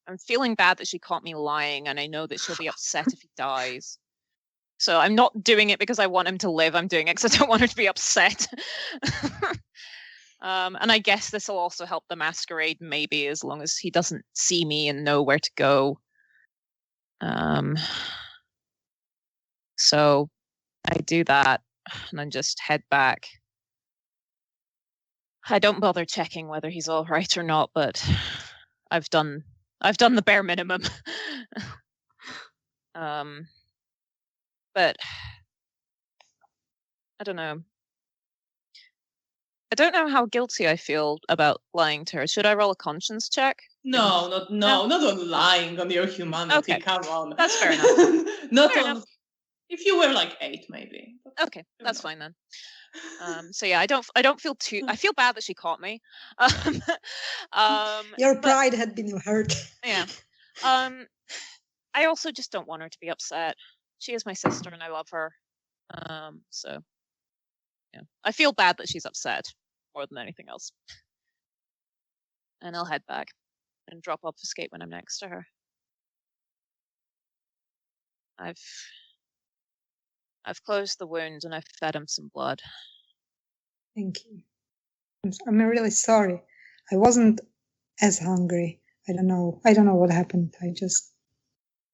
I'm feeling bad that she caught me lying, and I know that she'll be upset if he dies. So I'm not doing it because I want him to live. I'm doing it because I don't want her to be upset. And I guess this will also help the masquerade, maybe, as long as he doesn't see me and know where to go. So I do that and then just head back. I don't bother checking whether he's all right or not, but I've done the bare minimum. But I don't know. I don't know how guilty I feel about lying to her. Should I roll a conscience check? No, not on lying on your humanity. Okay. Come on. That's fair enough. Not Fair on. enough. If you were like 8, maybe. Okay, that's fine then. So yeah, I don't feel too. I feel bad that she caught me. Your pride had been hurt. Yeah. I also just don't want her to be upset. She is my sister, and I love her. So yeah, I feel bad that she's upset more than anything else. And I'll head back and drop obfuscate when I'm next to her. I've closed the wound and I've fed him some blood. Thank you. I'm really sorry. I wasn't as hungry. I don't know what happened. I just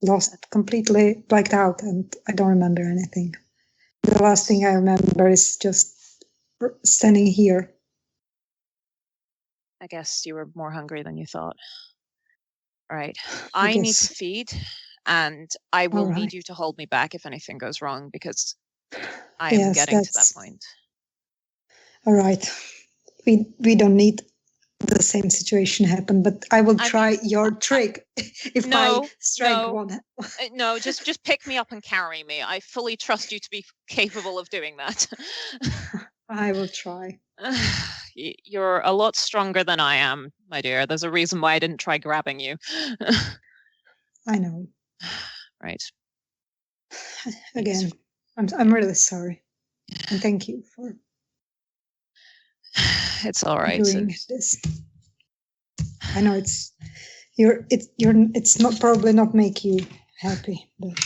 lost, completely blacked out, and I don't remember anything. The last thing I remember is just standing here. I guess you were more hungry than you thought. All right. I need to feed, and I will need you to hold me back if anything goes wrong, because I am getting to that point. All right. We don't need the same situation happen, but I will try your trick if I strike one. No, just pick me up and carry me. I fully trust you to be capable of doing that. I will try. You're a lot stronger than I am, my dear. There's a reason why I didn't try grabbing you. I know. Right. Again, I'm really sorry, and thank you for. It's all right. Doing this. I know it's not probably not make you happy, but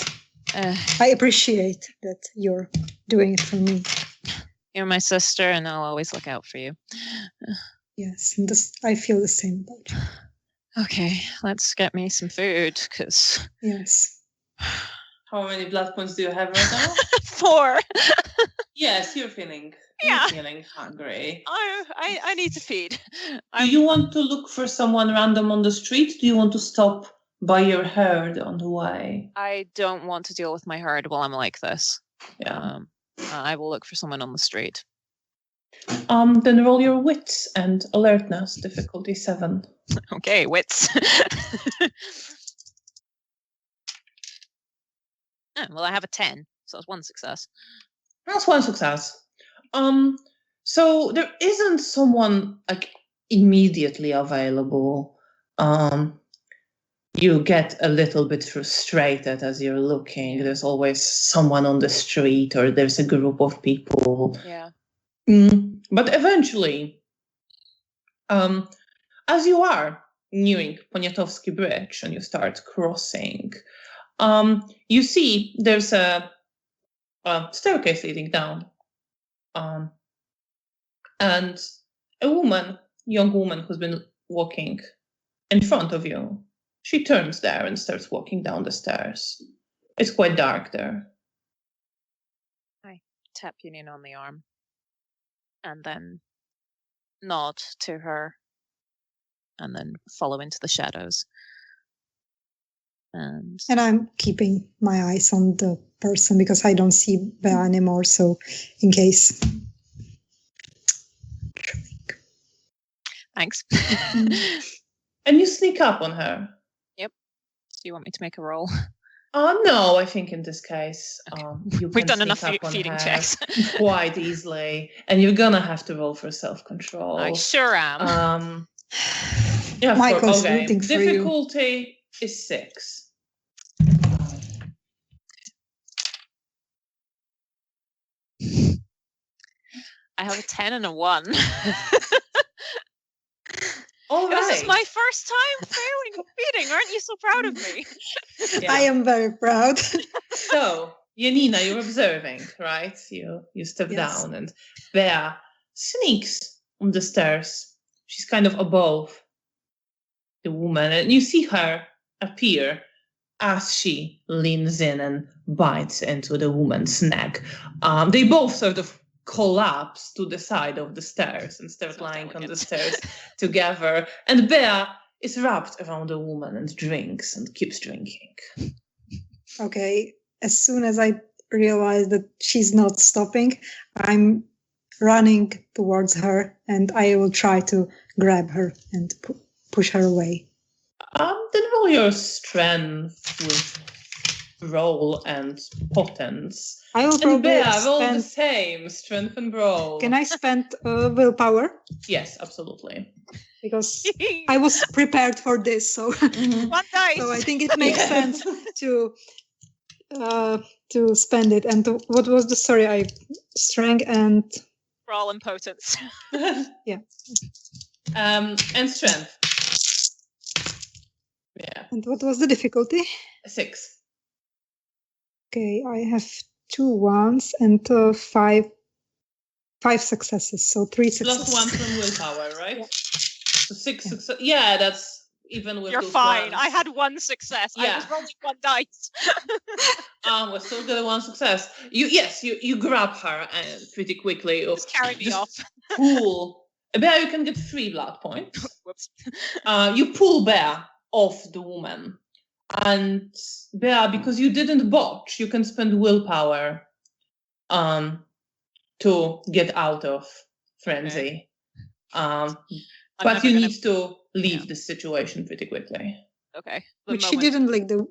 I appreciate that you're doing it for me. You're my sister, and I'll always look out for you. Yes, and I feel the same about you. Okay, let's get me some food, because... Yes. How many blood points do you have right now? 4. Yes, you're feeling hungry. I need to feed. Do you want to look for someone random on the street? Do you want to stop by your herd on the way? I don't want to deal with my herd while I'm like this. Yeah. I will look for someone on the street. Then roll your wits and alertness, difficulty 7. Okay, wits. Well, I have a 10, so that's 1 success. That's 1 success. So there isn't someone like immediately available. You get a little bit frustrated as you're looking. There's always someone on the street, or there's a group of people. Yeah. But eventually, as you are nearing Poniatowski Bridge and you start crossing, you see there's a staircase leading down. And a young woman who's been walking in front of you, she turns there and starts walking down the stairs. It's quite dark there. I tap Union on the arm and then nod to her and then follow into the shadows. And I'm keeping my eyes on the person because I don't see Bea anymore, so in case. Thanks. And you sneak up on her. Yep. Do you want me to make a roll? No, I think in this case, you We've can done enough sneak up on feeding her checks. quite easily, and you're gonna have to roll for self-control. I sure am. Michael's okay. rooting for Difficulty is 6. I have a 10 and a 1. All right. This is my first time failing feeding. Aren't you so proud of me? Yeah. I am very proud. So, Janina, you're observing, right? You step Yes. down, and Bea sneaks on the stairs. She's kind of above the woman, and you see her appear as she leans in and bites into the woman's neck. They both sort of collapse to the side of the stairs and start It's not lying on the delicate. stairs together. And Bea is wrapped around the woman and drinks and keeps drinking. Okay, as soon as I realize that she's not stopping, I'm running towards her and I will try to grab her and push her away. Then roll your strength with roll and potence. I will And probably Bea, roll the spend... same, strength and roll. Can I spend willpower? Yes, absolutely. Because I was prepared for this, so One dice. so I think it makes sense to spend it. And what was the strength and Roll and potence. Yeah. And strength. Yeah. and what was the difficulty? 6. Okay, I have 2 ones and 5 successes, so 3 successes. Plus 1 from willpower, right? Yeah. So 6 Yeah. success. Yeah, that's even with You're those fine. ones. I had 1 success. I Yeah. was rolling 1 dice. We're still got 1 success. You grab her and pretty quickly. Just carry me off. Pull. Bea, you can get 3 blood points. Whoops. You pull Bea off the woman. And Bea, because you didn't botch, you can spend willpower to get out of frenzy. But you need to leave the situation pretty quickly. Okay. But she didn't lick the wound.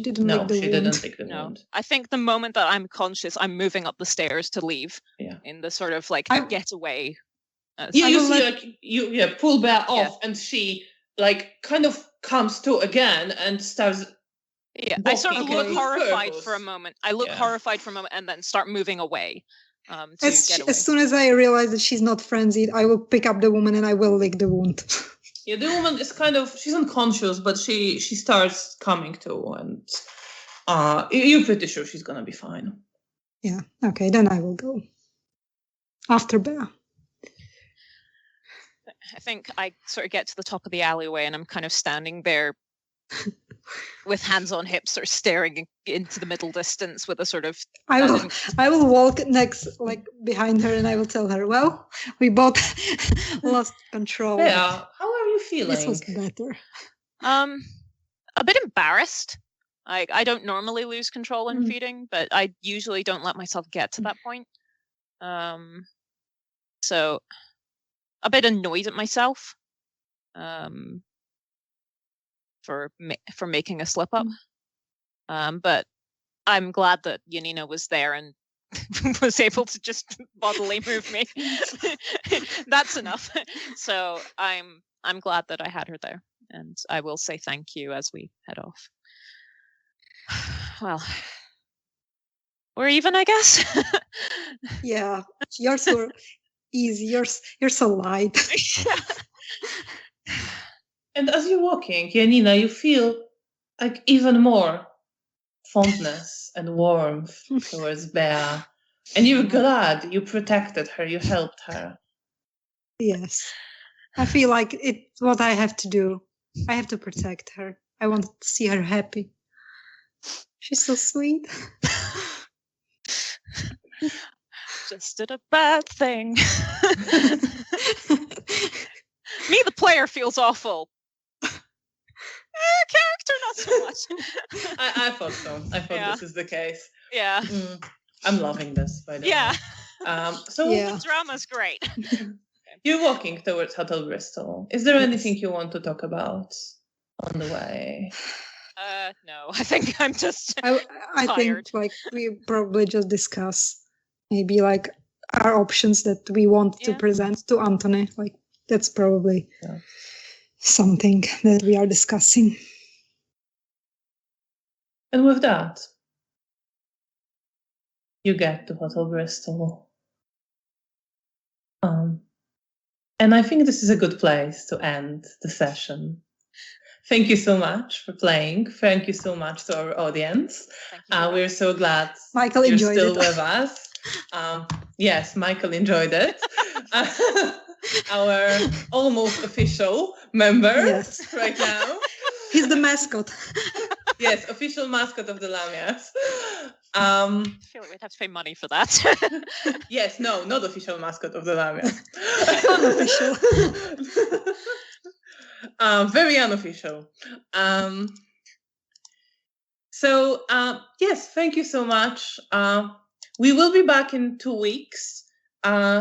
Didn't lick the No. wound. I think the moment that I'm conscious, I'm moving up the stairs to leave. Yeah. In the sort of like get away. You see, you pull Bea off, and she kind of comes to again and starts. Yeah, I sort of look horrified purpose. for a moment. I look horrified for a moment and then start moving away. As soon as I realize that she's not frenzied, I will pick up the woman and I will lick the wound. Yeah, the woman is she's unconscious, but she starts coming to, and you're pretty sure she's gonna be fine. Yeah, okay, then I will go. After Bea. I think I sort of get to the top of the alleyway and I'm kind of standing there with hands on hips, sort of staring into the middle distance with a sort of... I will walk next, behind her, and I will tell her, well, we both lost control. Yeah, how are you feeling? This was better. A bit embarrassed. I don't normally lose control in feeding, but I usually don't let myself get to that point. So a bit annoyed at myself. For making a slip up, but I'm glad that Janina was there and was able to just bodily move me. That's enough. So I'm glad that I had her there, and I will say thank you as we head off. Well, we're even, I guess. Yeah, you're so easy. You're so light. And as you're walking, Janina, you feel even more fondness and warmth towards Bea. And you're glad you protected her, you helped her. Yes. I feel like it's what I have to do. I have to protect her. I want to see her happy. She's so sweet. Just did a bad thing. Me, the player, feels awful. Character, not so much. I thought so. I thought this is the case. Yeah. I'm loving this, by the way. Yeah. The drama's great. You're walking towards Hotel Bristol. Is there anything you want to talk about on the way? No. I think I'm just I think we probably just discuss maybe our options that we want to present to Anthony. That's probably something that we are discussing. And with that, you get to Hotel Bristol. And I think this is a good place to end the session. Thank you so much for playing. Thank you so much to our audience. Thank you. We're so glad Michael you're enjoyed still it. with us. Yes, Michael enjoyed it. Our almost official member Yes. right now. He's the mascot. Yes, official mascot of the Lamias. I feel like we'd have to pay money for that. Yes, no, not official mascot of the Lamias. Unofficial. Very unofficial. So, yes, thank you so much. We will be back in 2 weeks,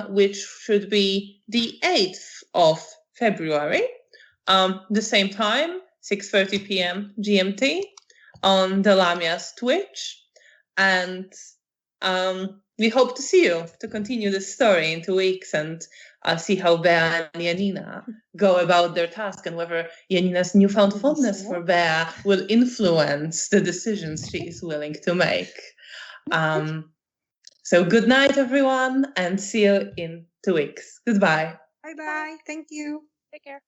which should be the 8th of February, the same time, 6:30 p.m. GMT on the Lamias Twitch. And we hope to see you to continue this story in 2 weeks and see how Bea and Janina go about their task and whether Janina's newfound fondness for Bea will influence the decisions she is willing to make. So good night, everyone, and see you in 2 weeks. Goodbye. Bye-bye. Thank you. Take care.